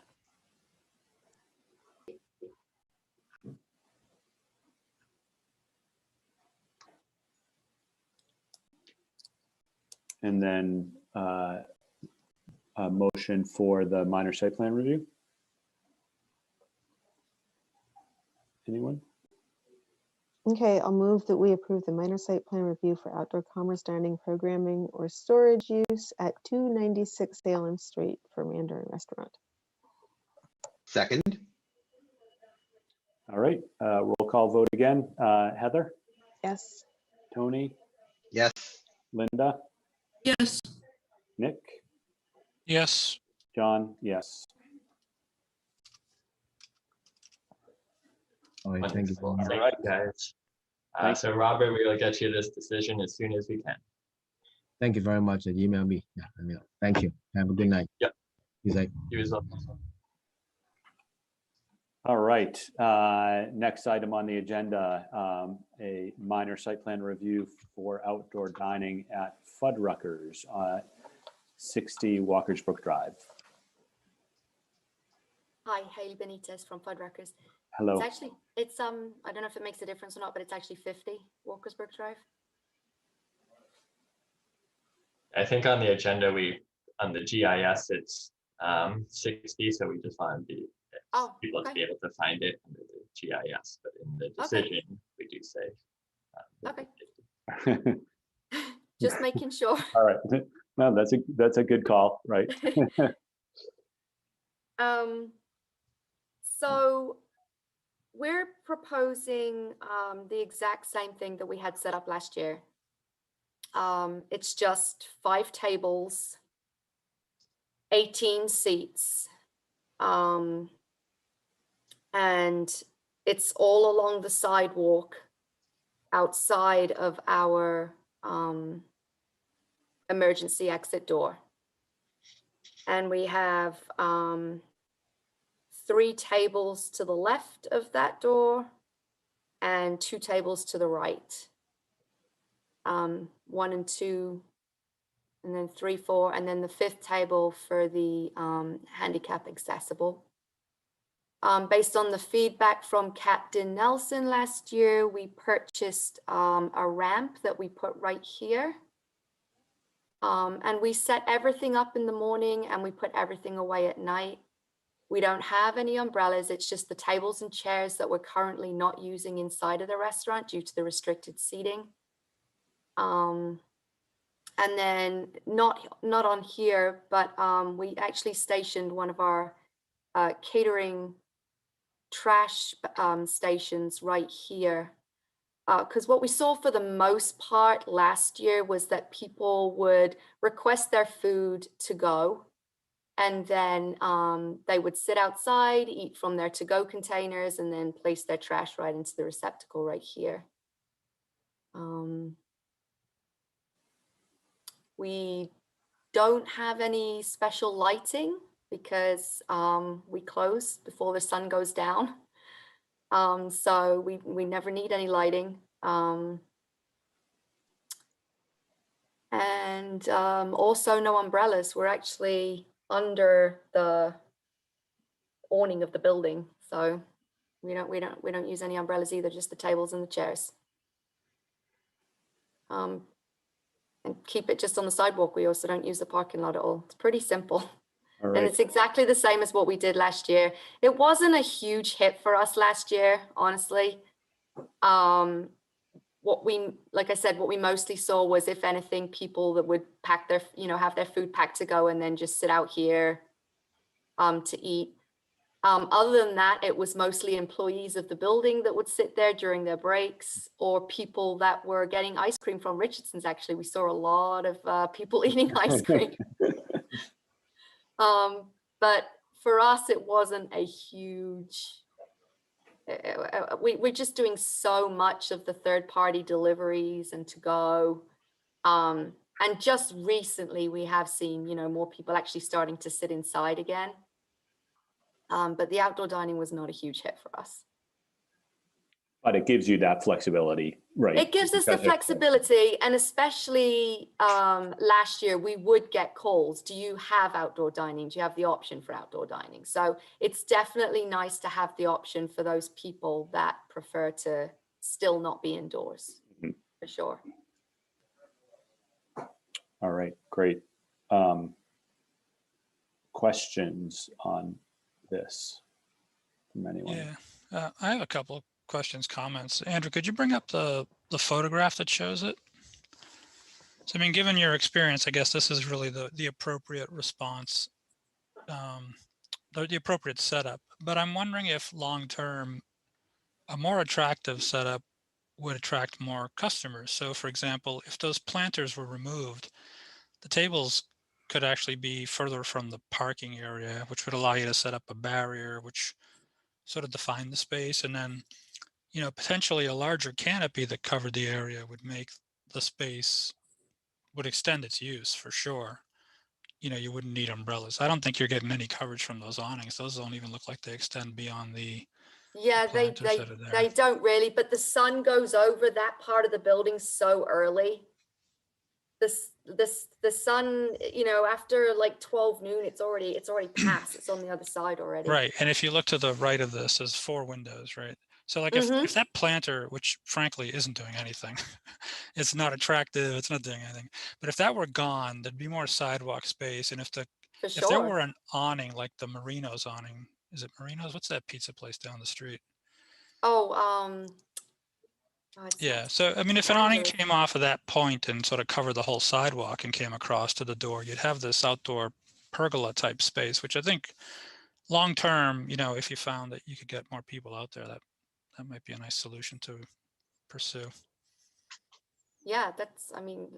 And then a motion for the minor site plan review. Anyone? Okay, I'll move that we approve the minor site plan review for outdoor commerce dining, programming, or storage use at 296 Salem Street for Mandarin Restaurant. Second, All right, roll call vote again. Heather, Yes. Tony, yes. Linda, Yes. Nick, Yes. John, yes. All right, thank you. Wonderful. very much. Thank you, guys. Thanks. So Robert, we will get you this decision as soon as we can. Thank you very much. Email me. Yeah, email. Thank you. Have a good night. Yep. Be safe. You as well. All right, next item on the agenda, a minor site plan review for outdoor dining at Fuddruckers, 60 Walker's Brook Drive. Hi, Hailey Benitez from Fuddruckers. Hello. It's actually, I don't know if it makes a difference or not, but it's actually 50 Walkersburg Drive. I think on the agenda, on the GIS, it's 60, so we just want people to be able to find it under the GIS, but in the decision, we do say. Okay. Just making sure. All right, no, that's a good call, right? So we're proposing the exact same thing that we had set up last year. It's just 5 tables, 18 seats, and it's all along the sidewalk outside of our emergency exit door. And we have 3 tables to the left of that door and 2 tables to the right. 1 and 2, and then 3, 4, and then the 5th table for the handicap accessible. Based on the feedback from Captain Nelson last year, we purchased a ramp that we put right here. And we set everything up in the morning and we put everything away at night. We don't have any umbrellas. It's just the tables and chairs that we're currently not using inside of the restaurant due to the restricted seating. And then not on here, but we actually stationed one of our catering trash stations right here. Because what we saw for the most part last year was that people would request their food to go, and then they would sit outside, eat from their to-go containers, and then place their trash right into the receptacle right here. We don't have any special lighting because we close before the sun goes down. So we never need any lighting. And also no umbrellas. We're actually under the awning of the building. So we don't use any umbrellas either, just the tables and the chairs. And keep it just on the sidewalk. We also don't use the parking lot at all. It's pretty simple. All right. And it's exactly the same as what we did last year. It wasn't a huge hit for us last year, honestly. Like I said, what we mostly saw was, if anything, people that would pack their, have their food packed to go and then just sit out here to eat. Other than that, it was mostly employees of the building that would sit there during their breaks, or people that were getting ice cream from Richardson's. Actually, we saw a lot of people eating ice cream. But for us, it wasn't a huge, we're just doing so much of the third-party deliveries and to go. And just recently we have seen, more people actually starting to sit inside again. But the outdoor dining was not a huge hit for us. But it gives you that flexibility, right? It gives us the flexibility, and especially last year we would get calls. Do you have outdoor dining? Do you have the option for outdoor dining? So it's definitely nice to have the option for those people that prefer to still not be indoors, for sure. All right, great. Questions on this from anyone? Yeah, I have a couple of questions, comments. Andrew, could you bring up the photograph that shows it? So, I mean, given your experience, I guess this is really the appropriate response, the appropriate setup. But I'm wondering if long-term, a more attractive setup would attract more customers. So, for example, if those planters were removed, the tables could actually be further from the parking area, which would allow you to set up a barrier, which sort of define the space. And then, you know, potentially a larger canopy that covered the area would make the space, would extend its use for sure. You know, you wouldn't need umbrellas. I don't think you're getting any coverage from those awnings. Those don't even look like they extend beyond the Yeah, planters that are there. they don't really, but the sun goes over that part of the building so early. The sun, you know, after like 12 noon, it's already past. It's on the other side already. Right. And if you look to the right of this, there's 4 windows, right? So like if that planter, which frankly isn't doing anything, it's not attractive, it's not doing anything. But if that were gone, there'd be more sidewalk space. And if there were an awning like the Marino's awning, is it Marino's? What's that pizza place down the street? Oh, Yeah. So I mean, if an awning came off of that point and sort of covered the whole sidewalk and came across to the door, you'd have this outdoor pergola type space, which I think long term, you know, if you found that you could get more people out there, that might be a nice solution to pursue. Yeah, I mean,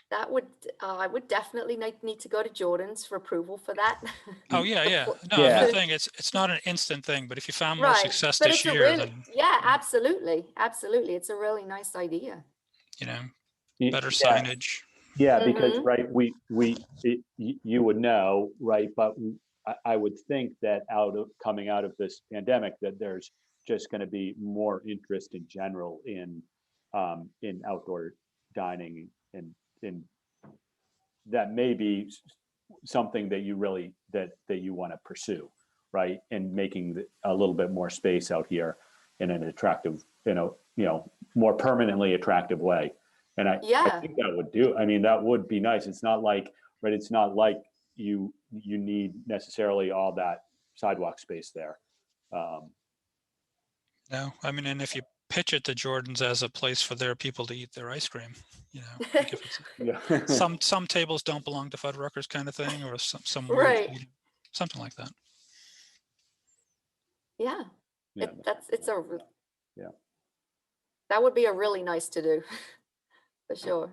that would, I would definitely need to go to Jordan's for approval for that. Oh yeah, yeah. No, I'm not saying it's not an instant thing, but if you found more success but this it's year, then yeah, absolutely, absolutely, it's a really nice idea. You know, better signage. Yeah, because right, you would know, right, but I would think that coming out of this pandemic, that there's just going to be more interest in general in outdoor dining, and that may be something that you really that you want to pursue, right, and making a little bit more space out here in an attractive, more permanently attractive way. And I think that would do. I mean, that would be nice. It's not like, right, it's not like you need necessarily all that sidewalk space there. No, I mean, and if you pitch it to Jordan's as a place for their people to eat their ice cream, you know, like if it's, some tables don't belong to Fuddruckers kind of thing, or some weird, something like that. Yeah, that would be a really nice to do for sure.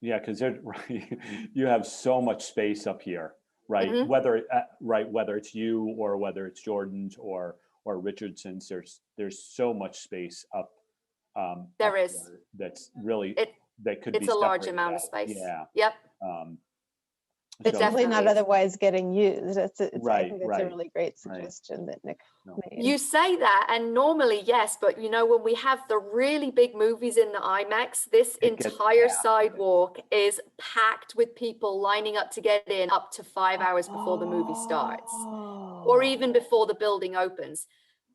Yeah, because you have so much space up here, right? Whether it's you or whether it's Jordan's or Richardson's, there's so much space up. There is. That's really that could be. It's a large amount of space. Yeah. Yep. It's definitely not otherwise getting used. I think that's a really great Right. suggestion that Nick made. You say that, and normally, yes, but you know, when we have the really big movies in the IMAX, this entire sidewalk is packed with people lining up to get in up to 5 hours before the movie starts, or even before the building opens.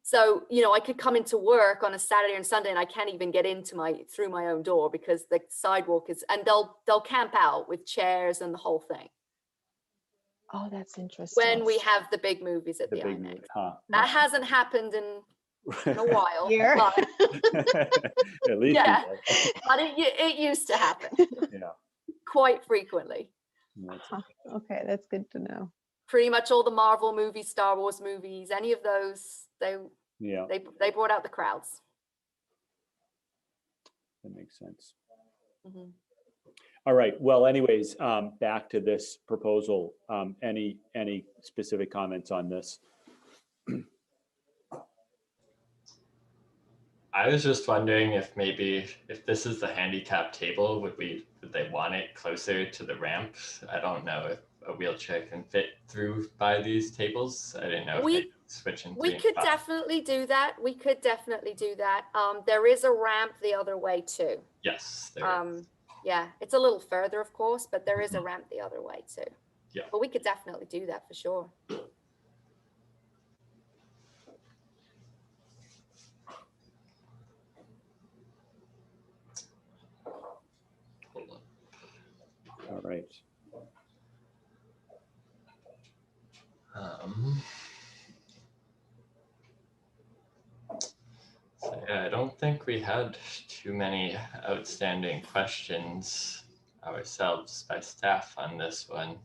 So, you know, I could come into work on a Saturday and Sunday and I can't even get through my own door because the sidewalk is, and they'll camp out with chairs and the whole thing. Oh, that's interesting. When we have the big movies at the IMAX. That hasn't happened in a while. At least but it used to happen. Quite frequently. Okay, that's good to know. Pretty much all the Marvel movies, Star Wars movies, any of those, they brought out the crowds. That makes sense. All right. Well, anyways, back to this proposal. Any specific comments on this? I was just wondering if maybe if this is the handicap table, would they want it closer to the ramp? I don't know if a wheelchair can fit through by these tables. I didn't know if they switch in. We could definitely do that. We could definitely do that. There is a ramp the other way too. Yes. Yeah, it's a little further, of course, but there is a ramp the other way too. Yeah. But we could definitely do that for sure. All Right. So yeah, I don't think we had too many outstanding questions ourselves by staff on this one.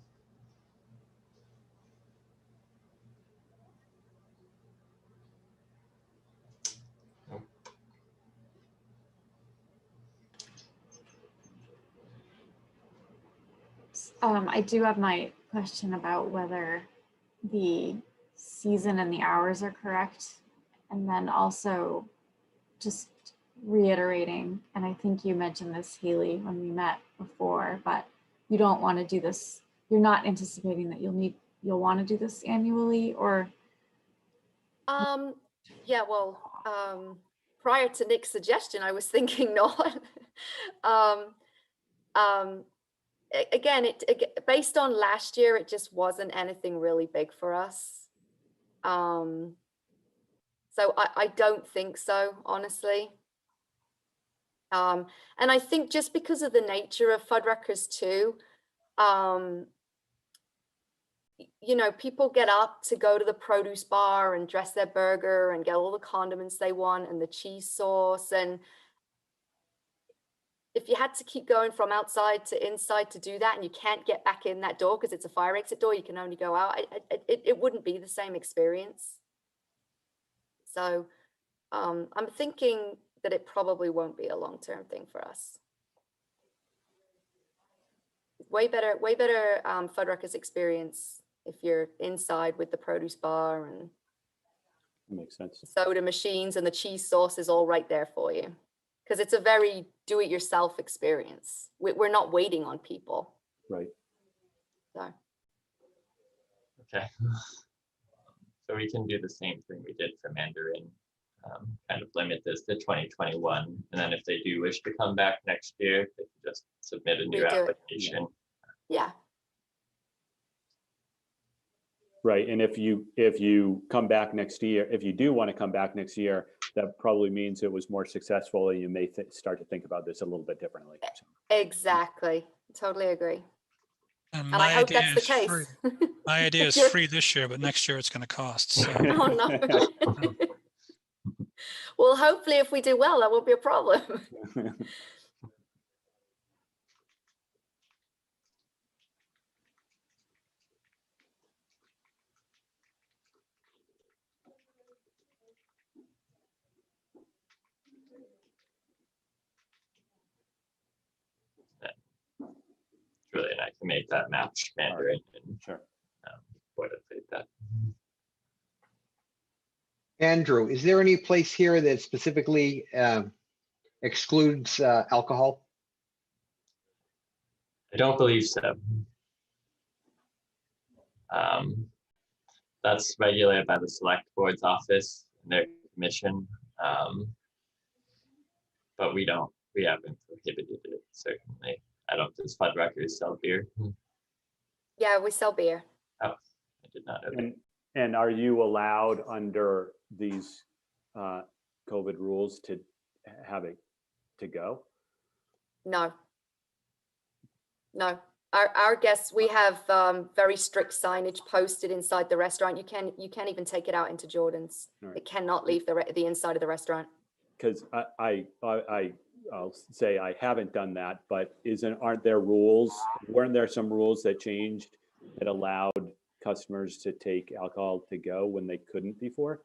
I do have my question about whether the season and the hours are correct. And then also just reiterating, and I think you mentioned this, Haley, when we met before, but you don't want to do this. You're not anticipating that you'll want to do this annually, or? Yeah, well, prior to Nick's suggestion, I was thinking not. Again, based on last year, it just wasn't anything really big for us. So I don't think so, honestly. And I think just because of the nature of Fuddruckers too, you know, people get up to go to the produce bar and dress their burger and get all the condiments they want and the cheese sauce. And if you had to keep going from outside to inside to do that, and you can't get back in that door because it's a fire exit door, you can only go out, it wouldn't be the same experience. So I'm thinking that it probably won't be a long-term thing for us. Way better Fuddruckers experience if you're inside with the produce bar and Makes sense. soda machines and the cheese sauce is all right there for you. Because it's a very do-it-yourself experience. We're not waiting on people. Right. So. Okay. So we can do the same thing we did for Mandarin, kind of limit this to 2021. And then if they do wish to come back next year, they can just submit a new application. Yeah. Right. And if you come back next year, if you do want to come back next year, that probably means it was more successful, and you may start to think about this a little bit differently. Exactly. Totally agree. And I hope that's the case. My idea is free this year, but next year it's going to cost. So. Oh, no. Well, hopefully if we do well, that won't be a problem. Really, and I can make that match Mandarin and sure. boilerplate that. Andrew, is there any place here that specifically excludes alcohol? I don't believe so. That's regulated by the select board's office and their commission. But we haven't prohibited it, certainly. I don't, does Fuddruckers sell beer? Yeah, we sell beer. Oh, I did not know that. And are you allowed under these COVID rules to have it to go? No. No. Our guests, we have very strict signage posted inside the restaurant. You can't even take it out into Jordan's. Right. It cannot leave the inside of the restaurant. Because I'll say I haven't done that, but aren't there rules? Weren't there some rules that changed that allowed customers to take alcohol to go when they couldn't before?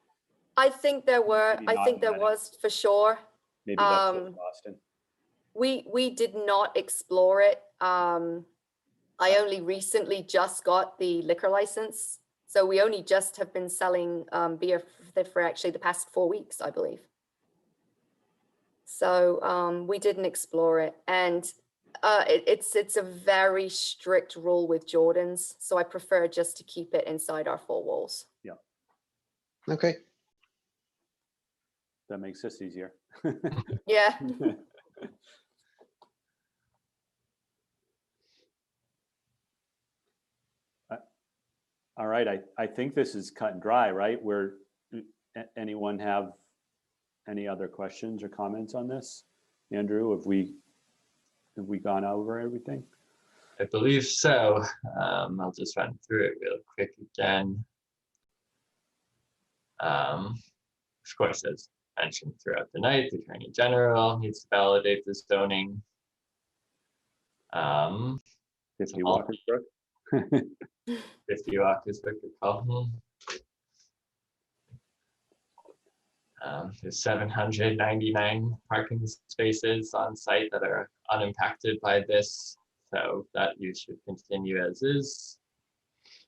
I think there were. I think there was for sure. Maybe that's just Boston. We did not explore it. I only recently just got the liquor license, so we only just have been selling beer for actually the past 4 weeks, I believe. So we didn't explore it, and it's a very strict rule with Jordan's, so I prefer just to keep it inside our 4 walls. Yeah. Okay. That makes this easier. Yeah. All right, I think this is cut and dry, right? Anyone have any other questions or comments on this? Andrew, have we gone over everything? I believe so. I'll just run through it real quick again. Of course, as mentioned throughout the night, the Attorney General needs to validate the zoning. 50 Walker's Brook. 50 Walker's Brook, call. There's 799 parking spaces on site that are unimpacted by this, so that use should continue as is.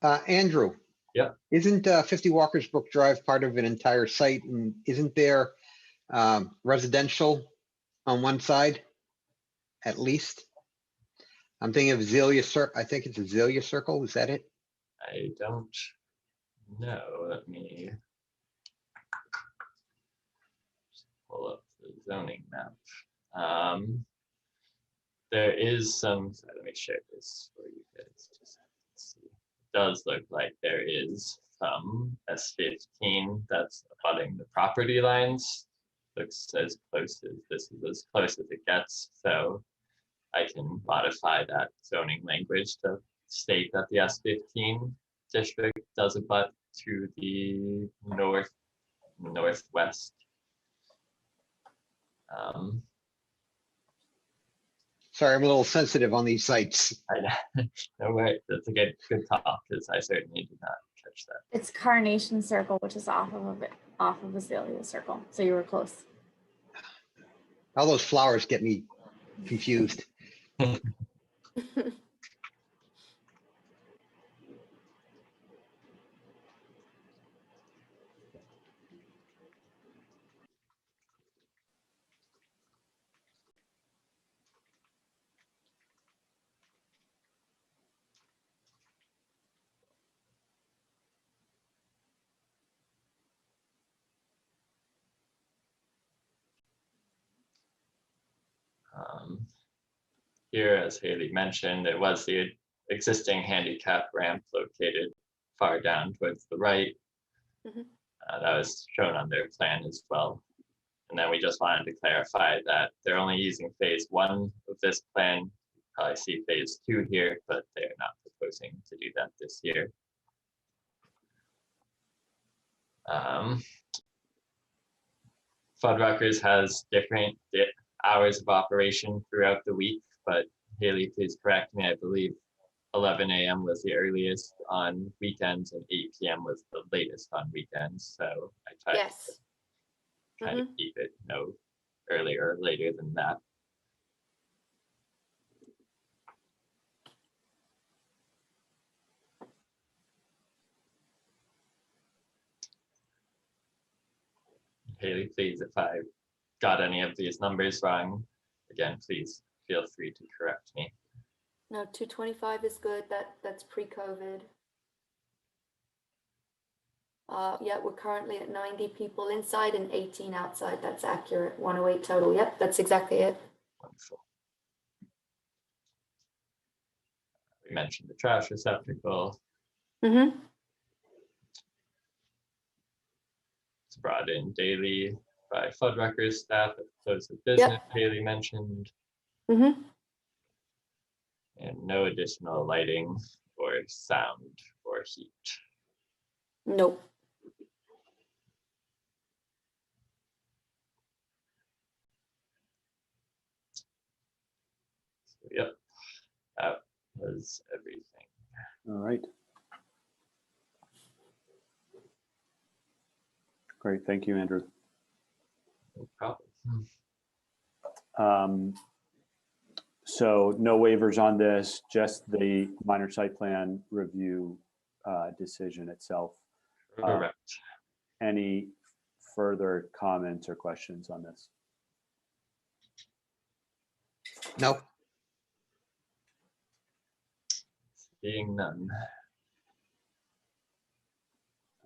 Andrew. Yeah. Isn't 50 Walker's Brook Drive part of an entire site, and isn't there residential on one side, at least? I'm thinking of Azalea Circle. I think it's Azalea Circle. Is that it? I don't know. Let me pull up the zoning map. There is some, so let me share this for you guys. Just see. It does look like there is some S15 that's abutting the property lines. Looks as close as, this is as close as it gets. So I can modify that zoning language to state that the S15 district does abut to the northwest. Sorry, I'm a little sensitive on these sites. I know. No way. That's a good talk, because I certainly did not catch that. It's Carnation Circle, which is off of Azalea Circle. So you were close. All those flowers get me confused. Here, as Haley mentioned, it was the existing handicap ramp located far down towards the right. That was shown on their plan as well. And then we just wanted to clarify that they're only using phase 1 of this plan. You probably see phase 2 here, but they're not proposing to do that this year. Fuddruckers has different hours of operation throughout the week, but Haley, please correct me. I believe 11 a.m. was the earliest on weekends and 8 p.m. was the latest on weekends. So I tried to keep it no earlier or later than that. Haley, please, if I got any of these numbers wrong, again, please feel free to correct me. No, 225 is good. That's pre-COVID. Yeah, we're currently at 90 people inside and 18 outside. That's accurate. 108 total. Yep, that's exactly it. Wonderful. We mentioned the trash receptacle. It's brought in daily by Fuddruckers staff at the close of business, Haley mentioned. And no additional lighting or sound or heat. Nope. So, yep, that was everything. All right. Great, thank you, Andrew. No problem. So no waivers on this, just the minor site plan review decision itself. Correct. Any further comments or questions on this? No. Seeing none.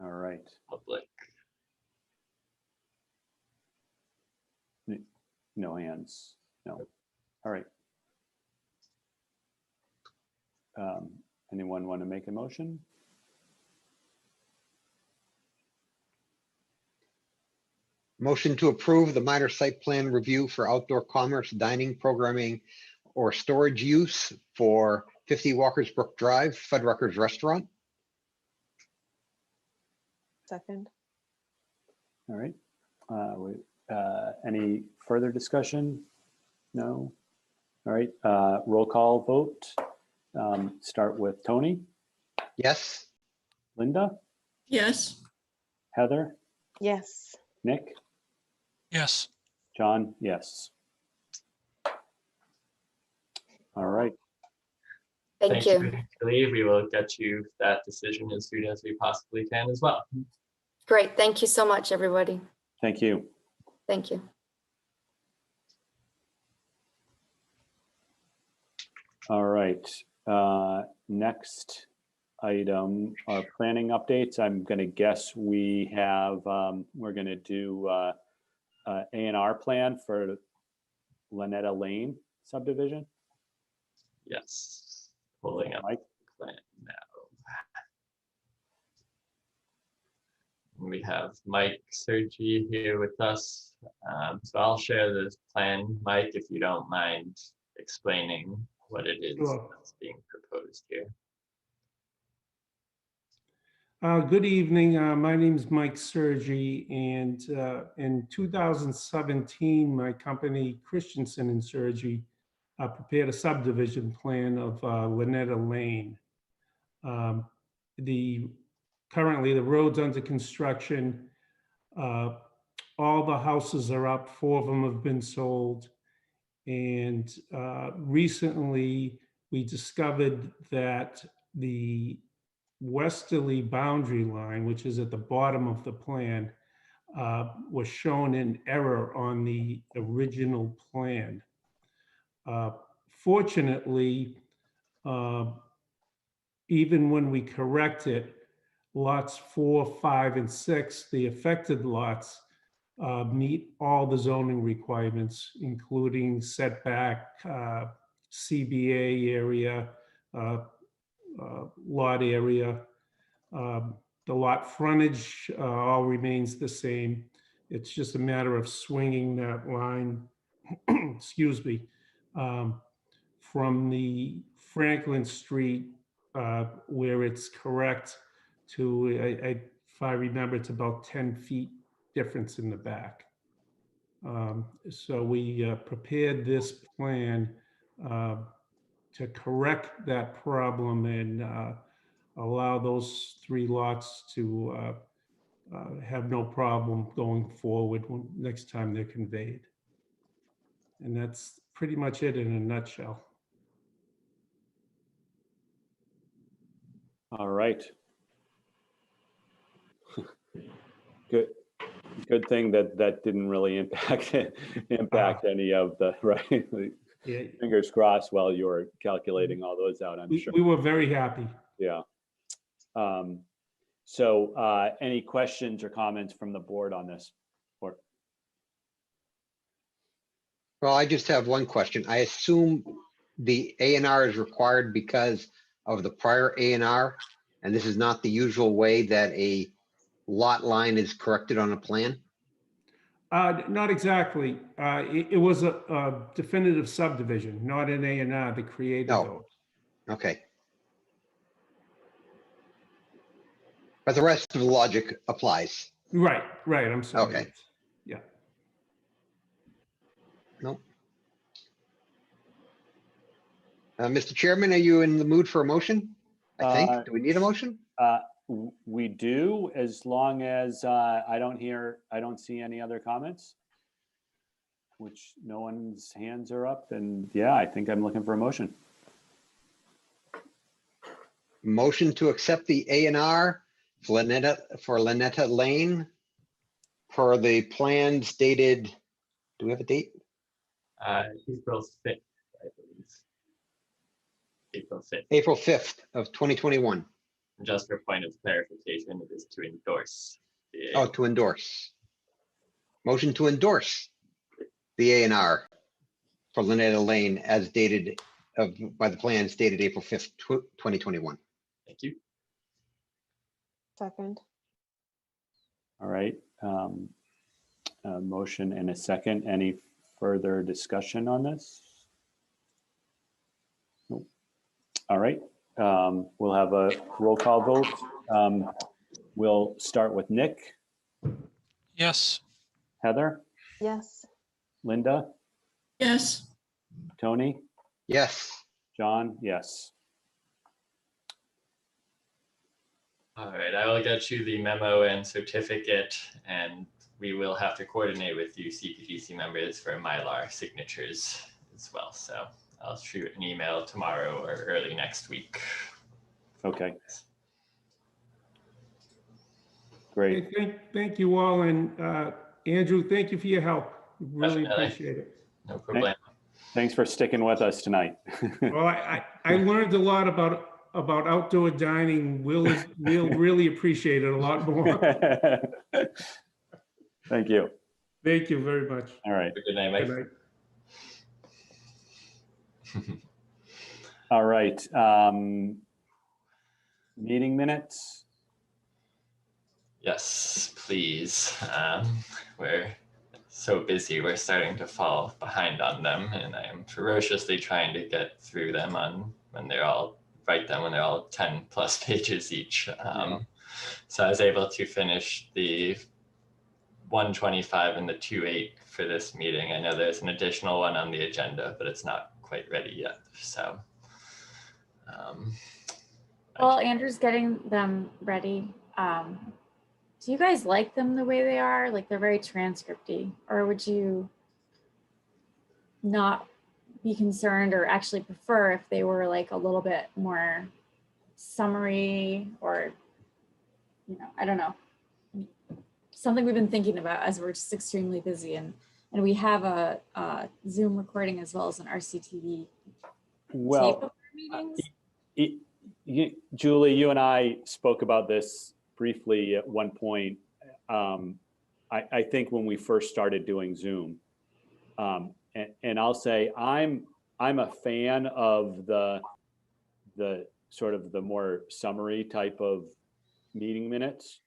All right. Public. No hands, no. All right. Anyone want to make a motion? Motion to approve the minor site plan review for outdoor commerce, dining, programming, or storage use for 50 Walker's Brook Drive, Fuddruckers Restaurant. Second. All right. Any further discussion? No? All right, roll call vote. Start with Tony, Yes. Linda, Yes. Heather, Yes. Nick, Yes. John, yes. All right, Thank you. Lee. We will get you that decision as soon as we possibly can as well. Great. Thank you so much, everybody. thank you. Thank you. All right, next item are planning updates. I'm gonna guess we have, we're gonna do A&R plan for Lynetta Lane subdivision. Yes, pulling up Mike? the plan now. We have Mike Sergi here with us. So I'll share this plan, Mike, if you don't mind explaining what it is Sure. that's being proposed here. Good evening. My name is Mike Sergi, and in 2017, my company Christensen and Sergi prepared a subdivision plan of Lynetta Lane. Currently, the road's under construction. All the houses are up. 4 of them have been sold. And recently, we discovered that the westerly boundary line, which is at the bottom of the plan, was shown in error on the original plan. Fortunately, even when we correct it, lots 4, 5, and 6, the affected lots, meet all the zoning requirements, including setback, CBA area, lot area. The lot frontage all remains the same. It's just a matter of swinging that line, excuse me, from the Franklin Street where it's correct to, if I remember, it's about 10 feet difference in the back. So we prepared this plan to correct that problem and allow those 3 lots to have no problem going forward next time they're conveyed. And that's pretty much it in a nutshell. All right. Good thing that didn't really impact any of the, right? Yeah, Fingers crossed while you were calculating all those out, I'm sure. we were very happy. Yeah. So any questions or comments from the board on this? Or Well, I just have one question. I assume the A&R is required because of the prior A&R, and this is not the usual way that a lot line is corrected on a plan? Not exactly. It was a definitive subdivision, not an A&R that created No. those. Okay. But the rest of the logic applies. Right, I'm sorry. Okay. Yeah. No. Mr. Chairman, are you in the mood for a motion? I think. Do we need a motion? we do, as long as I don't see any other comments, which no one's hands are up. And yeah, I think I'm looking for a motion. Motion to accept the A&R for Lynetta Lane per the plans dated, do we have a date? April 5th, I believe. April 5th. April 5th of 2021. Just for point of clarification, it is to endorse. Oh, to endorse. Motion to endorse the A&R for Lynetta Lane as dated by the plans dated April 5th, 2021. Thank you. Second. All right. A motion and a second. Any further discussion on this? Nope. All right, we'll have a roll call vote. We'll start with Nick, Yes. Heather, Yes. Linda, Yes. Tony, Yes. John, yes. All right, I will get you the memo and certificate, and we will have to coordinate with you CPDC members for Mylar signatures as well. So I'll shoot an email tomorrow or early next week. Okay. Great. Thank you all. And Andrew, thank you for your help. Really Definitely. appreciate it. No problem. Thanks for sticking with us tonight. Well, I learned a lot about outdoor dining. We'll really appreciate it a lot more. Thank you. Thank you very much. All right. Good night, Mike. Good night. All right. Meeting minutes. Yes, please. We're so busy, we're starting to fall behind on them, and I am ferociously trying to get through them when they're all 10 plus pages each. So I was able to finish the 125 and the 28 for this meeting. I know there's an additional one on the agenda, but it's not quite ready yet. So Well, Andrew's getting them ready. Do you guys like them the way they are? Like they're very transcripty, or would you not be concerned or actually prefer if they were like a little bit more summary, or, I don't know, something we've been thinking about as we're just extremely busy, and we have a Zoom recording as well as an RCTV Well, tape of our meetings. Julie, you and I spoke about this briefly at one point. I think when we first started doing Zoom, and I'll say I'm a fan of the sort of the more summary type of meeting minutes.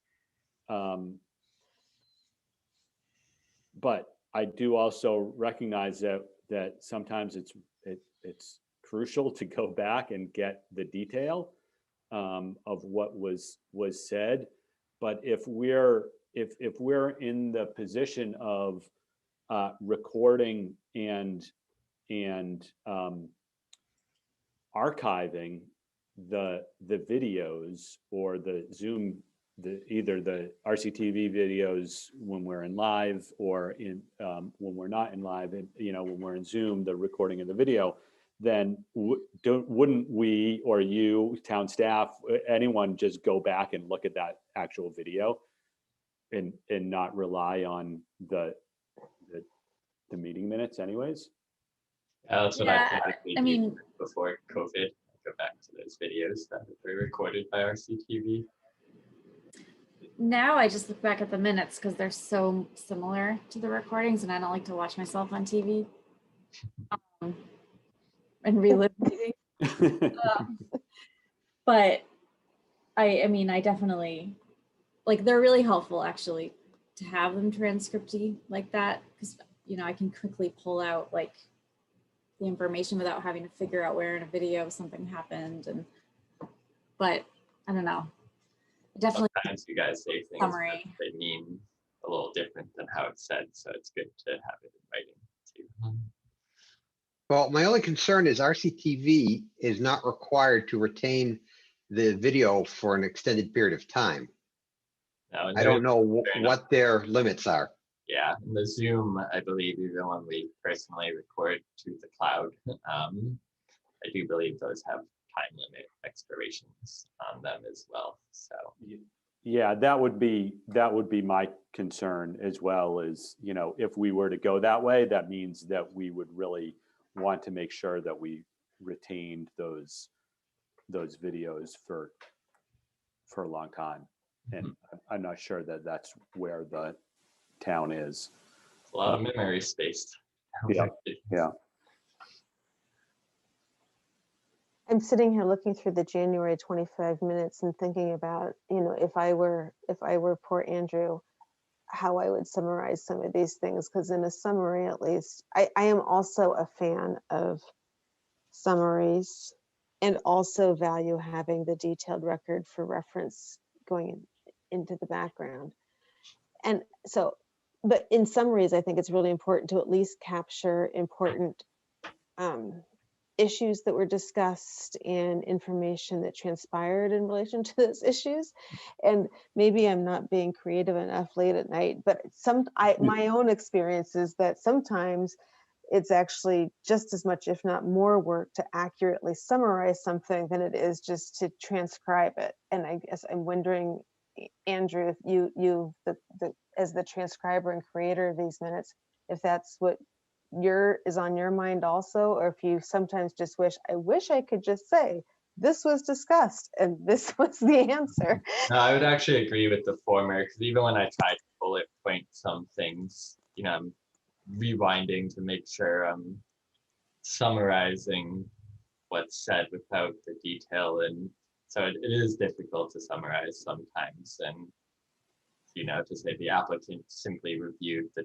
But I do also recognize that sometimes it's crucial to go back and get the detail of what was said. But if we're in the position of recording and archiving the videos or the Zoom, either the RCTV videos when we're in live or when we're not in live, and when we're in Zoom, the recording of the video, then wouldn't we or you, town staff, anyone just go back and look at that actual video and not rely on the meeting minutes anyways? That's what Yeah, I typically I mean, do before COVID. I go back to those videos that were recorded by RCTV. now I just look back at the minutes because they're so similar to the recordings, and I don't like to watch myself on TV and relive meetings. But I mean, I definitely, like, they're really helpful actually to have them transcripty like that, because I can quickly pull out like the information without having to figure out where in a video something happened. But I don't know. Definitely. Sometimes you guys say things summary. that they mean a little different than how it's said, so it's good to have it in writing too. Well, my only concern is RCTV is not required to retain the video for an extended period of time. Now, I don't know what their limits are. Yeah, in the Zoom, I believe even when we personally record to the cloud, I do believe those have time limit expirations on them as well. So yeah, that would be my concern as well. Is if we were to go that way, that means that we would really want to make sure that we retained those videos for a long time, and I'm not sure that that's where the town is. it's a lot of memory space. Yeah. I'm sitting here looking through the January 25 minutes and thinking about, if I were poor Andrew, how I would summarize some of these things. Because in a summary, at least, I am also a fan of summaries. and also value having the detailed record for reference going into the background. And so, but in summaries, I think it's really important to at least capture important issues that were discussed and information that transpired in relation to those issues. And maybe I'm not being creative enough late at night, but my own experience is that sometimes it's actually just as much, if not more work to accurately summarize something than it is just to transcribe it. And I guess I'm wondering, Andrew, if you as the transcriber and creator of these minutes, if that's what is on your mind also, or if you sometimes just I wish I could just say, this was discussed and this was the answer. No, I would actually agree with the former, because even when I try to bullet point some things, you know, I'm rewinding to make sure I'm summarizing what's said without the detail. And so it is difficult to summarize sometimes. And, you know, to say the applicant simply reviewed the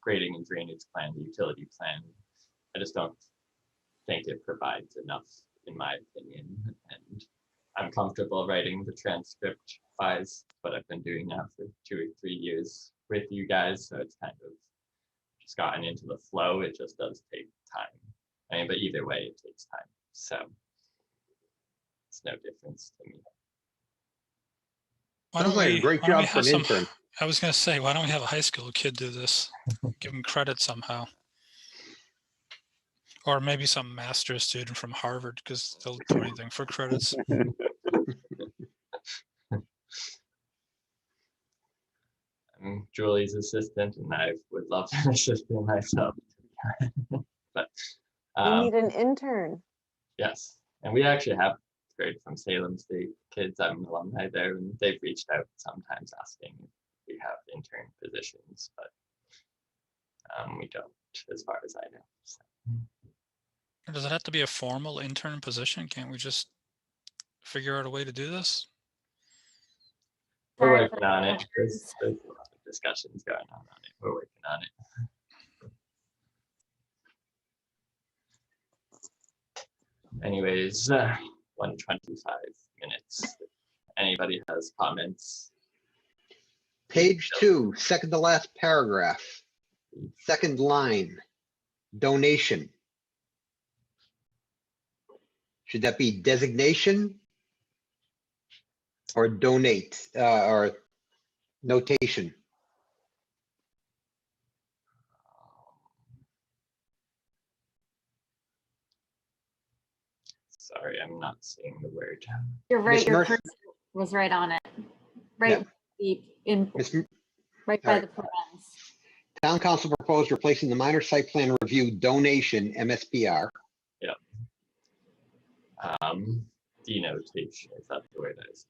grading and drainage plan, the utility plan, I just don't think it provides enough, in my opinion. And I'm comfortable writing the transcript files, what I've been doing now for 2 or 3 years with you guys. So it's kind of just gotten into the flow. It just does take time. I mean, but either way, it takes time. So it's no difference to me. Sounds like a great job for an intern. I was going to say, why don't we have a high school kid do this? Give him credit somehow. Or maybe some master's student from Harvard, because they'll do anything for credits. I'm Julie's assistant, and I would love to assist him myself. But You need an intern. yes, and we actually have great from Salem State kids. I'm an alumni there, and they've reached out sometimes asking if we have intern positions, but we don't, as far as I know. So. Does it have to be a formal intern position? Can't we just figure out a way to do this? We're working on it. There's a lot of discussions going on it. We're working on it. Anyways, 125 minutes. Anybody has comments? Page 2, second to last paragraph, second line, donation. Should that be designation or donate or notation? Sorry, I'm not seeing the word. You're right. Ms. Your Murphy? cursor was right on it. Right, right by the parens. Town council proposed replacing the minor site plan review donation MSPR. Yeah. Denotation, is that the word I said?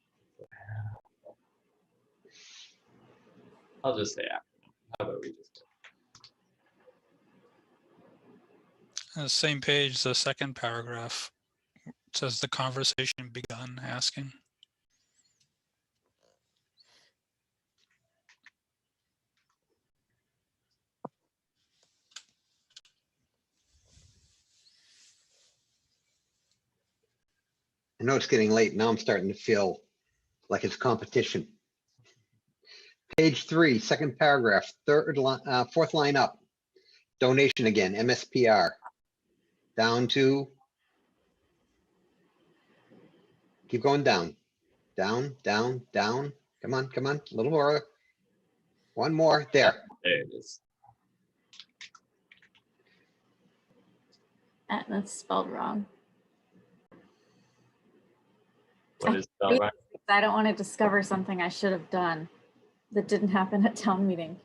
I'll just say acronym. How about we just On the same page, the second paragraph says the conversation begun asking. I know it's getting late. Now I'm starting to feel like it's competition. Page 3, second paragraph, fourth line up. Donation again, MSPR. Down to, keep going down. Down, down, down. Come on, come on, a little more. One more, there. There it is. That's spelled wrong. What is spelled wrong? I don't want to discover something I should have done that didn't happen at town meeting.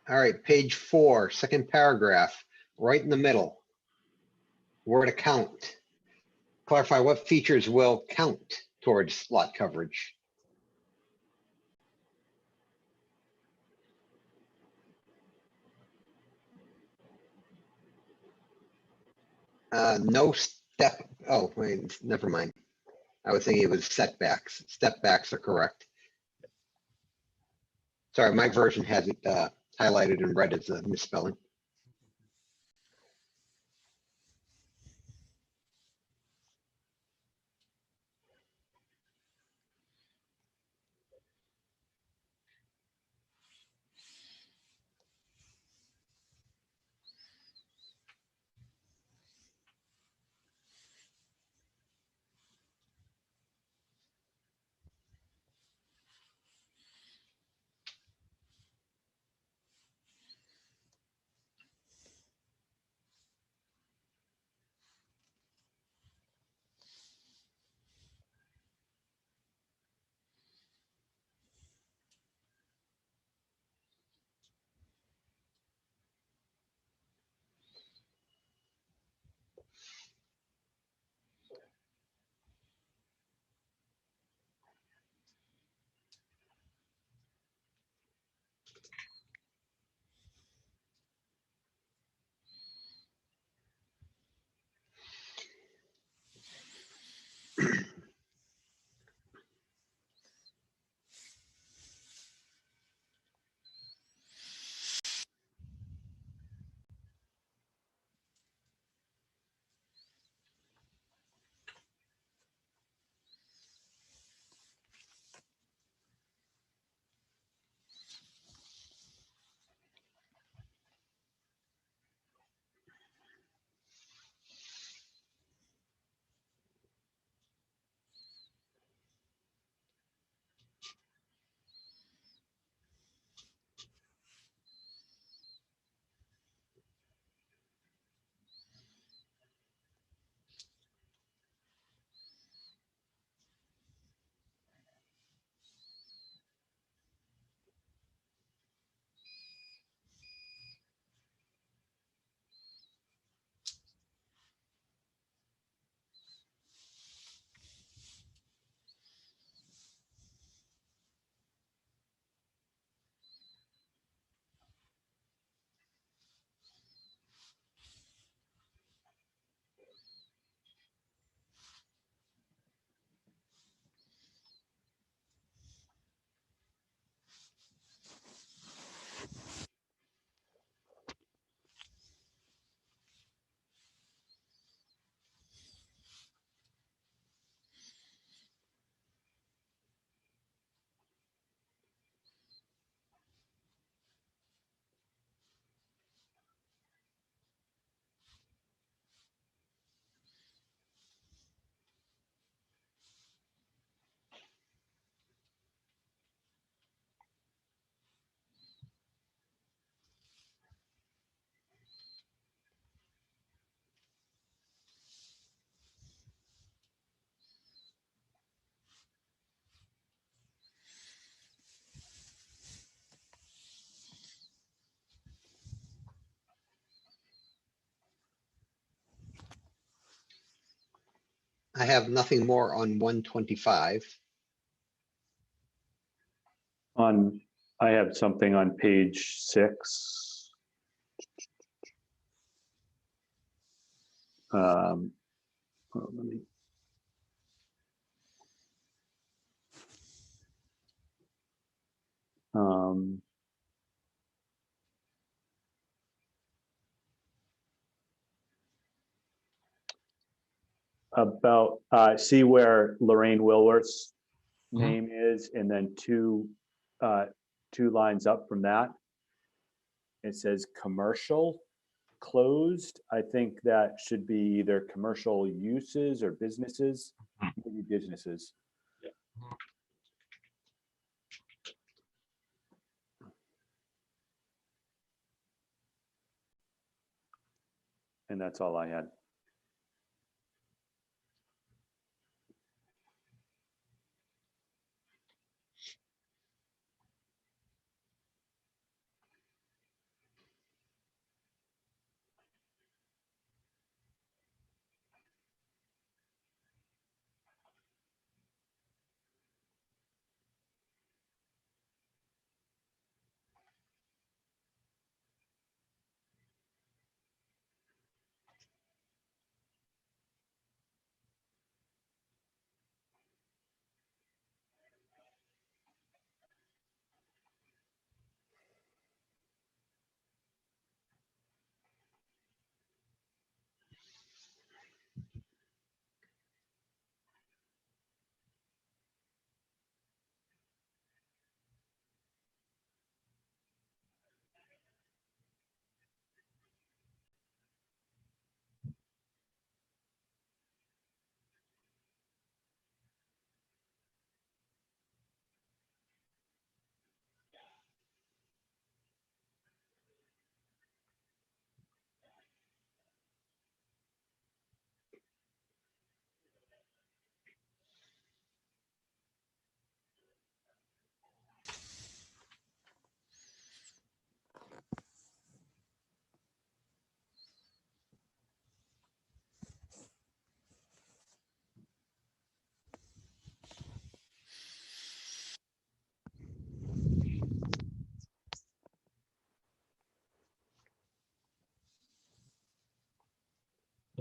All right, page 4, second paragraph, right in the middle. Word account. Clarify what features will count towards lot coverage. No step, oh, wait, never mind. I was thinking it was setbacks. Step backs are correct. Sorry, my version has it highlighted in red as a misspelling. I have nothing more on 125. I have something on page 6. Let me. About see where Lorraine Wilworth's name is, and then two lines up from that, it says commercial closed. I think that should be either commercial uses or businesses, maybe businesses. Yeah. And that's all I had.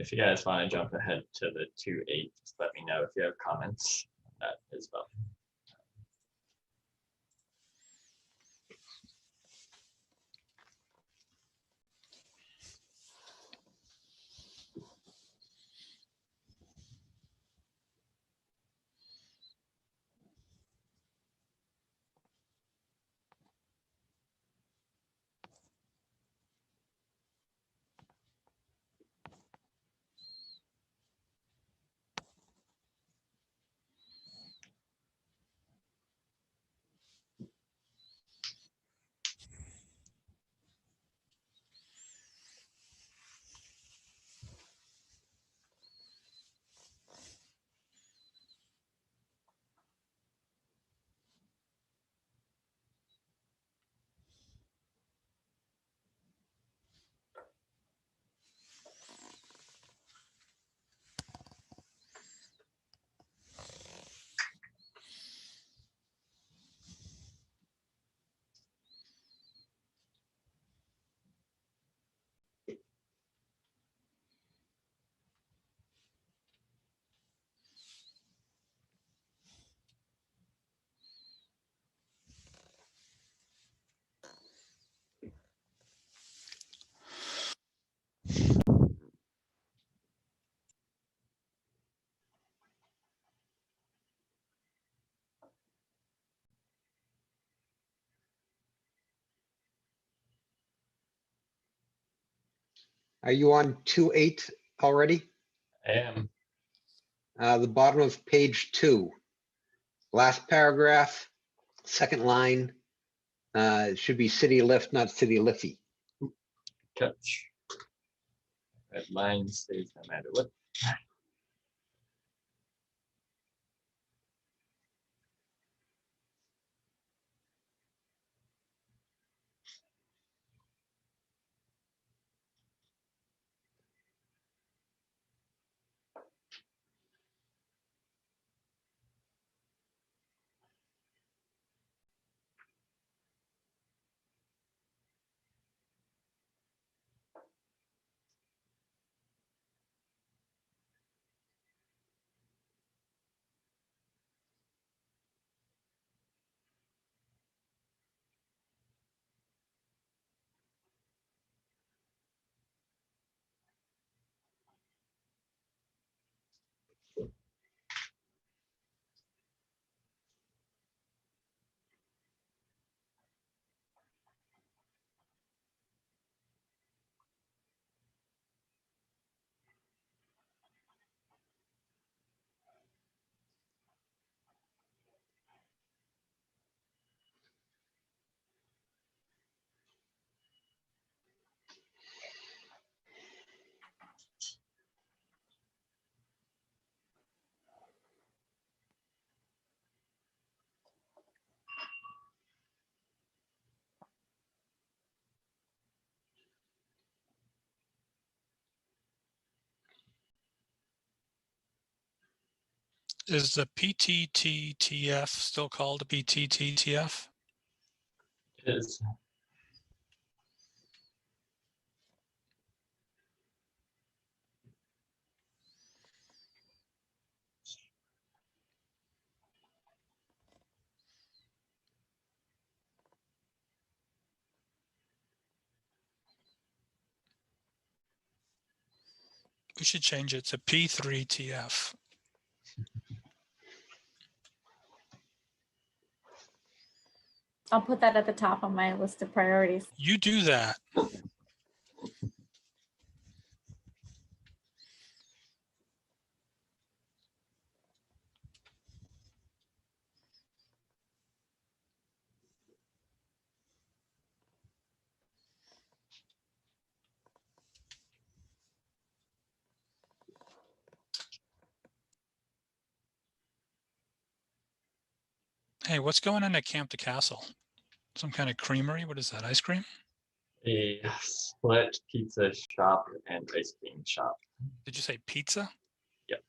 If you guys want to jump ahead to the 2.8, just let me know if you have comments on that as well. Are you on 2.8 already? I am. The bottom of page 2, last paragraph, second line. It should be city lift, not city liffey. Catch. Red line stays no matter what. Is the PTTTF still called a PTTTF? It is. We should change it to P3TF. I'll put that at the top on my list of priorities. You do that. Hey, what's going on at Camp the Castle? Some kind of creamery? What is that, ice cream? A split pizza shop and ice cream shop. Did you say pizza? Yep.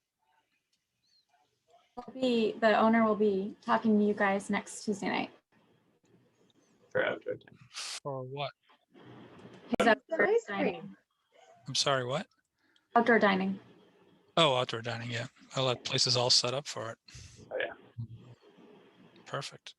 The owner will be talking to you guys next Tuesday night. For outdoor time. For what? His An outdoor ice dining. cream. I'm sorry, what? Outdoor dining. Oh, outdoor dining, yeah. I'll let places all set up for it. Oh, yeah. Perfect.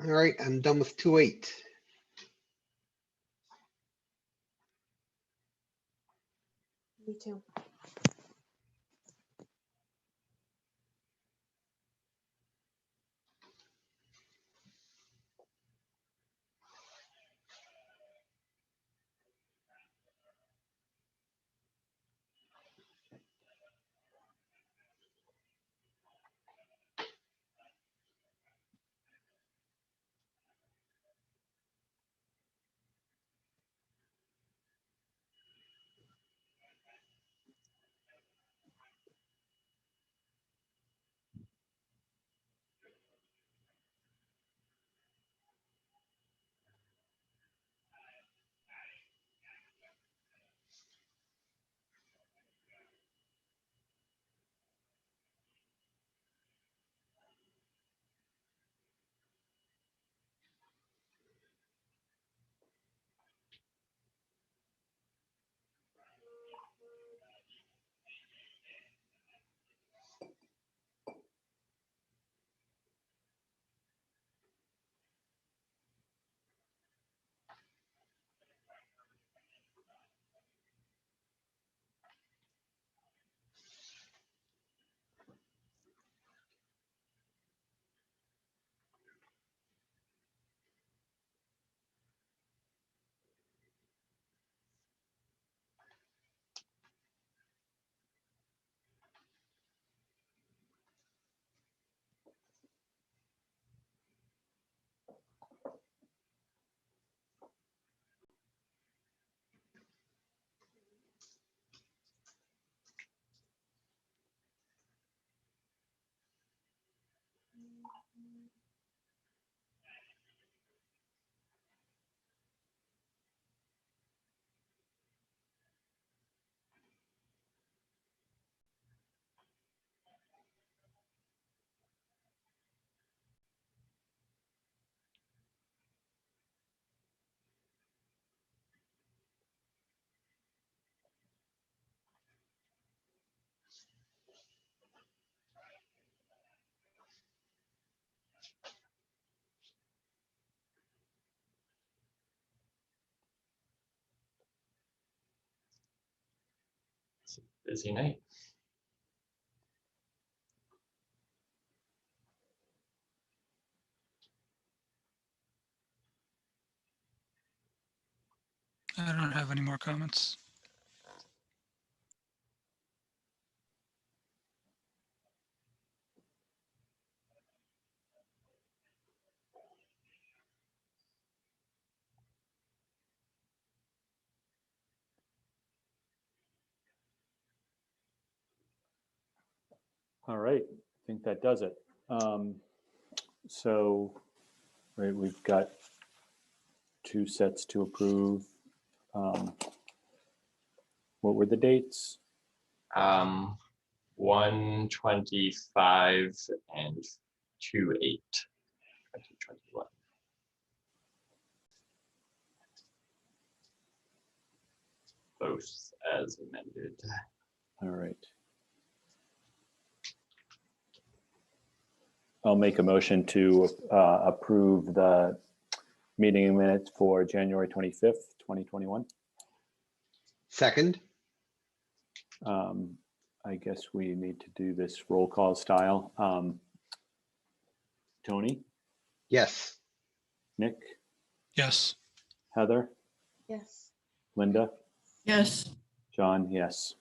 All right, I'm done with 2.8. Me too. It's a busy night. I don't have any more comments. All right, I think that does it. So, right, we've got 2 sets to approve. What were the dates? 1/25 and 2/8/2021. Both as amended. All right. I'll make a motion to approve the meeting minutes for January 25th, 2021. Second, I guess we need to do this roll call style. Tony, yes. Nick, Yes. Heather, Yes. Linda, Yes. John, yes.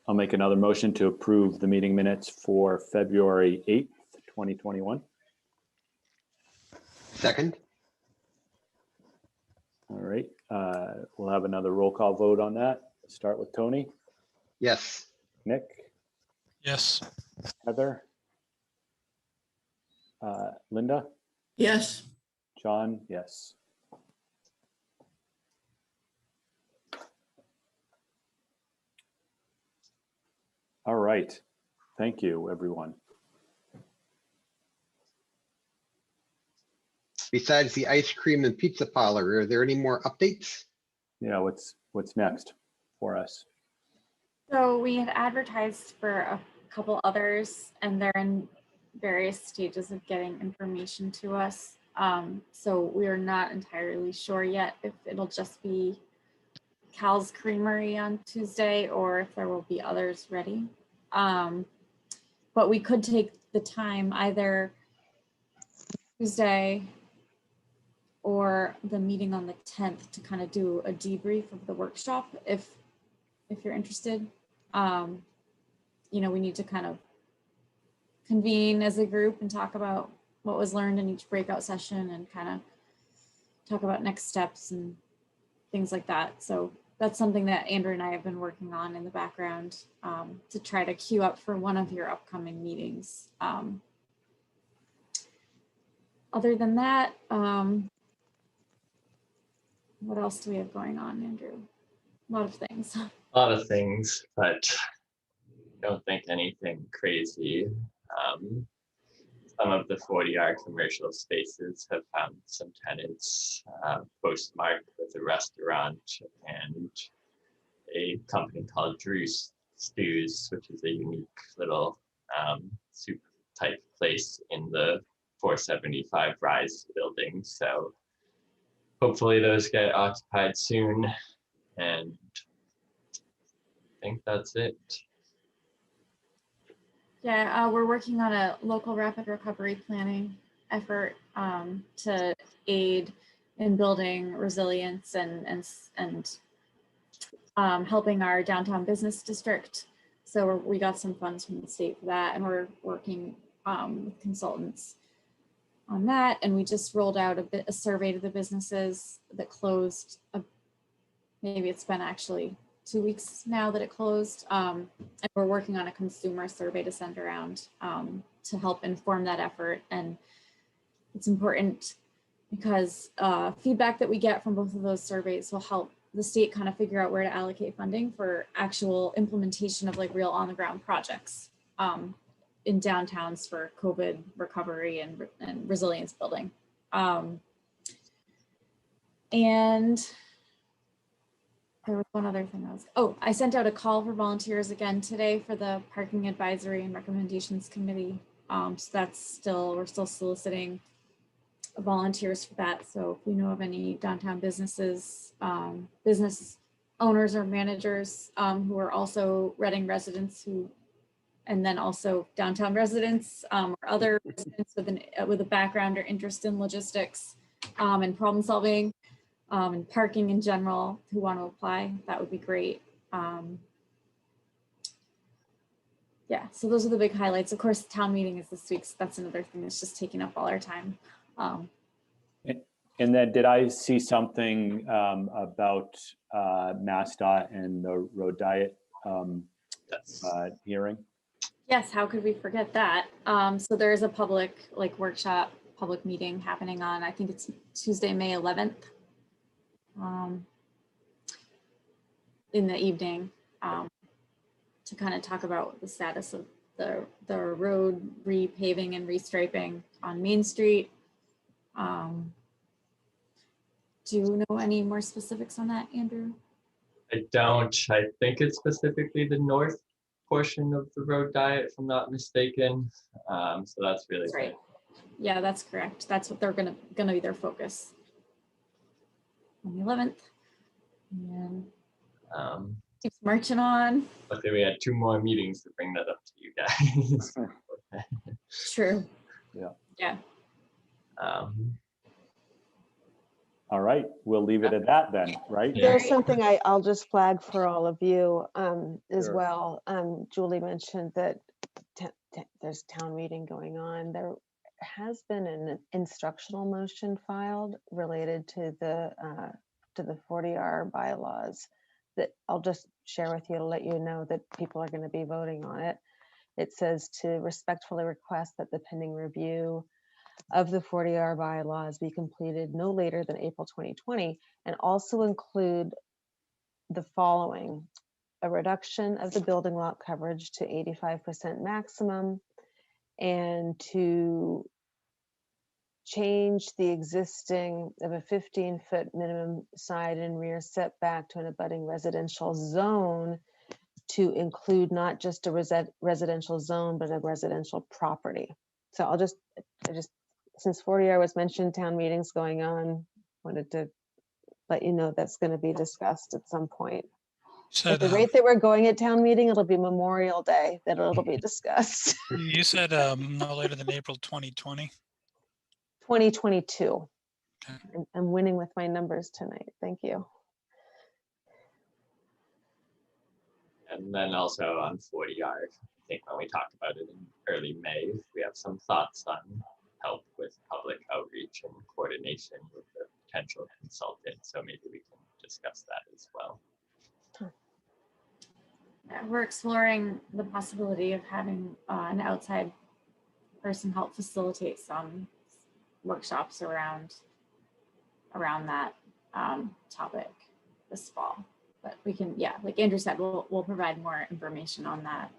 I'll make another motion to approve the meeting minutes for February 8th, 2021. Second, All right, we'll have another roll call vote on that. Start with Tony, yes. Nick, Yes. Heather, Linda, Yes. John, yes. All right, thank you, everyone. Besides the ice cream and pizza parlor, are there any more updates? what's next for us. So we had advertised for a couple others, and they're in various stages of getting information to us. So we are not entirely sure yet if it'll just be Cal's Creamery on Tuesday or if there will be others ready. But we could take the time either Tuesday or the meeting on the 10th to kind of do a debrief of the workshop if you're interested. You know, we need to kind of convene as a group and talk about what was learned in each breakout session and kind of talk about next steps and things like that. So that's something that Andrew and I have been working on in the background to try to queue up for one of your upcoming meetings. Other than that, what else do we have going on, Andrew? A lot of things. A lot of things, but don't think anything crazy. Some of the 40R commercial spaces have found some tenants, postmarked with a restaurant and a company called Drew's Stews, which is a unique little soup type place in the 475 Rise building. So hopefully those get occupied soon, and I think that's it. Yeah, we're working on a local rapid recovery planning effort to aid in building resilience and helping our downtown business district. So we got some funds from the state for that, and we're working with consultants on that. And we just rolled out a survey to the businesses that closed. Maybe it's been actually 2 weeks now that it closed. And we're working on a consumer survey to send around to help inform that effort. And it's important because feedback that we get from both of those surveys will help the state kind of figure out where to allocate funding for actual implementation of like real on the ground projects in downtowns for COVID recovery and resilience building. And there was one other thing I sent out a call for volunteers again today for the Parking Advisory and Recommendations Committee. So that's we're still soliciting volunteers for that. So if you know of any downtown businesses, business owners or managers who are also Reading residents and then also downtown residents or other residents with a background or interest in logistics and problem solving, and parking in general who want to apply, that would be great. Yeah, so those are the big highlights. Of course, the town meeting is this week, so that's another thing that's just taking up all our time. And then did I see something about MassDOT and the road diet hearing? Yes, how could we forget that? So there is a public workshop, public meeting happening on, I think it's Tuesday, May 11th. In the evening to kind of talk about the status of the road repaving and restriping on Main Street. Do you know any more specifics on that, Andrew? I don't. I think it's specifically the north portion of the road diet, if I'm not mistaken. So that's really right. Good. Yeah, that's correct. That's what they're gonna be their focus on the 11th. And keeps marching on. But then we had 2 more meetings to bring that up to you guys. True. Yeah. Yeah. All right, we'll leave it at that then, right? There's something I'll just flag for all of you as Sure. well. Julie mentioned that there's town meeting going on. There has been an instructional motion filed related to the 40R bylaws that I'll just share with you to let you know that people are going to be voting on it. It says to respectfully request that the pending review of the 40R bylaws be completed no later than April 2020, and also include the following: a reduction of the building lot coverage to 85% maximum, and to change the existing of a 15-foot minimum side and rear setback to an abutting residential zone to include not just a residential zone, but a residential property. So I just, since 40R was mentioned, town meetings going on, wanted to let you know that's going to be discussed at some point. At the rate that we're going at town meeting, it'll be Memorial Day that it'll be discussed. You said no later than April 2020. 2022. Okay. I'm winning with my numbers tonight. Thank you. And then also on 40R, I think when we talked about it in early May, we have some thoughts on help with public outreach and coordination with the potential consultant. So maybe we can discuss that as well. We're exploring the possibility of having an outside person help facilitate some workshops around that topic this fall. But we can, yeah, like Andrew said, we'll provide more information on that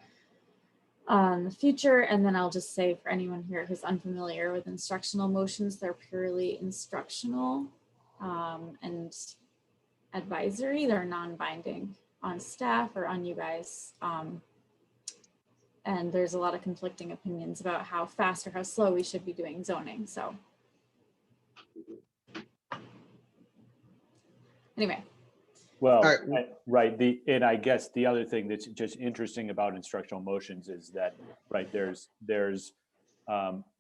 in the future. And then I'll just say for anyone here who's unfamiliar with instructional motions, they're purely instructional and advisory. They're non-binding on staff or on you guys. And there's a lot of conflicting opinions about how fast or how slow we should be doing zoning. So anyway. Well, right. And I guess the other thing that's just interesting about instructional motions is that, right, there's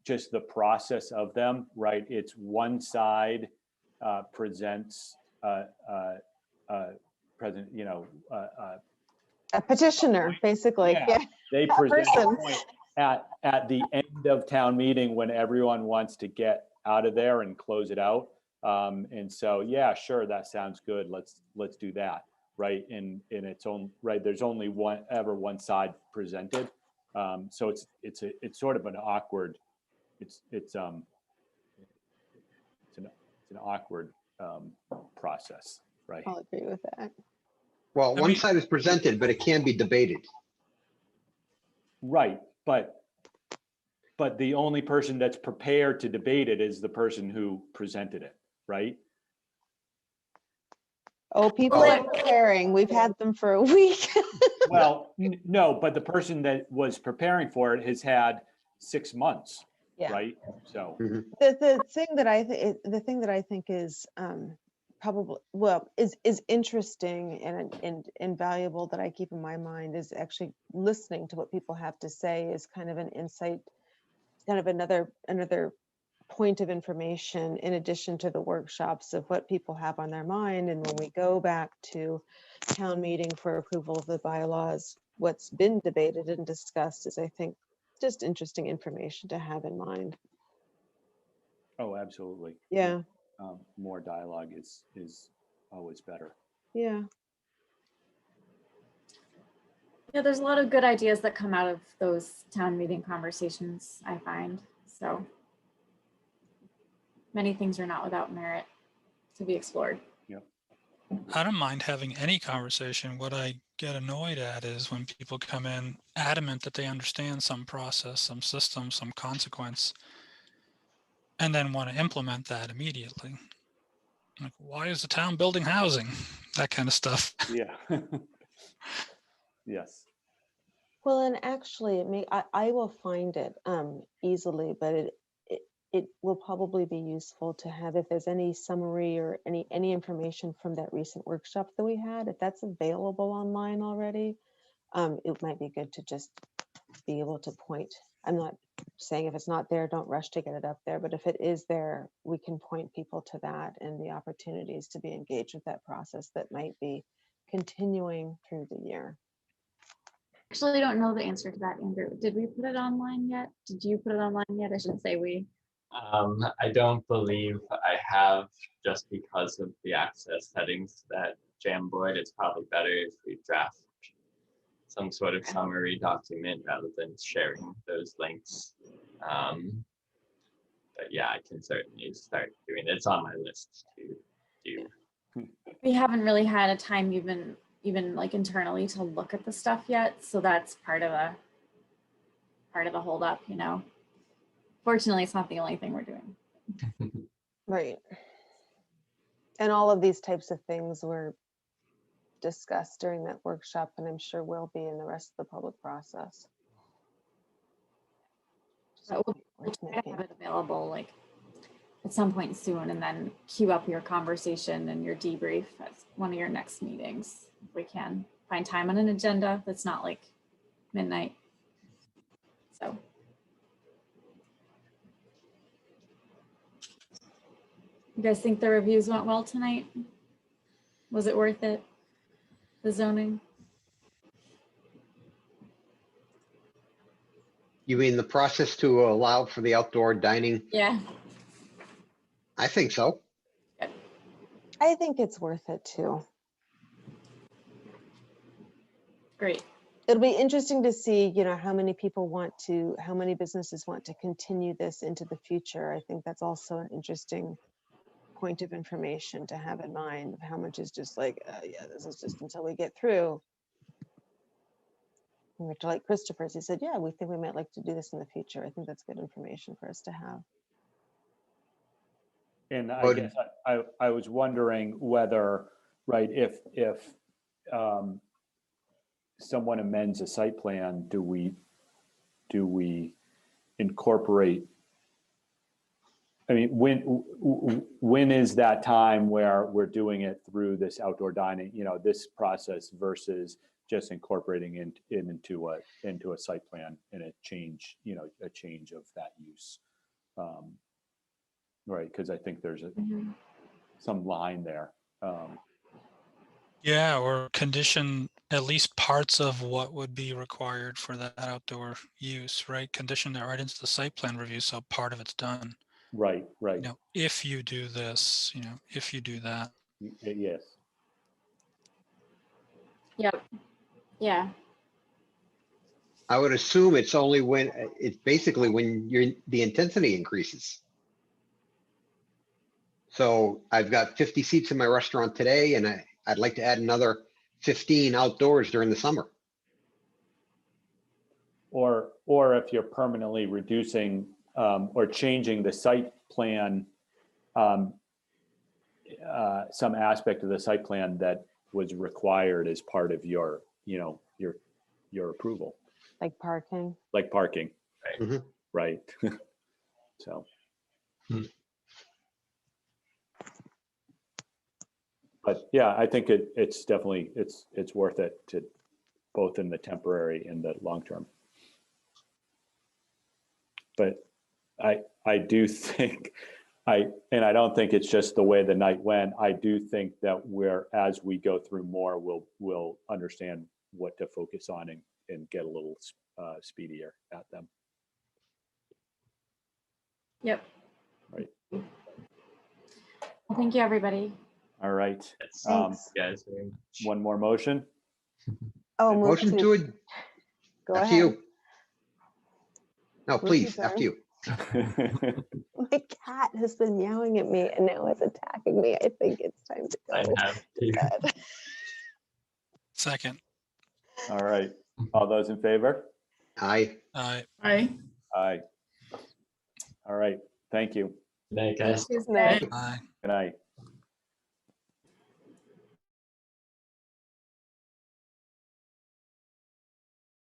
just the process of them, right? It's one side presents a petitioner, basically. Yeah. They present a point at the end of town meeting when everyone wants to get out of there and close it out. And so, yeah, sure, that sounds good. Let's do that, right? In its own right. There's only one side presented, so it's sort of an awkward. It's an awkward process, right? I'll agree with that. Well, one side is presented, but it can be debated. Right, but the only person that's prepared to debate it is the person who presented it, right? Oh, people are preparing. We've had them for a week. Well, no, but the person that was preparing for it has had 6 months, right? So the thing that I think is probably, well, is interesting and invaluable that I keep in my mind is actually listening to what people have to say is kind of an insight, kind of another point of information in addition to the workshops of what people have on their mind. And when we go back to town meeting for approval of the bylaws, what's been debated and discussed is, I think, just interesting information to have in mind. Oh, absolutely. Yeah. More dialogue is always better. Yeah. Yeah, there's a lot of good ideas that come out of those town meeting conversations, I find. So many things are not without merit to be explored. Yeah. I don't mind having any conversation. What I get annoyed at is when people come in adamant that they understand some process, some system, some consequence, and then want to implement that immediately. Like, why is the town building housing? That kind of stuff. Yeah. Yes. Well, and actually, I will find it easily, but it will probably be useful to have, if there's any summary or any information from that recent workshop that we had, if that's available online already, it might be good to just be able to point. I'm not saying if it's not there, don't rush to get it up there, but if it is there, we can point people to that and the opportunities to be engaged with that process that might be continuing through the year. Actually, I don't know the answer to that, Andrew. Did we put it online yet? Did you put it online yet? I should say we. I don't believe I have, just because of the access settings to that Jamboard. It's probably better if we draft some sort of summary document rather than sharing those links. But yeah, I can certainly start doing it. It's on my list to do. We haven't really had a time even like internally to look at the stuff yet. So that's part of the hold up, you know. Fortunately, it's not the only thing we're doing. Right. And all of these types of things were discussed during that workshop, and I'm sure will be in the rest of the public process. But we'll try to have it available like at some point soon, and then queue up your conversation and your debrief as one of your next meetings. If we can find time on an agenda that's not like midnight. So. You guys think the reviews went well tonight? Was it worth it? The zoning? You mean the process to allow for the outdoor dining? Yeah. I think so. I think it's worth it too. Great. It'll be interesting to see, how many businesses want to continue this into the future. I think that's also an interesting point of information to have in mind of how much is just like, yeah, this is just until we get through. Like Christopher's, he said, yeah, we think we might like to do this in the future. I think that's good information for us to have. And I guess I was wondering whether, right, if someone amends a site plan, do we incorporate? I mean, when is that time where we're doing it through this outdoor dining, this process versus just incorporating it into a site plan and a change of that use, right? Because I think there's some line there. Yeah, or condition at least parts of what would be required for that outdoor use, right? Condition that right into the site plan review, so part of it's done. Right. If you do this, if you do that. Yes. Yep. Yeah. I would assume it's only it's basically when the intensity increases. So I've got 50 seats in my restaurant today, and I'd like to add another 15 outdoors during the summer. Or if you're permanently reducing or changing the site plan, some aspect of the site plan that was required as part of your approval. Like parking. Like parking. Right. Mm-hmm. Right. So. But yeah, I think it's definitely, it's worth it to both in the temporary and the long term. But I do think I don't think it's just the way the night went. I do think that as we go through more, we'll understand what to focus on and get a little speedier at them. Yep. Right. Well, thank you, everybody. All right. Thanks. Guys, One more motion. Oh, Motion to it. Go After ahead. you. No, Move to please, adjourn. after you. My cat has been meowing at me and now it's attacking me. I think it's time to go. I have to. Bed. Second. All right. All those in favor? Aye. Aye. Aye. All right. Thank you. Good night, guys. Tuesday. Aye. Good night.